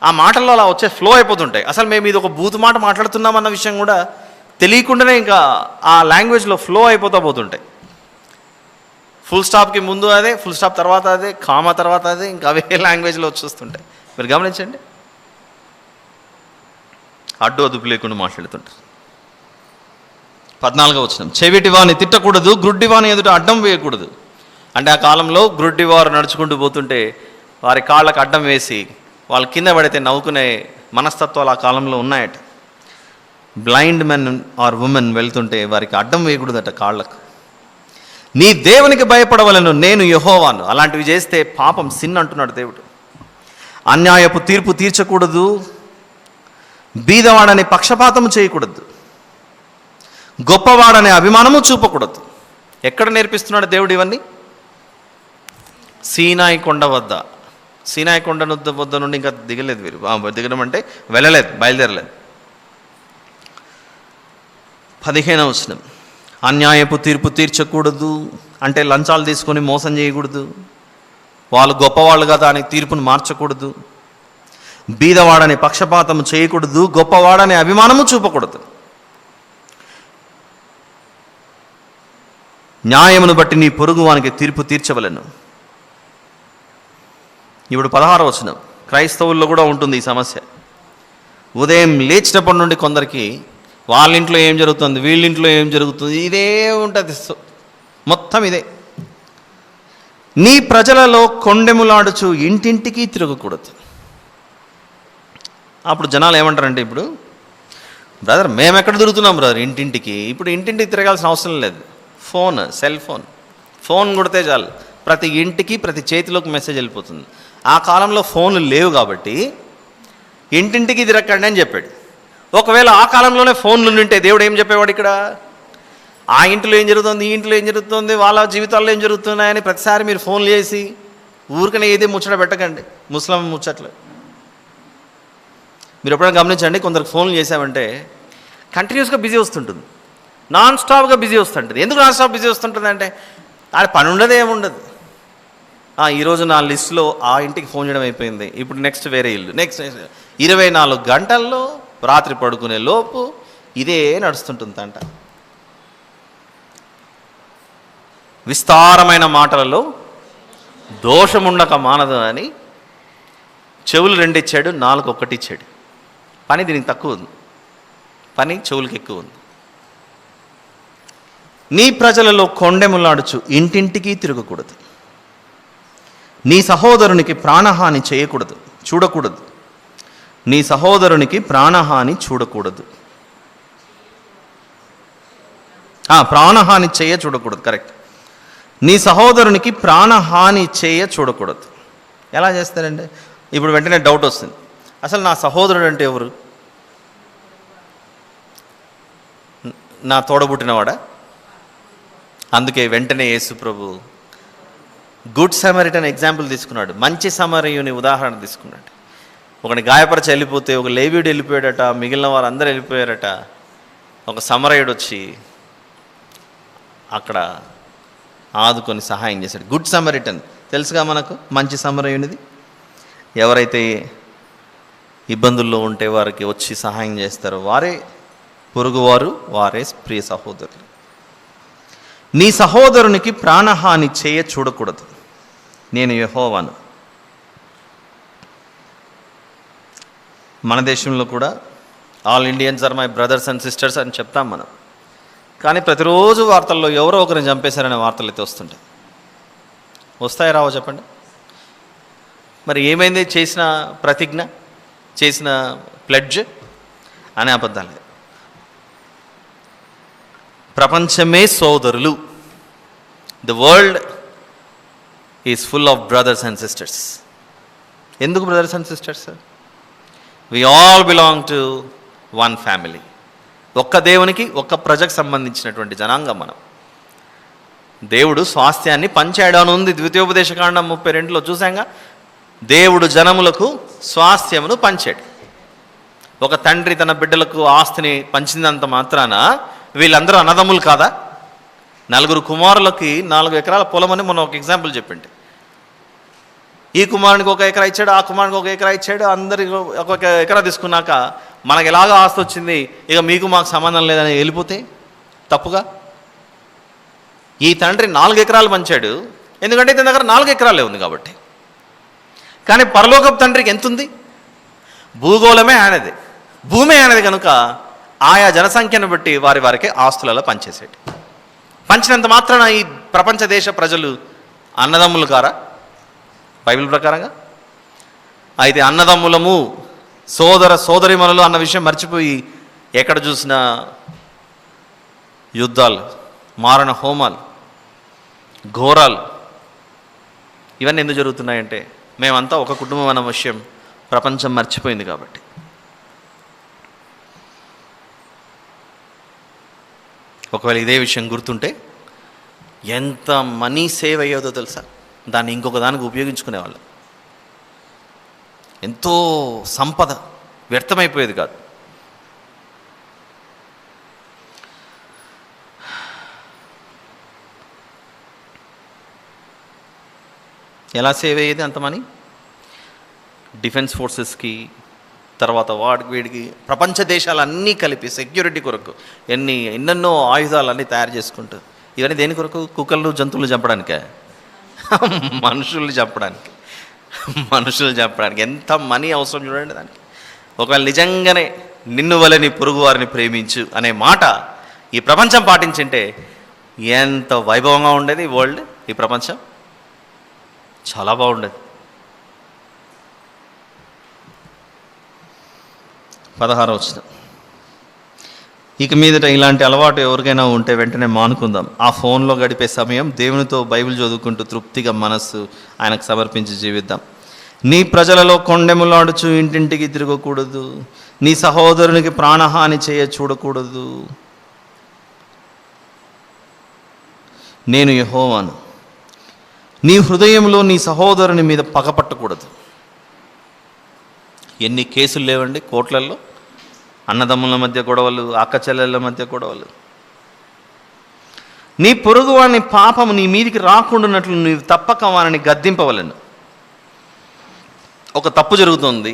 ఆ మాటల్లో అలా వచ్చే ఫ్లో అయిపోతుంటాయి. అసలు మేము ఇది ఒక బూతు మాట మాట్లాడుతున్నామన్న విషయం కూడా తెలియకుండానే ఇంకా ఆ లాంగ్వేజ్లో ఫ్లో అయిపోతూ పోతుంటాయి. ఫుల్ స్టాప్కి ముందు అదే, ఫుల్ స్టాప్ తర్వాత అదే, కామా తర్వాత అదే, ఇంకా అవే లాంగ్వేజ్లో వచ్చేస్తుంటాయి. మీరు గమనించండి, అడ్డు అదుపు లేకుండా మాట్లాడుతుంటారు. 14వ వచనం, చెవిటి వాని తిట్టకూడదు, గ్రుడ్డి వాని ఎదుట అడ్డం వేయకూడదు. అంటే ఆ కాలంలో గ్రుడ్డి వారు నడుచుకుంటూ పోతుంటే వారి కాళ్ళకు అడ్డం వేసి వాళ్ళు కింద పడితే నవ్వుకునే మనస్తత్వాలు ఆ కాలంలో ఉన్నాయట. బ్లైండ్ మెన్ ఆర్ ఉమెన్ వెళ్తుంటే వారికి అడ్డం వేయకూడదట కాళ్ళకు. నీ దేవునికి భయపడవలను, నేను యెహోవాను. అలాంటివి చేస్తే పాపం, సిన్ అంటున్నాడు దేవుడు. అన్యాయపు తీర్పు తీర్చకూడదు, బీదవాడని పక్షపాతము చేయకూడదు, గొప్పవాడనే అభిమానము చూపకూడదు. ఎక్కడ నేర్పిస్తున్నాడు దేవుడు ఇవన్నీ? సీనాయి కొండ వద్ద. సీనాయి కొండ వద్ద నుండి ఇంకా దిగలేదు వీరు. దిగడం అంటే వెళ్ళలేదు, బయలుదేరలేదు. 15వ వచనం, అన్యాయపు తీర్పు తీర్చకూడదు అంటే లంచాలు తీసుకొని మోసం చేయకూడదు, వాళ్ళు గొప్పవాళ్ళు కదా అని తీర్పును మార్చకూడదు. బీదవాడని పక్షపాతం చేయకూడదు. గొప్పవాడని అభిమానము చూపకూడదు. న్యాయమును బట్టి నీ పొరుగువానికి తీర్పు తీర్చవలెను. ఇప్పుడు 16వ వచనం. క్రైస్తవుల్లో కూడా ఉంటుంది ఈ సమస్య. ఉదయం లేచినప్పటి నుండి కొందరికి వాళ్ళ ఇంట్లో ఏం జరుగుతుంది, వీళ్ళింట్లో ఏం జరుగుతుంది, ఇదే ఉంటుంది. మొత్తం ఇదే. నీ ప్రజలలో కొండెములాడుచు ఇంటింటికి తిరగకూడదు. అప్పుడు జనాలు ఏమంటారంటే, ఇప్పుడు బ్రదర్ మేము ఎక్కడ తిరుగుతున్నాం బ్రదర్ ఇంటింటికి. ఇప్పుడు ఇంటింటికి తిరగాల్సిన అవసరం లేదు. ఫోన్, సెల్ ఫోన్ కొడితే చాలు, ప్రతి ఇంటికి ప్రతి చేతిలోకి మెసేజ్ వెళ్ళిపోతుంది. ఆ కాలంలో ఫోన్లు లేవు కాబట్టి ఇంటింటికి తిరగకండి అని చెప్పాడు. ఒకవేళ ఆ కాలంలోనే ఫోన్లు ఉంటే దేవుడు ఏం చెప్పేవాడు? ఇక్కడ ఆ ఇంట్లో ఏం జరుగుతుంది, ఈ ఇంట్లో ఏం జరుగుతుంది, వాళ్ళ జీవితాల్లో ఏం జరుగుతున్నాయని ప్రతిసారి మీరు ఫోన్లు చేసి ఊరికనే ఏది ముచ్చట పెట్టకండి. ముస్లిం ముచ్చట్లు మీరు ఎప్పుడైనా గమనించండి. కొందరికి ఫోన్లు చేసామంటే కంటిన్యూస్గా బిజీ వస్తుంటుంది, నాన్ స్టాప్గా బిజీ వస్తుంటుంది. ఎందుకు నాన్ స్టాప్ బిజీ వస్తుంటుంది అంటే ఆడ పని ఉండదు, ఏముండదు. ఈరోజు నా లిస్టులో ఆ ఇంటికి ఫోన్ చేయడం అయిపోయింది, ఇప్పుడు నెక్స్ట్ వేరే ఇల్లు, నెక్స్ట్ 24 గంటల్లో రాత్రి పడుకునే లోపు ఇదే నడుస్తుంటుంది అంట. విస్తారమైన మాటలలో దోషముండక మానదు అని చెవులు 2 ఇచ్చాడు, 4 1 ఇచ్చాడు. పని దీనికి తక్కువ ఉంది, పని చెవులకి ఎక్కువ ఉంది. నీ ప్రజలలో కొండెములాడుచు ఇంటింటికి తిరగకూడదు. నీ సహోదరునికి ప్రాణహాని చేయకూడదు, చూడకూడదు. నీ సహోదరునికి ప్రాణహాని చూడకూడదు. ప్రాణహాని చేయ చూడకూడదు, కరెక్ట్. నీ సహోదరునికి ప్రాణహాని చేయ చూడకూడదు. ఎలా చేస్తారండి? ఇప్పుడు వెంటనే డౌట్ వస్తుంది, అసలు నా సహోదరుడు అంటే ఎవరు? నా తోడబుట్టినవాడా? అందుకే వెంటనే యేసు ప్రభు గుడ్ సమరిటన్ ఎగ్జాంపుల్ తీసుకున్నాడు. మంచి సమరయుని ఉదాహరణ తీసుకున్నాడు. ఒకని గాయపరచి వెళ్ళిపోతే ఒక లేవీయుడు వెళ్ళిపోయాడట, మిగిలిన వారందరూ వెళ్ళిపోయారట. ఒక సమరయుడు వచ్చి అక్కడ ఆదుకొని సహాయం చేశాడు. గుడ్ సమరిటన్ తెలుసుగా మనకు. మంచి సమరయునిది ఎవరైతే ఇబ్బందుల్లో ఉంటే వారికి వచ్చి సహాయం చేస్తారో వారే పొరుగువారు, వారే ప్రియ సహోదరులు. నీ సహోదరునికి ప్రాణహాని చేయ చూడకూడదు, నేను యెహోవాను. మన దేశంలో కూడా all Indians are my brothers and sisters అని చెప్తాం మనం. కానీ ప్రతిరోజు వార్తల్లో ఎవరో ఒకరిని చంపేశారనే వార్తలు అయితే వస్తుంటాయి. వస్తాయి రావో చెప్పండి? మరి ఏమైంది? చేసిన ప్రతిజ్ఞ, చేసిన ప్లెడ్జ్ అనే అబద్ధాలు. ప్రపంచమే సోదరులు. The world is full of brothers and sisters. ఎందుకు brothers and sisters? We all belong to one family. ఒక్క దేవునికి, ఒక్క ప్రజకు సంబంధించినటువంటి జనాంగం మనం. దేవుడు స్వాస్థ్యాన్ని పంచాడు అని ఉంది ద్వితీయోపదేశకాండం 32లో చూసాంగా. దేవుడు జనములకు స్వాస్థ్యమును పంచాడు. ఒక తండ్రి తన బిడ్డలకు ఆస్తిని పంచినంత మాత్రాన వీళ్ళందరూ అన్నదమ్ములు కాదా? 4 కుమారులకి 4 ఎకరాల పొలం అని మనం ఒక ఎగ్జాంపుల్ చెప్పింది. ఈ కుమారునికి 1 ఎకరా ఇచ్చాడు, ఆ కుమారునికి 1 ఎకరా ఇచ్చాడు. అందరికి 1 ఎకరా తీసుకున్నాక మనకు ఎలాగో ఆస్తి వచ్చింది, ఇక మీకు మాకు సంబంధం లేదని వెళ్ళిపోతే తప్పుగా. ఈ తండ్రి 4 ఎకరాలు పంచాడు, ఎందుకంటే ఇతని దగ్గర 4 ఎకరాలే ఉంది కాబట్టి. కానీ పరలోకపు తండ్రికి ఎంత ఉంది? భూగోళమే ఆయనది, భూమి ఆయనది కనుక ఆయా జనసంఖ్యను బట్టి వారికి ఆస్తులలో పంచేసాడు. పంచినంత మాత్రాన ఈ ప్రపంచ దేశ ప్రజలు అన్నదమ్ములు కారా బైబిల్ ప్రకారంగా? అయితే అన్నదమ్ములము, సోదర సోదరిమణులు అన్న విషయం మర్చిపోయి ఎక్కడ చూసినా యుద్ధాలు, మారణ హోమాలు, ఘోరాలు, ఇవన్నీ ఎందుకు జరుగుతున్నాయంటే మేమంతా ఒక కుటుంబం అన్న విషయం ప్రపంచం మర్చిపోయింది కాబట్టి. ఒకవేళ ఇదే విషయం గుర్తుంటే ఎంత మనీ సేవ్ అయ్యేదో తెలుసా? దాన్ని ఇంకొక దానికి ఉపయోగించుకునేవాళ్ళు. ఎంతో సంపద వ్యర్థమైపోయేది కాదు. ఎలా సేవ్ అయ్యేది అంత మనీ? డిఫెన్స్ ఫోర్సెస్కి, తర్వాత వాడికి వీడికి, ప్రపంచ దేశాలన్నీ కలిపి సెక్యూరిటీ కొరకు ఎన్నెన్నో ఆయుధాలన్నీ తయారు చేసుకుంటూ, ఇవన్నీ దేని కొరకు? కుక్కలు జంతువులు చంపడానికే? మనుషుల్ని చంపడానికి. ఎంత మనీ అవసరం చూడండి దానికి. ఒకవేళ నిజంగానే నిన్ను వలె నీ పొరుగు వారిని ప్రేమించు అనే మాట ఈ ప్రపంచం పాటించింటే ఎంత వైభవంగా ఉండేది ఈ వరల్డ్, ఈ ప్రపంచం చాలా బాగుండేది. 16వ వచనం, ఇక మీదట ఇలాంటి అలవాటు ఎవరికైనా ఉంటే వెంటనే మానుకుందాం. ఆ ఫోన్లో గడిపే సమయం దేవునితో బైబిల్ చదువుకుంటూ తృప్తిగా మనస్సు ఆయనకు సమర్పించి జీవిద్దాం. నీ ప్రజలలో కొండెములాడుచు ఇంటింటికి తిరగకూడదు. నీ సహోదరునికి ప్రాణహాని చేయ చూడకూడదు. నేను యెహోవాను. నీ హృదయంలో నీ సహోదరుని మీద పగపట్టకూడదు. ఎన్ని కేసులు లేవండి కోర్టులలో, అన్నదమ్ముల మధ్య గొడవలు, అక్క చెల్లెళ్ళ మధ్య గొడవలు. నీ పొరుగువాని పాపము నీ మీదికి రాకుండానట్లు నీవు తప్పక వారిని గద్దింపవలెను. ఒక తప్పు జరుగుతుంది,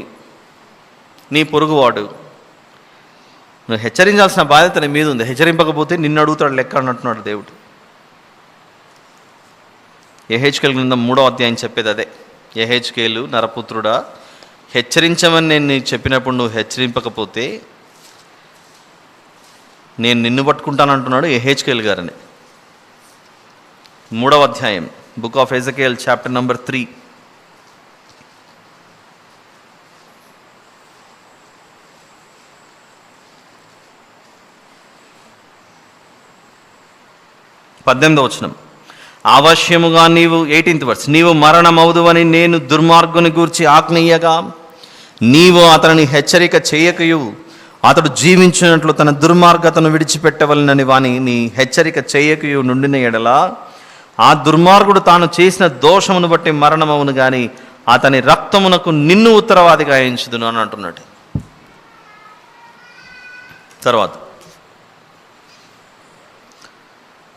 నీ పొరుగువాడు, నువ్వు హెచ్చరించాల్సిన బాధ్యత నీ మీద ఉంది. హెచ్చరింపకపోతే నిన్ను అడుగుతాడు లెక్క అన్నట్టున్నాడు దేవుడు. యెహెజ్కేలు గ్రంథం 3వ అధ్యాయం చెప్పేది అదే. యెహెజ్కేలు, నరపుత్రుడా, హెచ్చరించమని నేను నీకు చెప్పినప్పుడు నువ్వు హెచ్చరింపకపోతే నేను నిన్ను పట్టుకుంటానంటున్నాడు యెహెజ్కేలు గారిని. 3వ అధ్యాయం, book of Ezekiel, chapter number 3. పద్దెనిమిదవ వచనం, అవశ్యముగా నీవు 18th verse, నీవు మరణమవుదువని నేను దుర్మార్గుని గూర్చి ఆజ్ఞయ్యగా నీవు అతనిని హెచ్చరిక చేయకయు అతడు జీవించినట్లు తన దుర్మార్గతను విడిచిపెట్టవలనని వాని నీ హెచ్చరిక చేయకయు నుండిన ఎడల ఆ దుర్మార్గుడు తాను చేసిన దోషమును బట్టి మరణమవును గాని అతని రక్తమునకు నిన్ను ఉత్తరవాదిగా ఎంచుదును అని అంటున్నాడు. తర్వాత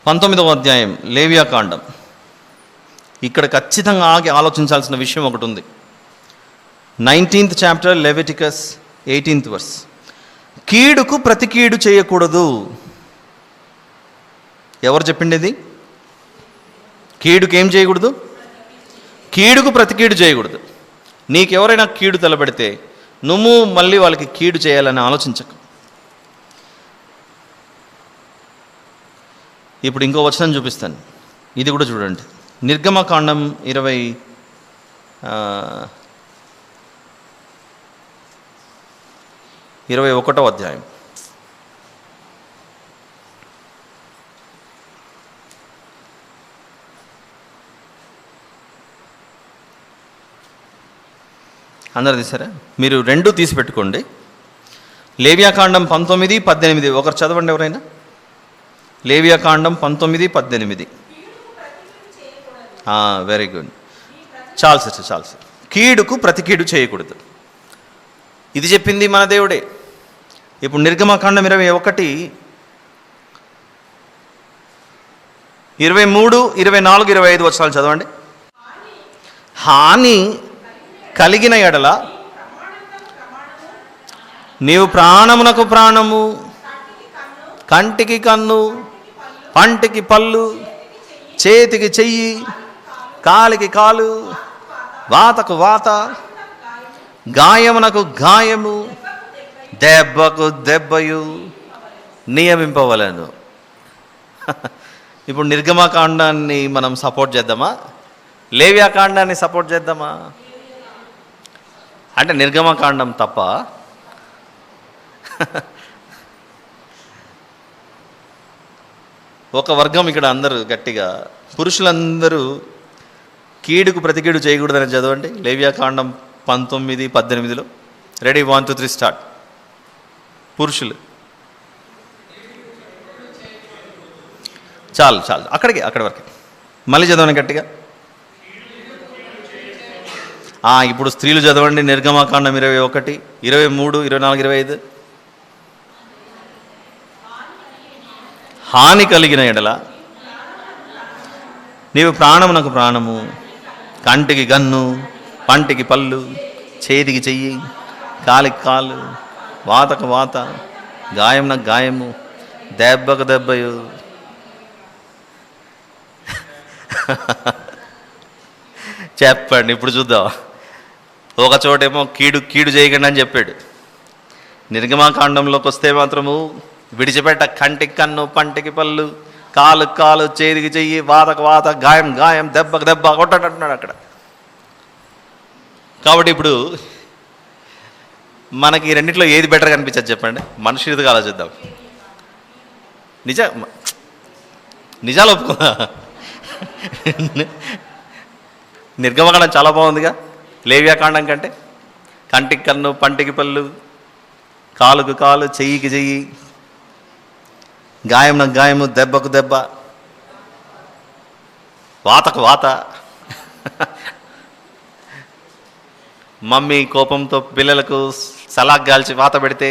19వ అధ్యాయం, లేవియాకాండం. ఇక్కడ ఖచ్చితంగా ఆగి ఆలోచించాల్సిన విషయం ఒకటి ఉంది. 19th chapter, Leviticus, 18th verse. కీడుకు ప్రతి కీడు చేయకూడదు. ఎవరు చెప్పింది ఇది? కీడుకు ఏం చేయకూడదు? కీడుకు ప్రతి కీడు చేయకూడదు. నీకెవరైనా కీడు తలపెడితే నువ్వు మళ్ళీ వాళ్ళకి కీడు చేయాలని ఆలోచించకు. ఇప్పుడు ఇంకో వచనం చూపిస్తాను, ఇది కూడా చూడండి. నిర్గమకాండం 21వ అధ్యాయం. అందరు తీసారా? మీరు 2 తీసి పెట్టుకోండి. లేవియాకాండం 19, 18. ఒకరు చదవండి ఎవరైనా. లేవియాకాండం 19, 18. Very good. చాలు సార్. కీడుకు ప్రతి కీడు చేయకూడదు. ఇది చెప్పింది మన దేవుడే. ఇప్పుడు నిర్గమకాండం 21, 23, 24, 25 వచనాలు చదవండి. హాని కలిగిన ఎడల నీవు ప్రాణమునకు ప్రాణము, కంటికి కన్ను, పంటికి పళ్ళు, చేతికి చెయ్యి, కాలికి కాలు, వాతకు వాత, గాయమునకు గాయము, దెబ్బకు దెబ్బయు నియమింపవలెను. ఇప్పుడు నిర్గమకాండాన్ని మనం సపోర్ట్ చేద్దామా, లేవ్యాకాండాన్ని సపోర్ట్ చేద్దామా? అంటే నిర్గమకాండం తప్ప ఒక వర్గం ఇక్కడ అందరూ గట్టిగా, పురుషులందరూ కీడుకు ప్రతికీడు చేయకూడదని చదవండి. లేవ్యాకాండం 19, 18. Ready, 1, 2, 3 start. పురుషులు చాలు అక్కడి వరకు. మళ్ళీ చదవండి గట్టిగా. ఇప్పుడు స్త్రీలు చదవండి. నిర్గమకాండం 21, 23, 24, 25. హాని కలిగిన ఎడల నీవు ప్రాణమునకు ప్రాణము, కంటికి గన్ను, పంటికి పళ్ళు, చేతికి చెయ్యి, కాలికి కాలు, వాతకు వాత, గాయం నాకు గాయము, దెబ్బకు దెబ్బయు. చెప్పండి, ఇప్పుడు చూద్దాం. ఒక చోటేమో కీడు కీడు చేయకండి అని చెప్పాడు. నిర్గమాకాండంలోకి వస్తే మాత్రము విడిచిపెట్ట కంటికి కన్ను, పంటికి పళ్ళు, కాలు కాలు, చేతికి చెయ్యి, వాతకు వాత, గాయం గాయం, దెబ్బకు దెబ్బ కొట్టంటున్నాడు అక్కడ. కాబట్టి ఇప్పుడు మనకి రెండిట్లో ఏది బెటర్గా అనిపించదు చెప్పండి? మనుషులదిగా ఆలోచిద్దాం. నిజాలు ఒప్పుకుందా? నిర్గమకాండం చాలా బాగుందిగా లేవ్యాకాండం కంటే. కంటికి కన్ను, పంటికి పళ్ళు, కాలుకు కాలు, చెయ్యికి చెయ్యి, గాయం నాకు గాయము, దెబ్బకు దెబ్బ, వాతకు వాత. మమ్మీ కోపంతో పిల్లలకు సలాగ్ గాల్చి వాత పెడితే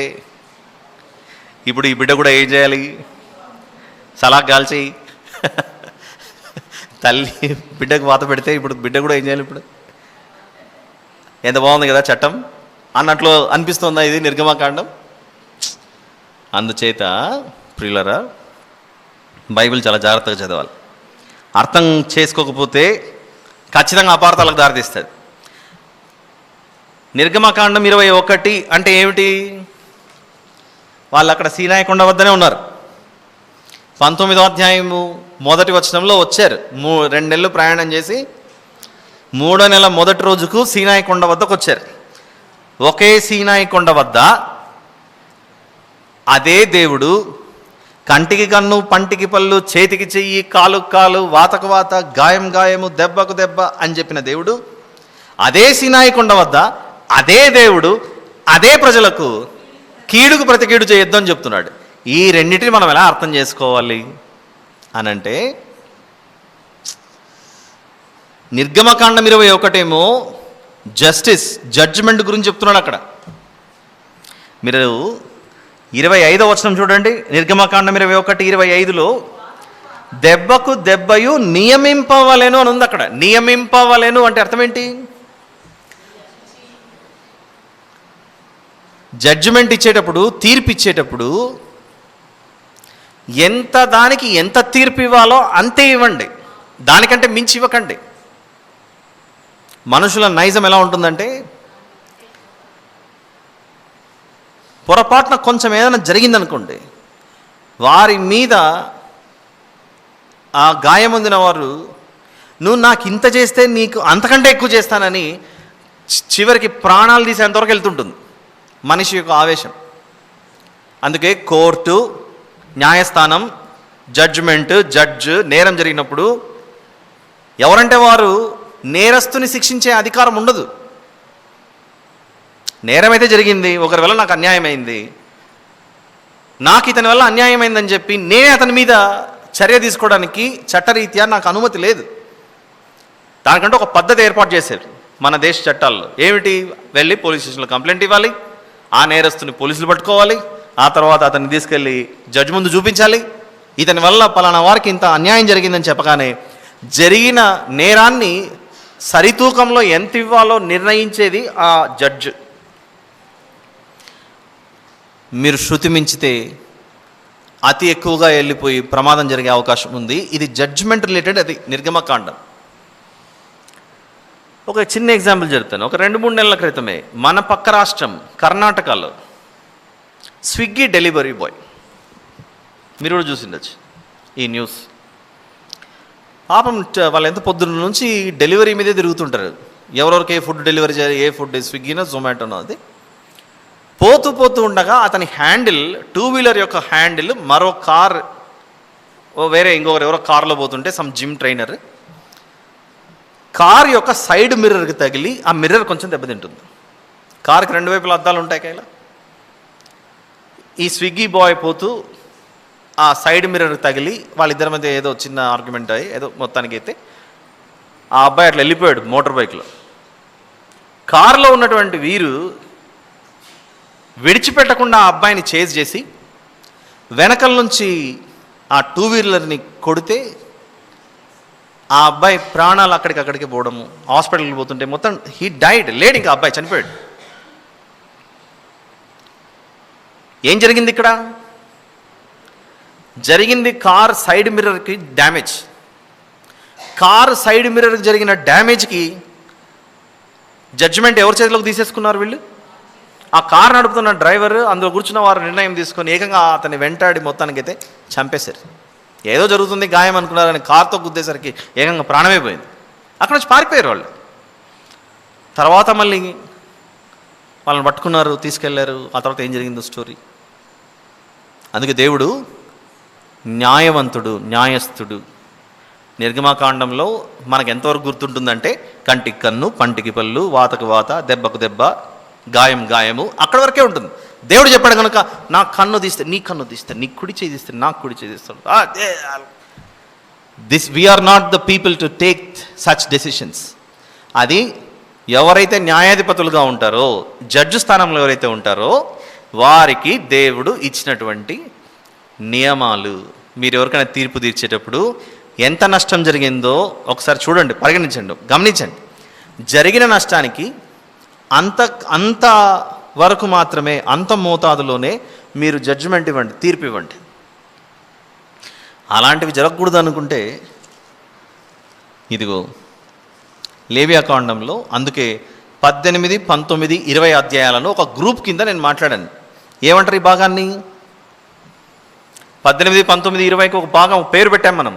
ఇప్పుడు ఈ బిడ్డ కూడా ఏం చేయాలి? సలాగ్ గాల్చి తల్లి బిడ్డకు వాత పెడితే ఇప్పుడు బిడ్డ కూడా ఏం చేయాలి? ఇప్పుడు ఎంత బాగుంది కదా చట్టం అన్నట్లు అనిపిస్తుందా ఇది నిర్గమకాండం? అందుచేత ప్రియులరా, బైబిల్ చాలా జాగ్రత్తగా చదవాలి. అర్థం చేసుకోకపోతే ఖచ్చితంగా అపార్థాలకు దారితీస్తుంది. నిర్గమకాండం 21 అంటే ఏమిటి? వాళ్ళు అక్కడ సీనాయి కొండ వద్దనే ఉన్నారు. 19వ అధ్యాయము 1వ వచనంలో వచ్చారు. 2 నెలలు ప్రయాణం చేసి 3వ నెల మొదటి రోజుకు సీనాయి కొండ వద్దకు వచ్చారు. ఒకే సీనాయి కొండ వద్ద అదే దేవుడు కంటికి కన్ను, పంటికి పళ్ళు, చేతికి చెయ్యి, కాలుకు కాలు, వాతకు వాత, గాయం గాయము, దెబ్బకు దెబ్బ అని చెప్పిన దేవుడు అదే సీనాయి కొండ వద్ద అదే దేవుడు అదే ప్రజలకు కీడుకు ప్రతి కీడు చేయొద్దు అని చెప్తున్నాడు. ఈ రెండింటిని మనం ఎలా అర్థం చేసుకోవాలి అనంటే, నిర్గమకాండం 21 జస్టిస్, జడ్జిమెంట్ గురించి చెప్తున్నాడు అక్కడ. మీరు 25వ వచనం చూడండి. నిర్గమకాండం 21:25లో దెబ్బకు దెబ్బయు నియమింపవలెను అని ఉంది అక్కడ. నియమింపవలెను అంటే అర్థం ఏంటి? జడ్జిమెంట్ ఇచ్చేటప్పుడు, తీర్పు ఇచ్చేటప్పుడు ఎంత దానికి ఎంత తీర్పు ఇవ్వాలో అంతే ఇవ్వండి, దానికంటే మించి ఇవ్వకండి. మనుషుల నైజం ఎలా ఉంటుందంటే, పొరపాటున కొంచెం ఏదైనా జరిగిందనుకోండి, వారి మీద ఆ గాయం పొందిన వారు నువ్వు నాకు ఇంత చేస్తే నీకు అంతకంటే ఎక్కువ చేస్తానని చివరికి ప్రాణాలు తీసేంతవరకు వెళ్తుంటుంది మనిషి యొక్క ఆవేశం. అందుకే కోర్టు, న్యాయస్థానం, జడ్జిమెంట్, జడ్జ్ నేరం జరిగినప్పుడు ఎవరంటే వారు నేరస్తుని శిక్షించే అధికారం ఉండదు. నేరం అయితే జరిగింది, ఒకరి వల్ల నాకు అన్యాయం అయింది, నాకు ఇతని వల్ల అన్యాయమైందని చెప్పి నేనే అతని మీద చర్య తీసుకోవడానికి చట్టరీత్యా నాకు అనుమతి లేదు. దానికంటే ఒక పద్ధతి ఏర్పాటు చేశారు మన దేశ చట్టాల్లో. ఏమిటి? వెళ్ళి పోలీస్ స్టేషన్లో కంప్లైంట్ ఇవ్వాలి, ఆ నేరస్తుని పోలీసులు పట్టుకోవాలి, ఆ తర్వాత అతన్ని తీసుకెళ్ళి జడ్జి ముందు చూపించాలి. ఇతని వల్ల పలానా వారికి ఇంత అన్యాయం జరిగిందని చెప్పగానే జరిగిన నేరాన్ని సరితూకంలో ఎంత ఇవ్వాలో నిర్ణయించేది ఆ జడ్జ్. మీరు శృతి మించితే అతి ఎక్కువగా వెళ్ళిపోయి ప్రమాదం జరిగే అవకాశం ఉంది. ఇది జడ్జిమెంట్ రిలేటెడ్, అది నిర్గమకాండం. ఒక చిన్న ఎగ్జాంపుల్ చెప్తాను. ఒక 2-3 నెలల క్రితమే మన పక్క రాష్ట్రం కర్ణాటకలో స్విగ్గీ డెలివరీ బాయ్, మీరు కూడా చూసిండొచ్చు ఈ న్యూస్. పాపం వాళ్ళు ఎంత పొద్దున్న నుంచి డెలివరీ మీదే తిరుగుతుంటారు. ఎవరెవరికి ఏ ఫుడ్ డెలివరీ చేయాలి, ఏ ఫుడ్, స్విగ్గీనో జొమాటోనో. అది పోతూ ఉండగా అతని హ్యాండిల్, 2 వీలర్ యొక్క హ్యాండిల్ మరో కార్, వేరే ఇంకొకరు ఎవరో కార్లో పోతుంటే సమ్ జిమ్ ట్రైనర్, కార్ యొక్క సైడ్ మిర్రర్కి తగిలి ఆ మిర్రర్ కొంచెం దెబ్బతింటుంది. కార్కి 2 వైపుల అద్దాలు ఉంటాయి కదా. ఈ స్విగ్గీ బాయ్ పోతూ ఆ సైడ్ మిర్రర్కి తగిలి వాళ్ళిద్దరి మధ్య ఏదో చిన్న ఆర్గ్యుమెంట్ అయ్యి ఏదో మొత్తానికి అయితే ఆ అబ్బాయి అట్లా వెళ్ళిపోయాడు మోటార్ బైక్లో. కారులో ఉన్నటువంటి వీరు విడిచిపెట్టకుండా ఆ అబ్బాయిని చేజ్ చేసి వెనకల నుంచి ఆ 2 వీలర్ని కొడితే ఆ అబ్బాయి ప్రాణాలు అక్కడికి పోవడము, హాస్పిటల్కి పోతుంటే మొత్తం హీ డైడ్, లేడు ఇంకా అబ్బాయి చనిపోయాడు. ఏం జరిగింది ఇక్కడ? జరిగింది కార్ సైడ్ మిర్రర్కి డ్యామేజ్. కార్ సైడ్ మిర్రర్కి జరిగిన డ్యామేజ్కి జడ్జిమెంట్ ఎవరి చేతిలోకి తీసేసుకున్నారు వీళ్ళు? ఆ కార్ నడుపుతున్న డ్రైవర్, అందులో కూర్చున్న వారు నిర్ణయం తీసుకొని ఏకంగా అతన్ని వెంటాడి మొత్తానికైతే చంపేశారు. ఏదో జరుగుతుంది గాయం అనుకున్నారని కార్తో గుద్దేసరికి ఏకంగా ప్రాణమే పోయింది. అక్కడ నుంచి పారిపోయారు వాళ్ళు. తర్వాత మళ్ళీ వాళ్ళని పట్టుకున్నారు, తీసుకెళ్లారు. ఆ తర్వాత ఏం జరిగిందో స్టోరీ. అందుకే దేవుడు న్యాయవంతుడు, న్యాయస్థుడు. నిర్గమాకాండంలో మనకు ఎంతవరకు గుర్తుంటుందంటే కంటికి కన్ను, పంటికి పళ్ళు, వాతకు వాత, దెబ్బకు దెబ్బ, గాయం గాయము, అక్కడి వరకే ఉంటుంది. దేవుడు చెప్పాడు కనుక నా కన్ను తీస్తే నీ కన్ను తీస్తే, నీ కుడి చేయి తీస్తే నాకు కుడి చేయి తీస్తాడు. We are not the people to take such decisions. అది ఎవరైతే న్యాయాధిపతులుగా ఉంటారో, జడ్జి స్థానంలో ఎవరైతే ఉంటారో వారికి దేవుడు ఇచ్చినటువంటి నియమాలు. మీరు ఎవరికైనా తీర్పు తీర్చేటప్పుడు ఎంత నష్టం జరిగిందో ఒకసారి చూడండి, పరిగణించండి, గమనించండి. జరిగిన నష్టానికి అంత వరకు మాత్రమే, అంత మోతాదులోనే మీరు జడ్జిమెంట్ ఇవ్వండి, తీర్పు ఇవ్వండి. అలాంటివి జరగకూడదు అనుకుంటే ఇదిగో లేవియాకాండంలో, అందుకే 18, 19, 20 అధ్యాయాలను ఒక గ్రూప్ కింద నేను మాట్లాడాను. ఏమంటారు ఈ భాగాన్ని? 18, 19, 20కి ఒక భాగం పేరు పెట్టాం మనం.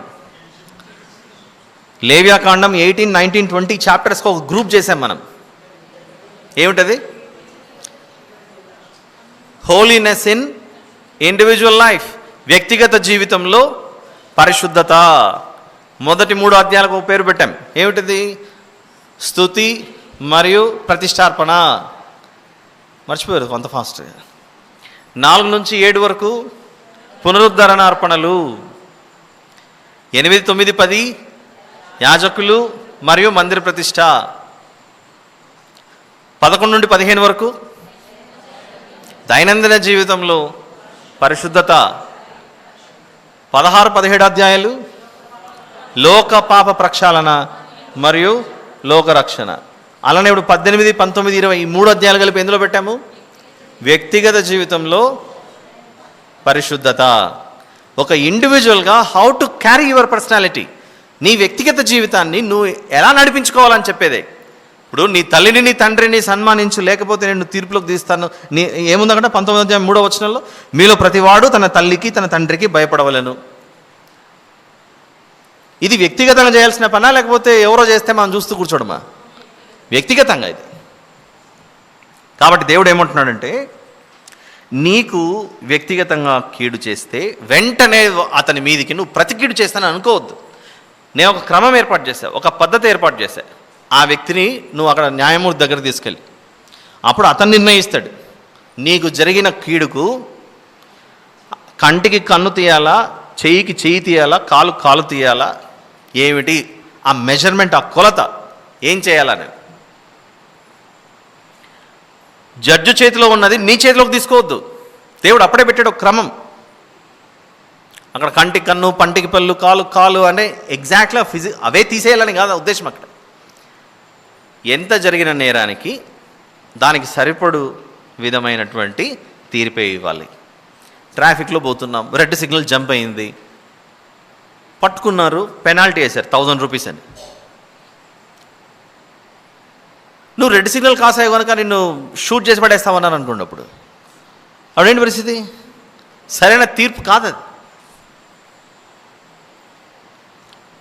లేవియాకాండం 18, 19, 20 చాప్టర్స్కి ఒక గ్రూప్ చేసాం మనం. ఏమిటది? హోలీనెస్ ఇన్ ఇండివిజువల్ లైఫ్, వ్యక్తిగత జీవితంలో పరిశుద్ధత. మొదటి 3 అధ్యాయాలకు ఒక పేరు పెట్టాం. ఏమిటిది? స్తుతి మరియు ప్రతిష్టార్పణ. మర్చిపోయారు కొంత ఫాస్ట్గా. 4 నుంచి 7 వరకు పునరుద్ధరణ అర్పణలు. 8, 9, 10 యాజకులు మరియు మందిర ప్రతిష్ట. 11 నుండి 15 వరకు దైనందిన జీవితంలో పరిశుద్ధత. 16, 17 అధ్యాయాలు లోక పాప ప్రక్షాళన మరియు లోకరక్షణ. అలానే ఇప్పుడు 18, 19, 20 ఈ 3 అధ్యాయాలు కలిపి ఎందులో పెట్టాము? వ్యక్తిగత జీవితంలో పరిశుద్ధత. ఒక ఇండివిజువల్గా how to carry your personality, నీ వ్యక్తిగత జీవితాన్ని నువ్వు ఎలా నడిపించుకోవాలని చెప్పేదే. ఇప్పుడు నీ తల్లిని నీ తండ్రిని సన్మానించు, లేకపోతే నేను తీర్పులోకి తీస్తాను. ఏముందంటే 19వ అధ్యాయం 3వ వచనంలో, మీలో ప్రతివాడు తన తల్లికి తన తండ్రికి భయపడవలెను. ఇది వ్యక్తిగతంగా చేయాల్సిన పనా, లేకపోతే ఎవరో చేస్తే మనం చూస్తూ కూర్చోడమా? వ్యక్తిగతంగా ఇది. కాబట్టి దేవుడు ఏమంటున్నాడంటే, నీకు వ్యక్తిగతంగా కీడు చేస్తే వెంటనే అతని మీదికి నువ్వు ప్రతి కీడు చేస్తానని అనుకోవద్దు. నేను ఒక క్రమం ఏర్పాటు చేశా, ఒక పద్ధతి ఏర్పాటు చేశా. ఆ వ్యక్తిని నువ్వు అక్కడ న్యాయమూర్తి దగ్గర తీసుకెళ్ళి, అప్పుడు అతను నిర్ణయిస్తాడు నీకు జరిగిన కీడుకు కంటికి కన్ను తీయాలా, చెయ్యికి చెయ్యి తీయాలా, కాలు తీయాలా, ఏమిటి ఆ మెజర్మెంట్, ఆ కొలత ఏం చేయాలని. జడ్జి చేతిలో ఉన్నది నీ చేతిలోకి తీసుకోవద్దు. దేవుడు అప్పుడే పెట్టాడు ఒక క్రమం. అక్కడ కంటికి కన్ను, పంటికి పళ్ళు, కాలు అంటే ఎగ్జాక్ట్గా అవే తీసేయాలని కాదు ఉద్దేశం. అక్కడ ఎంత జరిగిన నేరానికి దానికి సరిపడు విధమైనటువంటి తీర్పే ఇవ్వాలి. ట్రాఫిక్లో పోతున్నాం, రెడ్ సిగ్నల్ జంప్ అయింది, పట్టుకున్నారు, పెనాల్టీ వేశారు 1000 రూపీస్ అని. నువ్వు రెడ్ సిగ్నల్ కాసాయి కనుక నిన్ను షూట్ చేసి పడేస్తామన్నారు అనుకున్నప్పుడు అప్పుడేంటి పరిస్థితి? సరైన తీర్పు కాదు అది.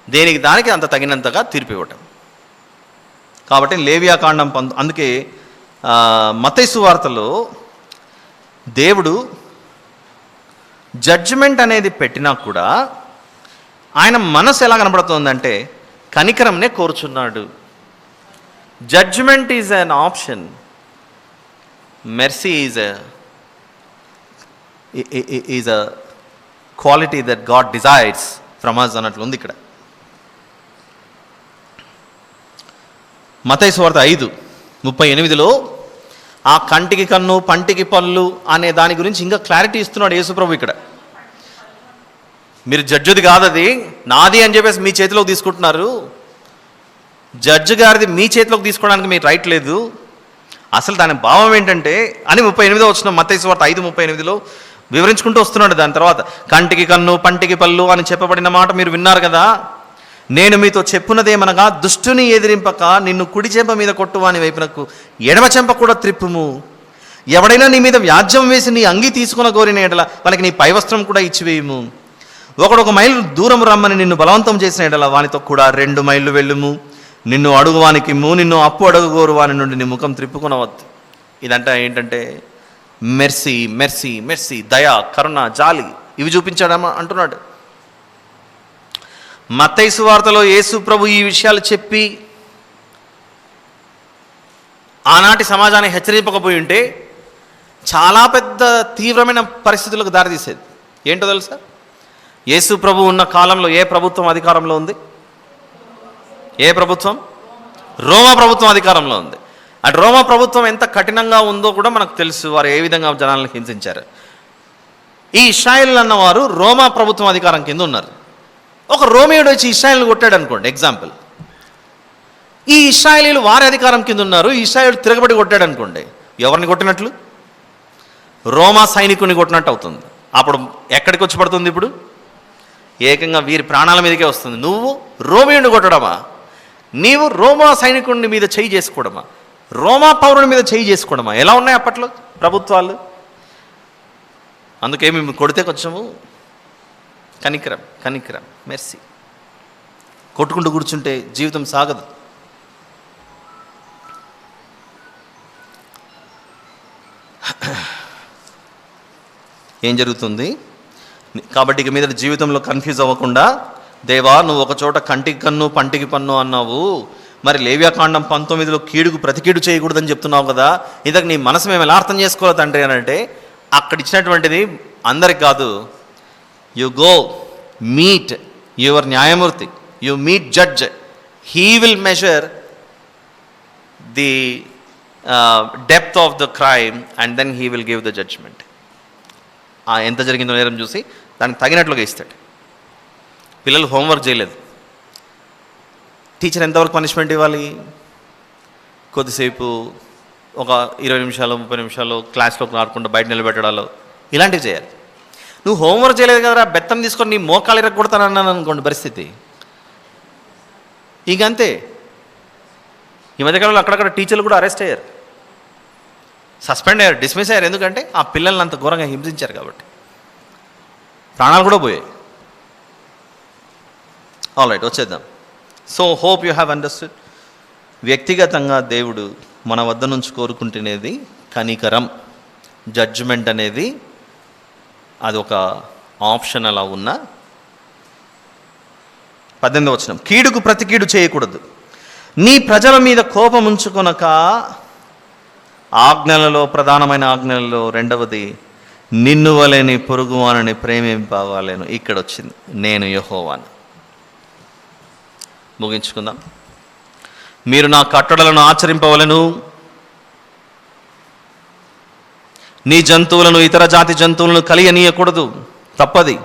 దేనికి దానికి అంత తగినంతగా తీర్పు ఇవ్వటం. కాబట్టి లేవియాకాండం అందుకే మత్తయి సువార్తలో దేవుడు జడ్జిమెంట్ అనేది పెట్టినా కూడా ఆయన మనసు ఎలా కనబడుతుందంటే కనికరంనే కోరుచున్నాడు. Judgement is an option, mercy is a quality that God desires from us అన్నట్లు ఉంది ఇక్కడ. మత్తయి సువార్త 5:38లో ఆ కంటికి కన్ను, పంటికి పళ్ళు అనే దాని గురించి ఇంకా క్లారిటీ ఇస్తున్నాడు యేసుప్రభు ఇక్కడ. మీరు జడ్జిది కాదు, అది నాది అని చెప్పేసి మీ చేతిలోకి తీసుకుంటున్నారు. జడ్జి గారిది మీ చేతిలోకి తీసుకోవడానికి మీకు రైట్ లేదు. అసలు దాని భావం ఏంటంటే అని 38వ వచనం మత్తయి సువార్త 5:38లో వివరించుకుంటూ వస్తున్నాడు. దాని తర్వాత కంటికి కన్ను పంటికి పళ్ళు అని చెప్పబడిన మాట మీరు విన్నారు కదా. నేను మీతో చెప్పున్నదేమనగా దుష్టుని ఎదిరింపక నిన్ను కుడి చెంప మీద కొట్టువాని వైపునకు ఎడమ చెంప కూడా త్రిప్పుము. ఎవడైనా నీ మీద వ్యాజ్యం వేసి నీ అంగి తీసుకున్న కోరిన ఎడల వాళ్ళకి నీ పై వస్త్రం కూడా ఇచ్చివేయము. ఒకడు 1 మైలు దూరం రమ్మని నిన్ను బలవంతం చేసిన ఎడల వానితో కూడా 2 మైళ్ళు వెళ్ళుము. నిన్ను అడుగువానికి నిన్ను అప్పు అడుగుగోరు వాని నుండి నీ ముఖం త్రిప్పుకునవద్దు. ఇదంటే ఏంటంటే మెర్సీ మెర్సీ మెర్సీ, దయ, కరుణ, జాలి ఇవి చూపించాడమ్మా అంటున్నాడు. మత్తయి సువార్తలో యేసు ప్రభు ఈ విషయాలు చెప్పి ఆనాటి సమాజాన్ని హెచ్చరింపకపోయి ఉంటే చాలా పెద్ద తీవ్రమైన పరిస్థితులకు దారితీసేది. ఏంటో తెలుసా? యేసు ప్రభు ఉన్న కాలంలో ఏ ప్రభుత్వం అధికారంలో ఉంది? ఏ ప్రభుత్వం? రోమా ప్రభుత్వం అధికారంలో ఉంది. అటు రోమా ప్రభుత్వం ఎంత కఠినంగా ఉందో కూడా మనకు తెలుసు. వారు ఏ విధంగా జనాలను హింసించారు. ఈ ఇశ్రాయేలు అన్నవారు రోమా ప్రభుత్వం అధికారం కింద ఉన్నారు. ఒక రోమియోడు వచ్చి ఇశ్రాయేల్ని కొట్టాడు అనుకోండి, ఎగ్జాంపుల్. ఈ ఇశ్రాయేలీలు వారి అధికారం కింద ఉన్నారు. ఈ ఇశ్రాయేలు తిరగబడి కొట్టాడు అనుకోండి, ఎవరిని కొట్టినట్లు? రోమా సైనికుని కొట్టినట్టు అవుతుంది. అప్పుడు ఎక్కడికి వచ్చి పడుతుంది? ఇప్పుడు ఏకంగా వీరి ప్రాణాల మీదకే వస్తుంది. నువ్వు రోమియోని కొట్టడమా? నీవు రోమా సైనికుడిని మీద చేయి చేసుకోవడమా? రోమా పౌరుని మీద చేయి చేసుకోవడమా? ఎలా ఉన్నాయి అప్పట్లో ప్రభుత్వాలు? అందుకే మేము కొడితే కొంచెము కనికరం కనికరం మెర్సీ. కొట్టుకుంటూ కూర్చుంటే జీవితం సాగదు. ఏం జరుగుతుంది కాబట్టి ఇక మీద జీవితంలో కన్ఫ్యూజ్ అవ్వకుండా, దేవా నువ్వు ఒక చోట కంటికి కన్ను పంటికి పన్ను అన్నావు, మరి లేవ్యాకాండం 19లో కీడుకు ప్రతికీడు చేయకూడదని చెప్తున్నావు కదా, ఇంతకు నీ మనసు మేము ఎలా అర్థం చేసుకోవాలి తండ్రి అని అంటే, అక్కడ ఇచ్చినటువంటిది అందరికి కాదు. యు గో మీట్ యువర్ న్యాయమూర్తి, you meet judge, he will measure the depth of the crime and then he will give the judgement. ఎంత జరిగిందో నేరం చూసి దానికి తగినట్లుగా ఇస్తాడు. పిల్లలు హోంవర్క్ చేయలేదు, టీచర్ ఎంతవరకు పనిష్మెంట్ ఇవ్వాలి? కొద్దిసేపు ఒక 20 నిమిషాలు 30 నిమిషాలు క్లాస్లోకి రాకుండా బయట నిలబెట్టడాలో ఇలాంటివి చేయాలి. నువ్వు హోంవర్క్ చేయలేదు కదరా, బెత్తం తీసుకొని నీ మోకాలు ఇరగొడతానన్నాను అనుకోండి పరిస్థితి. ఇంకంతే. ఈ మధ్యకాలంలో అక్కడక్కడ టీచర్లు కూడా అరెస్ట్ అయ్యారు, సస్పెండ్ అయ్యారు, డిస్మిస్ అయ్యారు. ఎందుకంటే ఆ పిల్లల్ని అంత ఘోరంగా హింసించారు కాబట్టి. ప్రాణాలు కూడా పోయాయి. ఆల్ రైట్, వచ్చేద్దాం. So hope you have understood. వ్యక్తిగతంగా దేవుడు మన వద్ద నుంచి కోరుకుంటునేది కనికరం. జడ్జిమెంట్ అనేది అది ఒక ఆప్షన్ అలా ఉన్న. 18వ వచనం, కీడుకు ప్రతి కీడు చేయకూడదు, నీ ప్రజల మీద కోపం ఉంచుకొనక. ఆజ్ఞలలో ప్రధానమైన ఆజ్ఞలలో రెండవది, నిన్ను వలెని పొరుగువానని ప్రేమింపవాలేను. ఇక్కడ వచ్చింది, నేను యెహోవాను. ముగించుకుందాం. మీరు నా కట్టడలను ఆచరింపవలెను, నీ జంతువులను ఇతర జాతి జంతువులను కలియనీయకూడదు, తప్పది.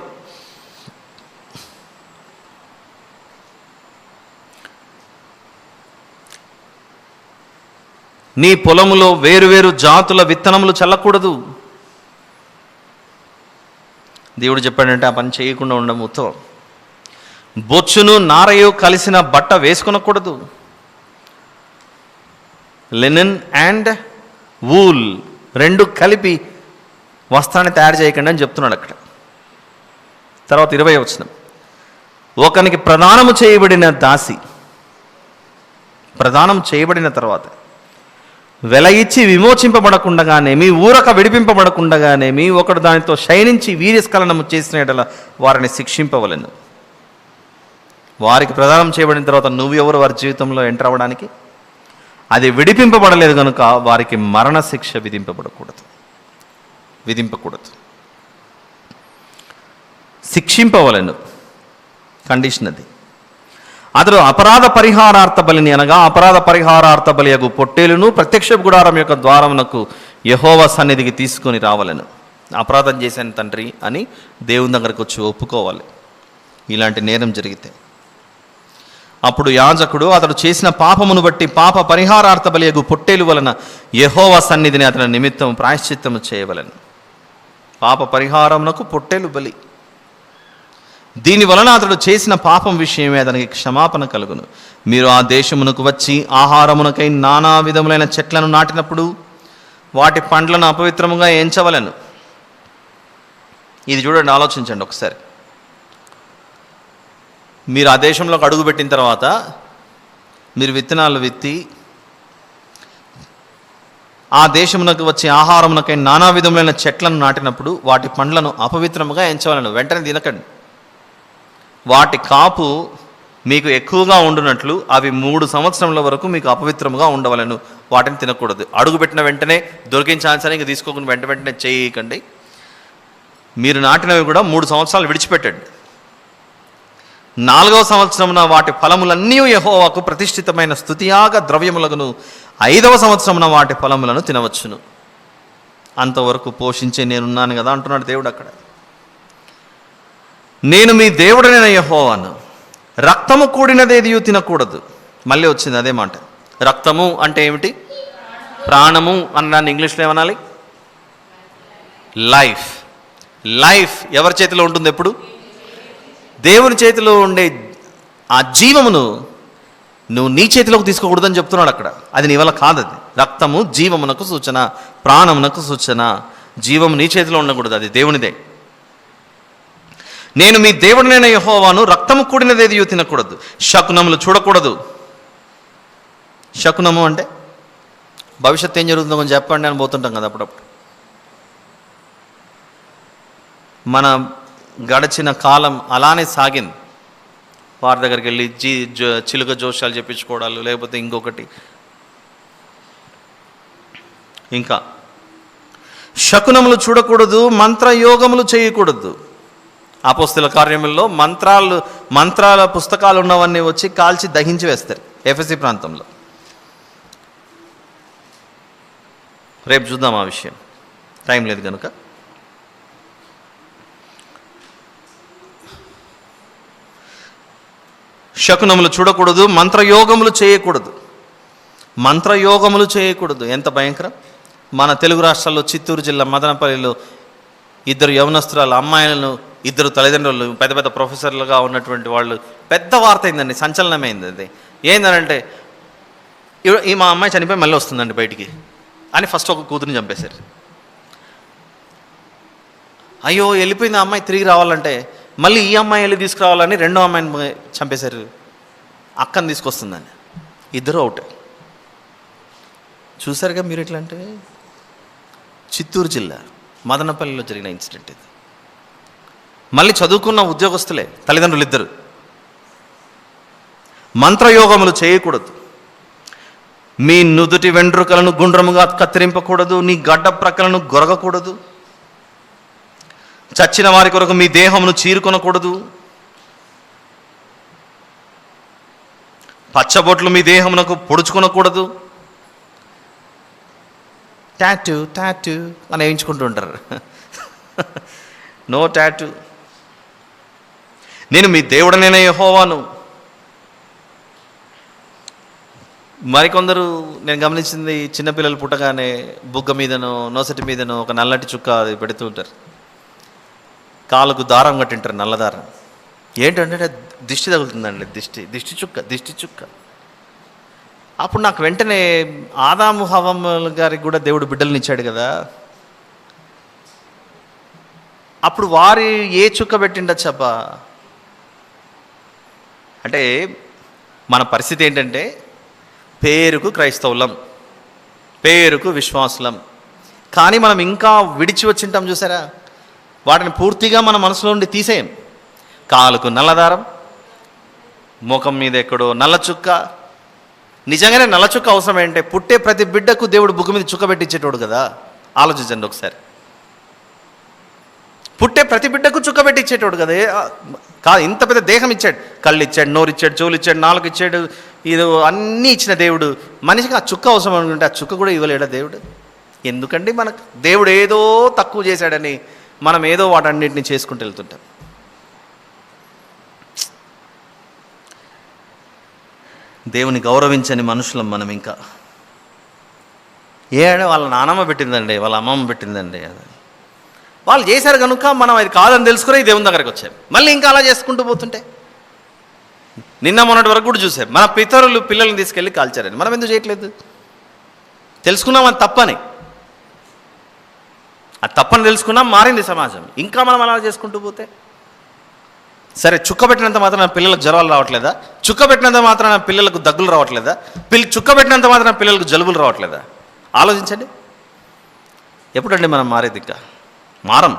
నీ పొలములో వేరువేరు జాతుల విత్తనములు చల్లకూడదు. దేవుడు చెప్పాడంటే ఆ పని చేయకుండా ఉండడం ఉత్తమం. బొచ్చును నారయు కలిసిన బట్ట వేసుకొనకూడదు. లెనిన్ అండ్ వూల్ రెండు కలిపి వస్త్రాన్ని తయారు చేయకండి అని చెప్తున్నాడు అక్కడ. తర్వాత 20వ వచనం, ఒకనికి ప్రదానము చేయబడిన దాసి, ప్రదానం చేయబడిన తర్వాత వెల ఇచ్చి విమోచింపబడకుండగానేమి, ఊరక విడిపింపబడకుండగానేమి ఒకడు దానితో శయనించి వీర్యస్ఖలనము చేసిన యెడల వారిని శిక్షింపవలెను. వారికి ప్రదానం చేయబడిన తర్వాత నువ్వు ఎవరు వారి జీవితంలో ఎంటర్ అవ్వడానికి? అది విడిపింపబడలేదు కనుక వారికి మరణశిక్ష విధింపకూడదు. శిక్షింపవలెను, కండిషన్ అది. అతడు అపరాధ పరిహారార్థ బలిని అనగా అపరాధ పరిహారార్థ బలియగు పొట్టేలును ప్రత్యక్ష గుడారం యొక్క ద్వారమునకు యెహోవా సన్నిధికి తీసుకొని రావాలను. అపరాధం చేశాను తండ్రి అని దేవుని దగ్గరకు వచ్చి ఒప్పుకోవాలి. ఇలాంటి నేరం జరిగితే. అప్పుడు యాజకుడు అతడు చేసిన పాపమును బట్టి పాప పరిహారార్థ బలియగు పొట్టేలు వలన యెహోవా సన్నిధిని అతని నిమిత్తం ప్రాయశ్చిత్తము చేయవలెను. పాప పరిహారమునకు పొట్టేలు బలి. దీని వలన అతడు చేసిన పాపం విషయమే అతనికి క్షమాపణ కలుగును. మీరు ఆ దేశమునకు వచ్చి ఆహారమునకై నానా విధములైన చెట్లను నాటినప్పుడు వాటి పండ్లను అపవిత్రముగా ఎంచవలెను. ఇది చూడండి, ఆలోచించండి ఒకసారి. మీరు ఆ దేశంలోకి అడుగుపెట్టిన తర్వాత మీరు విత్తనాలు విత్తి ఆ దేశమునకు వచ్చి ఆహారమునకై నానా విధములైన చెట్లను నాటినప్పుడు వాటి పండ్లను అపవిత్రముగా ఎంచవలను. వెంటనే తినకండి. వాటి కాపు మీకు ఎక్కువగా ఉండునట్లు అవి 3 సంవత్సరముల వరకు మీకు అపవిత్రముగా ఉండవలను. వాటిని తినకూడదు. అడుగుపెట్టిన వెంటనే దొరికిన ఛాన్స్ అని ఇంక తీసుకోకుండా వెంటనే చేయకండి. మీరు నాటినవి కూడా 3 సంవత్సరాలు విడిచిపెట్టండి. 4వ సంవత్సరమున వాటి ఫలములన్నీ యెహోవాకు ప్రతిష్ఠితమైన స్తుతియాగ ద్రవ్యములగును. 5వ సంవత్సరమున వాటి ఫలములను తినవచ్చును. అంతవరకు పోషించే నేనున్నాను కదా అంటున్నాడు దేవుడు అక్కడ. నేను మీ దేవుడైన యెహోవాను. రక్తము కూడినదేదియు తినకూడదు. మళ్ళీ వచ్చింది అదే మాట. రక్తము అంటే ఏమిటి? ప్రాణము అన్నాన్ని ఇంగ్లీష్లో ఏమనాలి? లైఫ్. లైఫ్ ఎవరి చేతిలో ఉంటుంది? ఎప్పుడు? దేవుని చేతిలో ఉండే ఆ జీవమును నువ్వు నీ చేతిలోకి తీసుకోకూడదని చెప్తున్నాడు అక్కడ. అది నీ వల్ల కాదు. అది రక్తము జీవమునకు సూచన, ప్రాణమునకు సూచన. జీవము నీ చేతిలో ఉండకూడదు, అది దేవునిదే. నేను మీ దేవుడినైన యెహోవాను. రక్తము కూడినదేది తినకూడదు. శకునములు చూడకూడదు. శకునము అంటే భవిష్యత్తు ఏం జరుగుతుందో కొంచెం చెప్పండి అని పోతుంటాం కదా అప్పుడప్పుడు. మన గడిచిన కాలం అలానే సాగింది. వారి దగ్గరికి వెళ్ళి చిలుక జోషాలు చెప్పించుకోవడాలు, లేకపోతే ఇంకొకటి. ఇంకా శకునములు చూడకూడదు, మంత్రయోగములు చేయకూడదు. అపోస్తల కార్యముల్లో మంత్రాల పుస్తకాలు ఉన్నవన్నీ వచ్చి కాల్చి దహించి వేస్తారు ఎఫెసీ ప్రాంతంలో. రేపు చూద్దాం ఆ విషయం, టైం లేదు కనుక. శకునములు చూడకూడదు, మంత్రయోగములు చేయకూడదు. మంత్రయోగములు చేయకూడదు. ఎంత భయంకరం! మన తెలుగు రాష్ట్రాల్లో చిత్తూరు జిల్లా మదనపల్లిలో 2 యవనస్తురాలు అమ్మాయిలను 2 తల్లిదండ్రులు పెద్ద పెద్ద ప్రొఫెసర్లుగా ఉన్నటువంటి వాళ్ళు, పెద్ద వార్త అయిందండి, సంచలనమైంది. అది ఏంటంటే ఈ మా అమ్మాయి చనిపోయి మళ్ళీ వస్తుందండి బయటికి అని ఫస్ట్ ఒక కూతురుని చంపేశారు. అయ్యో వెళ్ళిపోయింది ఆ అమ్మాయి, తిరిగి రావాలంటే మళ్ళీ ఈ అమ్మాయి వెళ్ళి తీసుకురావాలని 2వ అమ్మాయిని చంపేశారు. అక్కని తీసుకొస్తుందని 2 అవుట్. చూసారుగా మీరు ఎట్లా అంటే. చిత్తూరు జిల్లా మదనపల్లిలో జరిగిన ఇన్సిడెంట్ ఇది. మళ్ళీ చదువుకున్న ఉద్యోగస్తులే తల్లిదండ్రులు 2. మంత్రయోగములు చేయకూడదు. మీ నుదుటి వెంట్రుకలను గుండ్రముగా కత్తిరింపకూడదు. నీ గడ్డ ప్రక్కలను గొరగకూడదు. చచ్చిన వారి కొరకు మీ దేహమును చీరుకొనకూడదు. పచ్చబొట్లు మీ దేహమునకు పొడుచుకొనకూడదు. టాటూ టాటూ అని వేయించుకుంటూ ఉంటారు. No tattoo. నేను మీ దేవుడనైన యెహోవాను. మరికొందరు నేను గమనించింది, చిన్నపిల్లలు పుట్టగానే బుగ్గ మీదనో నోసటి మీదనో ఒక నల్లటి చుక్క అది పెడుతూ ఉంటారు. కాళ్ళకు దారం కట్టింటారు, నల్లదారం. ఏంటంటే దిష్టి తగులుతుందండి. దిష్టి చుక్క. అప్పుడు నాకు వెంటనే ఆదాము హవ్వ గారికి కూడా దేవుడు బిడ్డలనిచ్చాడు కదా, అప్పుడు వారి ఏ చుక్క పెట్టిండొచ్చబ్బా. అంటే మన పరిస్థితి ఏంటంటే, పేరుకు క్రైస్తవులం, పేరుకు విశ్వాసులం, కానీ మనం ఇంకా విడిచి వచ్చింటాం. చూసారా, వాటిని పూర్తిగా మన మనసులో నుండి తీసేయం. కాలుకు నల్లదారం, ముఖం మీద ఎక్కడో నల్ల చుక్క. నిజంగానే నల్ల చుక్క అవసరం ఏంటంటే, పుట్టే ప్రతి బిడ్డకు దేవుడు బుగ్గ మీద చుక్క పెట్టించేటోడు కదా. ఆలోచించండి ఒకసారి. పుట్టే ప్రతి బిడ్డకు చుక్క పెట్టించేటోడు కదా. కాదు, ఇంత పెద్ద దేహం ఇచ్చాడు, కళ్ళు ఇచ్చాడు, నోరు ఇచ్చాడు, చెవులు ఇచ్చాడు, నాలుగు ఇచ్చాడు, ఇది అన్నీ ఇచ్చిన దేవుడు మనిషికి ఆ చుక్క అవసరం అనుకుంటే ఆ చుక్క కూడా ఇవ్వలేడా దేవుడు? ఎందుకండి మనకు దేవుడు ఏదో తక్కువ చేశాడని మనం ఏదో వాటన్నిటిని చేసుకుంటూ వెళ్తుంటాం. దేవుని గౌరవించని మనుషులం మనం ఇంకా. వాళ్ళ నానమ్మ పెట్టిందండి, వాళ్ళ అమ్మమ్మ పెట్టిందండి, వాళ్ళు చేశారు కనుక మనం అది కాదని తెలుసుకుని దేవుని దగ్గరికి వచ్చాం. మళ్ళీ ఇంకా అలా చేసుకుంటూ పోతుంటే నిన్న మొన్నటి వరకు కూడా చూసాం, మన పితరులు పిల్లల్ని తీసుకెళ్ళి కాల్చారని. మనం ఎందుకు చేయట్లేదు? తెలుసుకున్నాం అది తప్పని, అది తప్పని తెలుసుకున్నాం, మారింది సమాజం. ఇంకా మనం అలా చేసుకుంటూ పోతే సరే, చుక్క పెట్టినంత మాత్రం పిల్లలకు జ్వరాలు రావట్లేదా? చుక్క పెట్టినంత మాత్రం పిల్లలకు దగ్గులు రావట్లేదా? చుక్క పెట్టినంత మాత్రం పిల్లలకు జలుబులు రావట్లేదా? ఆలోచించండి. ఎప్పుడండి మనం మారేది? ఇంకా మారము.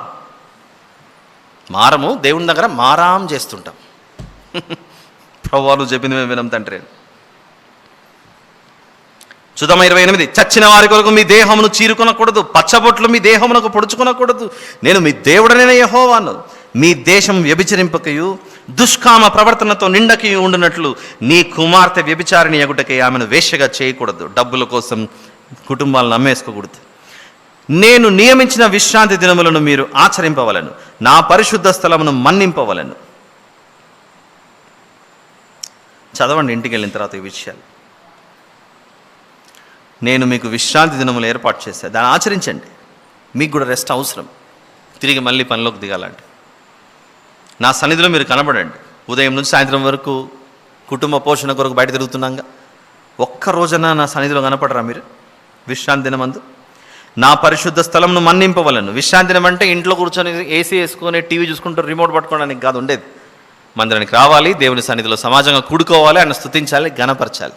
దేవుని దగ్గర మారాం చేస్తుంటాం. ప్రభువా నువ్వు చెప్పింది మేము వినం తండ్రి. చూద్దామా 28. చచ్చిన వారి కొరకు మీ దేహమును చీరుకొనకూడదు, పచ్చబొట్లు మీ దేహమునకు పొడుచుకొనకూడదు, నేను మీ దేవుడనైన యెహోవాను. మీ దేశం వ్యభిచరింపకయు దుష్కామ ప్రవర్తనతో నిండకి ఉండునట్లు నీ కుమార్తె వ్యభిచారిణి యగుటకై ఆమెను వేశ్యగా చేయకూడదు. డబ్బుల కోసం కుటుంబాలను అమ్మేసుకోకూడదు. నేను నియమించిన విశ్రాంతి దినములను మీరు ఆచరింపవలను, నా పరిశుద్ధ స్థలమును మన్నింపవలను. చదవండి ఇంటికి వెళ్ళిన తర్వాత ఈ విషయాలు. నేను మీకు విశ్రాంతి దినములు ఏర్పాటు చేశాను, దాన్ని ఆచరించండి. మీకు కూడా రెస్ట్ అవసరం, తిరిగి మళ్ళీ పనిలోకి దిగాలంటే. నా సన్నిధిలో మీరు కనబడండి. ఉదయం నుంచి సాయంత్రం వరకు కుటుంబ పోషణ కొరకు బయట తిరుగుతున్నాగా, ఒక్క రోజన నా సన్నిధిలో కనపడరా మీరు? విశ్రాంతి దినమందు నా పరిశుద్ధ స్థలంను మన్నింపవలను. విశ్రాంతి దినం అంటే ఇంట్లో కూర్చొని ఏసీ వేసుకొని టీవీ చూసుకుంటూ రిమోట్ పట్టుకోవడానికి కాదు ఉండేది. మందిరానికి రావాలి, దేవుని సన్నిధిలో సమాజంగా కూడుకోవాలి, ఆయన స్తుతించాలి, ఘనపరచాలి.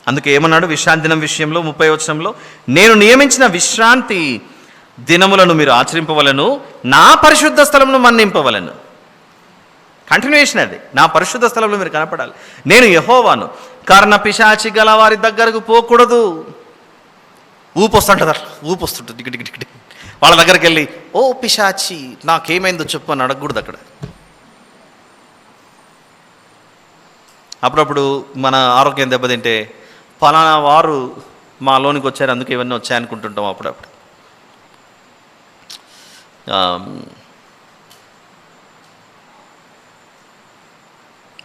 అందుకే ఏమన్నాడు విశ్రాంతి దినం విషయంలో 30వ వచనంలో, నేను నియమించిన విశ్రాంతి దినములను మీరు ఆచరింపవలను, నా పరిశుద్ధ స్థలమును మన్నింపవలను. కంటిన్యూయేషన్ అది. నా పరిశుద్ధ స్థలంలో మీరు కనపడాలి. నేను యెహోవాను. కర్ణ పిశాచి గల వారి దగ్గరకు పోకూడదు. ఊపొస్తుంటుంది, ఊపొస్తుంటుంది టికి టికి టికి. వాళ్ళ దగ్గరికి వెళ్ళి ఓ పిశాచి నాకేమైందో చెప్పు అని అడగకూడదు అక్కడ. అప్పుడప్పుడు మన ఆరోగ్యం దెబ్బతింటే ఫలానా వారు మా లోనికి వచ్చారు అందుకే ఇవన్నీ వచ్చాయనుకుంటుంటాం అప్పుడప్పుడు.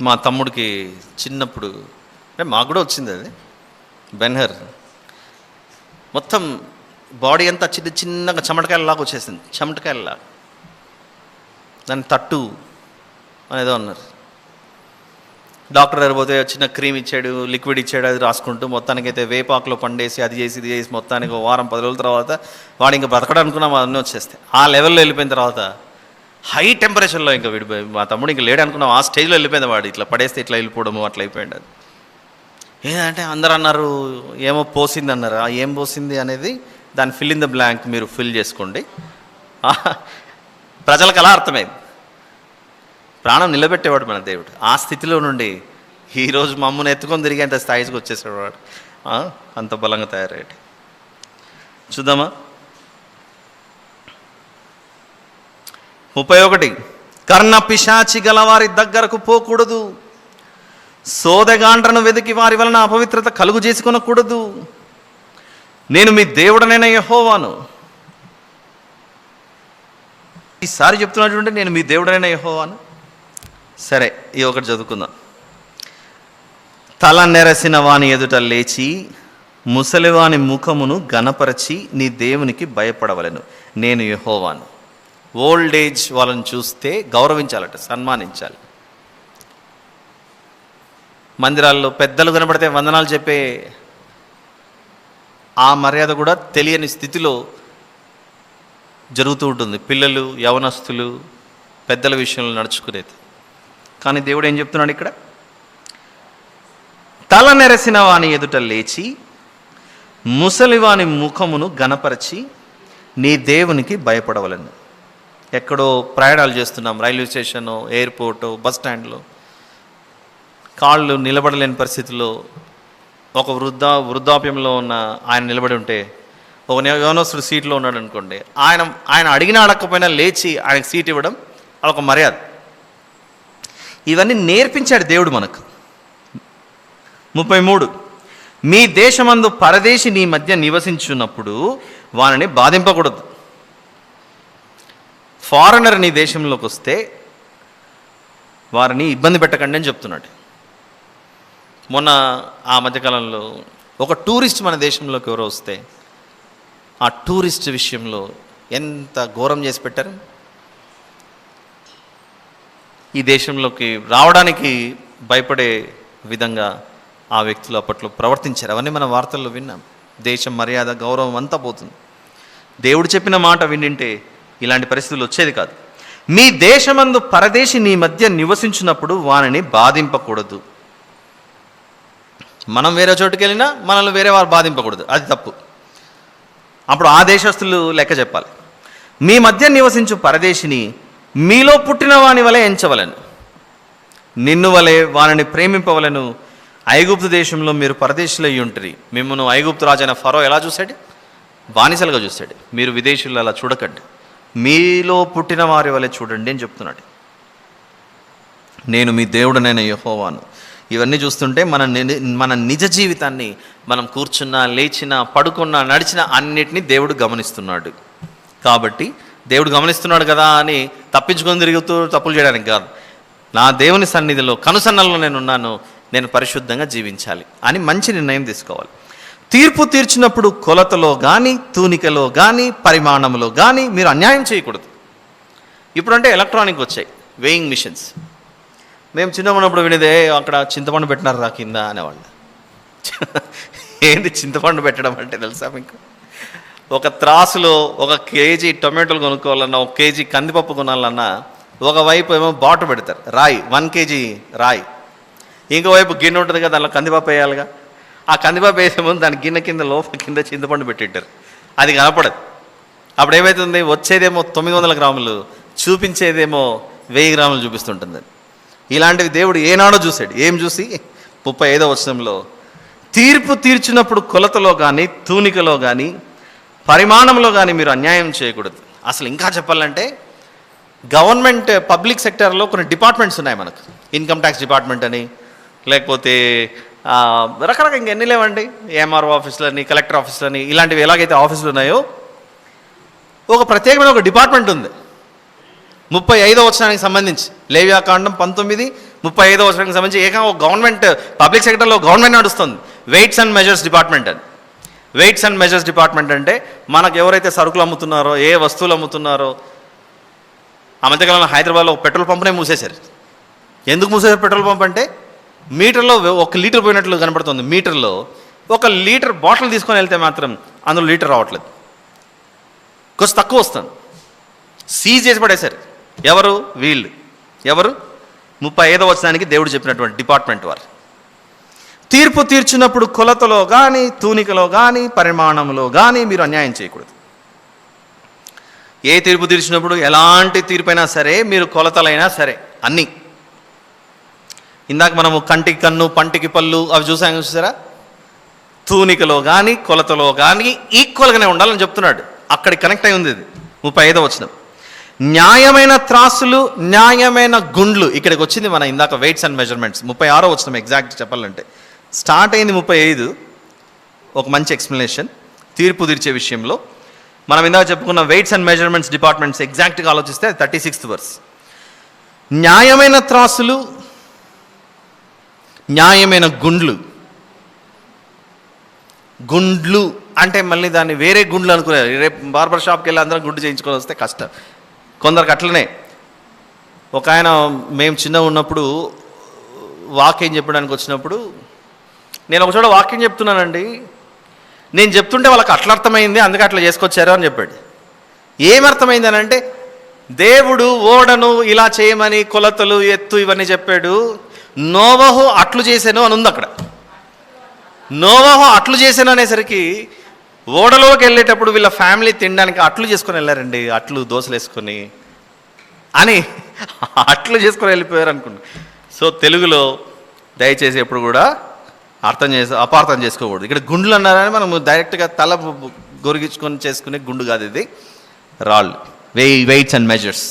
మా తమ్ముడికి చిన్నప్పుడు అంటే మాకు కూడా వచ్చింది అది, బెన్హర్. మొత్తం బాడీ అంతా చిన్నగా చెమటకాయలలాగా వచ్చేసింది, చెమటకాయలలాగా. దాన్ని తట్టు అనేదో అన్నారు. డాక్టర్ దగ్గర పోతే చిన్న క్రీమ్ ఇచ్చాడు, లిక్విడ్ ఇచ్చాడు, అది రాసుకుంటూ మొత్తానికైతే వేపాకులో పండేసి అది చేసి ఇది చేసి మొత్తానికి వారం 10 రోజుల తర్వాత వాడు ఇంకా బ్రతకడం అనుకున్నాం, అన్నీ వచ్చేస్తాయి. ఆ లెవెల్లో వెళ్ళిపోయిన తర్వాత హై టెంపరేచర్లో ఇంకా విడిపోయి మా తమ్ముడు ఇంకా లేడు అనుకున్నాం, ఆ స్టేజ్లో వెళ్ళిపోయింది. వాడు ఇట్లా పడేస్తే ఇట్లా వెళ్ళిపోవడము అట్లా అయిపోయింది. అది ఏంటంటే అందరూ అన్నారు ఏమో పోసింది అన్నారు. ఏం పోసింది అనేది దాన్ని ఫిల్ ఇన్ ద బ్లాంక్ మీరు ఫిల్ చేసుకోండి. ప్రజలకు అలా అర్థమైంది. ప్రాణం నిలబెట్టేవాడు మన దేవుడు. ఆ స్థితిలో నుండి ఈరోజు మమ్మల్ని ఎత్తుకొని తిరిగేంత స్థాయికి వచ్చేసాడు వాడు. అంత బలంగా తయారయ్యాడు. చూద్దామా 31. కర్ణ పిశాచి గల వారి దగ్గరకు పోకూడదు, సోదగాండ్రను వెతికి వారి వలన అపవిత్రత కలుగు చేసుకొనకూడదు, నేను మీ దేవుడనైన యెహోవాను. ఈసారి చెప్తున్నటువంటి నేను మీ దేవుడనైన యెహోవాను. సరే, ఈ ఒకటి చదువుకుందాం. తల నెరసిన వాని ఎదుట లేచి ముసలివాని ముఖమును గణపరచి నీ దేవునికి భయపడవలెను, నేను యెహోవాను. ఓల్డ్ ఏజ్ వాళ్ళని చూస్తే గౌరవించాలట, సన్మానించాలి. మందిరాల్లో పెద్దలు కనబడితే వందనాలు చెప్పే ఆ మర్యాద కూడా తెలియని స్థితిలో జరుగుతూ ఉంటుంది. పిల్లలు, యవనస్తులు పెద్దల విషయంలో నడుచుకునేది. కానీ దేవుడు ఏం చెప్తున్నాడు ఇక్కడ? తల నెరసిన వాని ఎదుట లేచి ముసలివాని ముఖమును గణపరచి నీ దేవునికి భయపడవలను. ఎక్కడో ప్రయాణాలు చేస్తున్నాం, రైల్వే స్టేషను, ఎయిర్పోర్టు, బస్ స్టాండ్లో కాళ్ళు నిలబడలేని పరిస్థితిలో ఒక వృద్ధాప్యంలో ఉన్న ఆయన నిలబడి ఉంటే ఒక యవనస్తుడు సీట్లో ఉన్నాడు అనుకోండి, ఆయన అడిగినా అడగకపోయినా లేచి ఆయనకు సీట్ ఇవ్వడం అదొక మర్యాద. ఇవన్నీ నేర్పించాడు దేవుడు మనకు. 33. మీ దేశమందు పరదేశి నీ మధ్య నివసించున్నప్పుడు వారిని బాధింపకూడదు. ఫారినర్ నీ దేశంలోకి వస్తే వారిని ఇబ్బంది పెట్టకండి అని చెప్తున్నాడు. మొన్న ఆ మధ్యకాలంలో ఒక టూరిస్ట్ మన దేశంలోకి ఎవరో వస్తే ఆ టూరిస్ట్ విషయంలో ఎంత ఘోరం చేసి పెట్టారు. ఈ దేశంలోకి రావడానికి భయపడే విధంగా ఆ వ్యక్తులు అప్పట్లో ప్రవర్తించారు. అవన్నీ మన వార్తల్లో విన్నాం. దేశం మర్యాద గౌరవం అంతా పోతుంది. దేవుడు చెప్పిన మాట వింటే ఇలాంటి పరిస్థితులు వచ్చేది కాదు. మీ దేశమందు పరదేశి నీ మధ్య నివసించినప్పుడు వానిని బాధింపకూడదు. మనం వేరే చోటుకి వెళ్ళినా మనల్ని వేరే వారు బాధింపకూడదు, అది తప్పు. అప్పుడు ఆ దేశస్తులు లెక్క చెప్పాలి. మీ మధ్య నివసించు పరదేశిని మీలో పుట్టిన వాని వలె ఎంచవలను, నిన్ను వలె వారిని ప్రేమింపవలను. ఐగుప్తు దేశంలో మీరు పరదేశులు అయ్యి ఉంటుంది. మిమ్మల్ని ఐగుప్తు రాజైన ఫరో ఎలా చూశాడు? బానిసలుగా చూశాడు. మీరు విదేశీయులు అలా చూడకండి, మీలో పుట్టిన వారి వలె చూడండి అని చెప్తున్నాడు. నేను మీ దేవుడనైన యెహోవాను. ఇవన్నీ చూస్తుంటే మన నిజ జీవితాన్ని మనం కూర్చున్నా, లేచినా, పడుకున్నా, నడిచినా అన్నిటినీ దేవుడు గమనిస్తున్నాడు. కాబట్టి దేవుడు గమనిస్తున్నాడు కదా అని తప్పించుకొని తిరుగుతూ తప్పులు చేయడానికి కాదు. నా దేవుని సన్నిధిలో కనుసన్నల్లో నేనున్నాను, నేను పరిశుద్ధంగా జీవించాలి అని మంచి నిర్ణయం తీసుకోవాలి. తీర్పు తీర్చినప్పుడు కొలతలో కానీ, తూనికలో కానీ, పరిమాణంలో కానీ మీరు అన్యాయం చేయకూడదు. ఇప్పుడంటే ఎలక్ట్రానిక్ వచ్చాయి, వేయింగ్ మిషన్స్. మేము చిన్నగా ఉన్నప్పుడు వినేదే అక్కడ చింతపండు పెట్టినారు రా కింద అనేవాళ్ళు. ఏంటి చింతపండు పెట్టడం అంటే తెలుసా మీకు? ఒక త్రాసులో 1 కేజీ టొమాటోలు కొనుక్కోవాలన్నా, 1 కేజీ కందిపప్పు కొనాలన్నా ఒకవైపు ఏమో బాటు పెడతారు, రాయి 1 కేజీ రాయి. ఇంకోవైపు గిన్నె ఉంటుంది కదా, దానిలో కందిపప్పు వేయాలిగా. ఆ కందిపప్పు వేసే ముందు దాని గిన్నె కింద లోపల కింద చింతపండు పెట్టింటారు, అది కనపడదు. అప్పుడు ఏమవుతుంది, వచ్చేదేమో 900 గ్రాములు, చూపించేదేమో 1000 గ్రాములు చూపిస్తుంటుంది. ఇలాంటివి దేవుడు ఏనాడో చూశాడు. ఏం చూసి 35వ వచనంలో తీర్పు తీర్చినప్పుడు కొలతలో కానీ, తూనికలో కానీ, పరిమాణంలో కానీ మీరు అన్యాయం చేయకూడదు. అసలు ఇంకా చెప్పాలంటే గవర్నమెంట్ పబ్లిక్ సెక్టర్లో కొన్ని డిపార్ట్మెంట్స్ ఉన్నాయి మనకు. ఇన్కమ్ ట్యాక్స్ డిపార్ట్మెంట్ అని, లేకపోతే రకరకాల ఇంకెన్ని లేవండి, ఏఎంఆర్ఓ ఆఫీసులని, కలెక్టర్ ఆఫీసులని, ఇలాంటివి ఎలాగైతే ఆఫీసులు ఉన్నాయో ఒక ప్రత్యేకమైన ఒక డిపార్ట్మెంట్ ఉంది 35వ వచనానికి సంబంధించి. లేవ్యాకాండం 19:35వ వచనానికి సంబంధించి ఏకంగా ఒక గవర్నమెంట్ పబ్లిక్ సెక్టర్లో గవర్నమెంట్ నడుస్తుంది, వెయిట్స్ అండ్ మెజర్స్ డిపార్ట్మెంట్ అని. వెయిట్స్ అండ్ మెజర్స్ డిపార్ట్మెంట్ అంటే మనకు ఎవరైతే సరుకులు అమ్ముతున్నారో, ఏ వస్తువులు అమ్ముతున్నారో. ఆ మధ్యకాలంలో హైదరాబాద్లో ఒక పెట్రోల్ పంపునే మూసేశారు. ఎందుకు మూసేశారు పెట్రోల్ పంప్ అంటే, మీటర్లో 1 లీటర్ పోయినట్లు కనపడుతుంది. మీటర్లో 1 లీటర్ బాటిల్ తీసుకొని వెళ్తే మాత్రం అందులో లీటర్ రావట్లేదు, కొంచెం తక్కువ వస్తుంది. సీజ్ చేసి పడేశారు. ఎవరు? వీళ్ళు. ఎవరు? 35వ వచనానికి దేవుడు చెప్పినటువంటి డిపార్ట్మెంట్ వారు. తీర్పు తీర్చినప్పుడు కొలతలో కానీ, తూనికలో కానీ, పరిమాణంలో కానీ మీరు అన్యాయం చేయకూడదు. ఏ తీర్పు తీర్చినప్పుడు, ఎలాంటి తీర్పైనా సరే, మీరు కొలతలైనా సరే అన్నీ. ఇందాక మనము కంటికి కన్ను, పంటికి పళ్ళు అవి చూసారా? తూనికలో కానీ, కొలతలో కానీ ఈక్వల్గానే ఉండాలని చెప్తున్నాడు. అక్కడికి కనెక్ట్ అయి ఉంది ఇది 35వ వచనం. న్యాయమైన త్రాసులు, న్యాయమైన గుండ్లు. ఇక్కడికి వచ్చింది మన ఇందాక వెయిట్స్ అండ్ మెజర్మెంట్స్. 36వ వచనం ఎగ్జాక్ట్ చెప్పాలంటే. స్టార్ట్ అయింది 35, ఒక మంచి ఎక్స్ప్లెనేషన్ తీర్పు తీర్చే విషయంలో. మనం ఇందాక చెప్పుకున్న వెయిట్స్ అండ్ మెజర్మెంట్స్ డిపార్ట్మెంట్స్ ఎగ్జాక్ట్గా ఆలోచిస్తే 36th వర్స్. న్యాయమైన త్రాసులు, న్యాయమైన గుండ్లు. గుండ్లు అంటే మళ్ళీ దాన్ని వేరే గుండ్లు అనుకున్నారు. రేపు బార్బర్ షాప్కి వెళ్ళి అందరం గుండు చేయించుకొని వస్తే కష్టం. కొందరికి అట్లనే. ఒక ఆయన మేము చిన్నగా ఉన్నప్పుడు వాక్యం చెప్పడానికి వచ్చినప్పుడు, నేను ఒక చోట వాక్యం చెప్తున్నానండి, నేను చెప్తుంటే వాళ్ళకి అట్లా అర్థమైంది, అందుకే అట్లా చేసుకొచ్చారు అని చెప్పాడు. ఏమర్థమైంది అని అంటే, దేవుడు ఓడను ఇలా చేయమని కొలతలు, ఎత్తు ఇవన్నీ చెప్పాడు. నోవహు అట్లు చేశాను అని ఉంది అక్కడ. నోవహు అట్లు చేశాను అనేసరికి ఓడలోకి వెళ్ళేటప్పుడు వీళ్ళ ఫ్యామిలీ తినడానికి అట్లు చేసుకొని వెళ్ళారండి, అట్లు దోశలు వేసుకొని అని అట్లు చేసుకొని వెళ్ళిపోయారు అనుకున్నా. సో తెలుగులో దయచేసి ఎప్పుడు కూడా అపార్థం చేసుకోకూడదు. ఇక్కడ గుండ్లు అన్నారని మనం డైరెక్ట్గా తల గొరిగించుకొని చేసుకునే గుండు కాదు ఇది, రాళ్ళు. Weights and measures.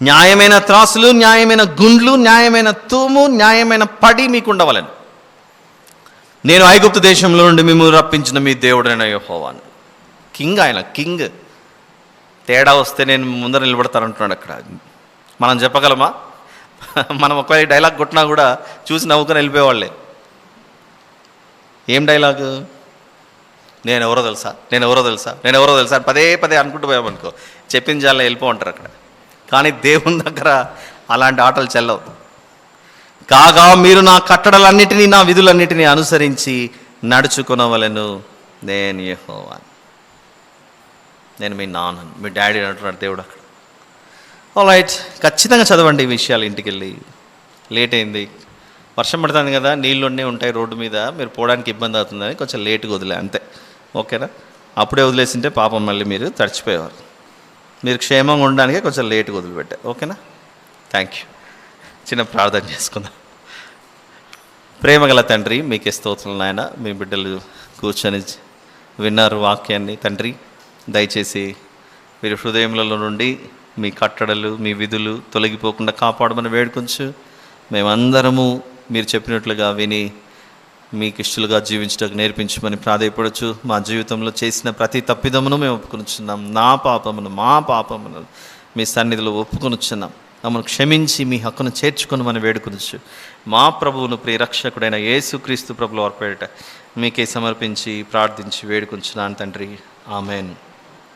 న్యాయమైన త్రాసులు, న్యాయమైన గుండ్లు, న్యాయమైన తూము, న్యాయమైన పడి మీకు ఉండవలను. నేను ఐగుప్తు దేశంలో నుండి మిమ్మల్ని రప్పించిన మీ దేవుడైన యెహోవాను. కింగ్ ఆయన, కింగ్. తేడా వస్తే నేను ముందర నిలబడతానంటున్నాడు అక్కడ. మనం చెప్పగలమా? మనం ఒకవేళ డైలాగ్ కొట్టినా కూడా చూసి నవ్వుకొని వెళ్ళిపోయేవాళ్ళే. ఏం డైలాగు? నేను ఎవరో తెలుసా, నేను ఎవరో తెలుసా, నేను ఎవరో తెలుసా అని పదే పదే అనుకుంటూ పోయామనుకో, చెప్పిన జాల వెళ్ళిపో అంటారు అక్కడ. కానీ దేవుని దగ్గర అలాంటి ఆటలు చెల్లవు. కాగా మీరు నా కట్టడలన్నిటినీ, నా విధులన్నిటినీ అనుసరించి నడుచుకునవలెను, నేను యెహోవా. నేను మీ నాన్నను, మీ డాడీ అంటున్నాడు దేవుడు అక్కడ. ఆల్రైట్, ఖచ్చితంగా చదవండి ఈ విషయాలు ఇంటికి వెళ్ళి. లేట్ అయింది, వర్షం పడుతుంది కదా, నీళ్ళున్నీ ఉంటాయి రోడ్డు మీద, మీరు పోవడానికి ఇబ్బంది అవుతుందని కొంచెం లేట్గా వదిలే అంతే. ఓకేనా? అప్పుడే వదిలేసింటే పాపం మళ్ళీ మీరు తడిచిపోయేవారు. మీరు క్షేమంగా ఉండడానికే కొంచెం లేట్గా వదిలిపెట్టారు. ఓకేనా? Thank you. చిన్న ప్రార్థన చేసుకుందాం. ప్రేమగల తండ్రి, మీకే స్తోత్రం నాయన. మీ బిడ్డలు కూర్చొని విన్నారు వాక్యాన్ని. తండ్రి, దయచేసి మీరు హృదయములలో నుండి మీ కట్టడలు, మీ విధులు తొలగిపోకుండా కాపాడమని వేడుకొంచు. మేమందరము మీరు చెప్పినట్లుగా విని మీకు ఇష్టలుగా జీవించడానికి నేర్పించమని ప్రాధేయపడచ్చు. మా జీవితంలో చేసిన ప్రతి తప్పిదమును మేము ఒప్పుకొనిచున్నాం. నా పాపమును, మా పాపమును మీ సన్నిధిలో ఒప్పుకొనిచున్నాం. మమ్మల్ని క్షమించి మీ హక్కును చేర్చుకొని మనం వేడుకొనొచ్చు. మా ప్రభువును, ప్రియరక్షకుడైన యేసుక్రీస్తు ప్రభుల వారి పేరిట మీకే సమర్పించి ప్రార్థించి వేడుకొంచున్నాను తండ్రి. ఆమెన్.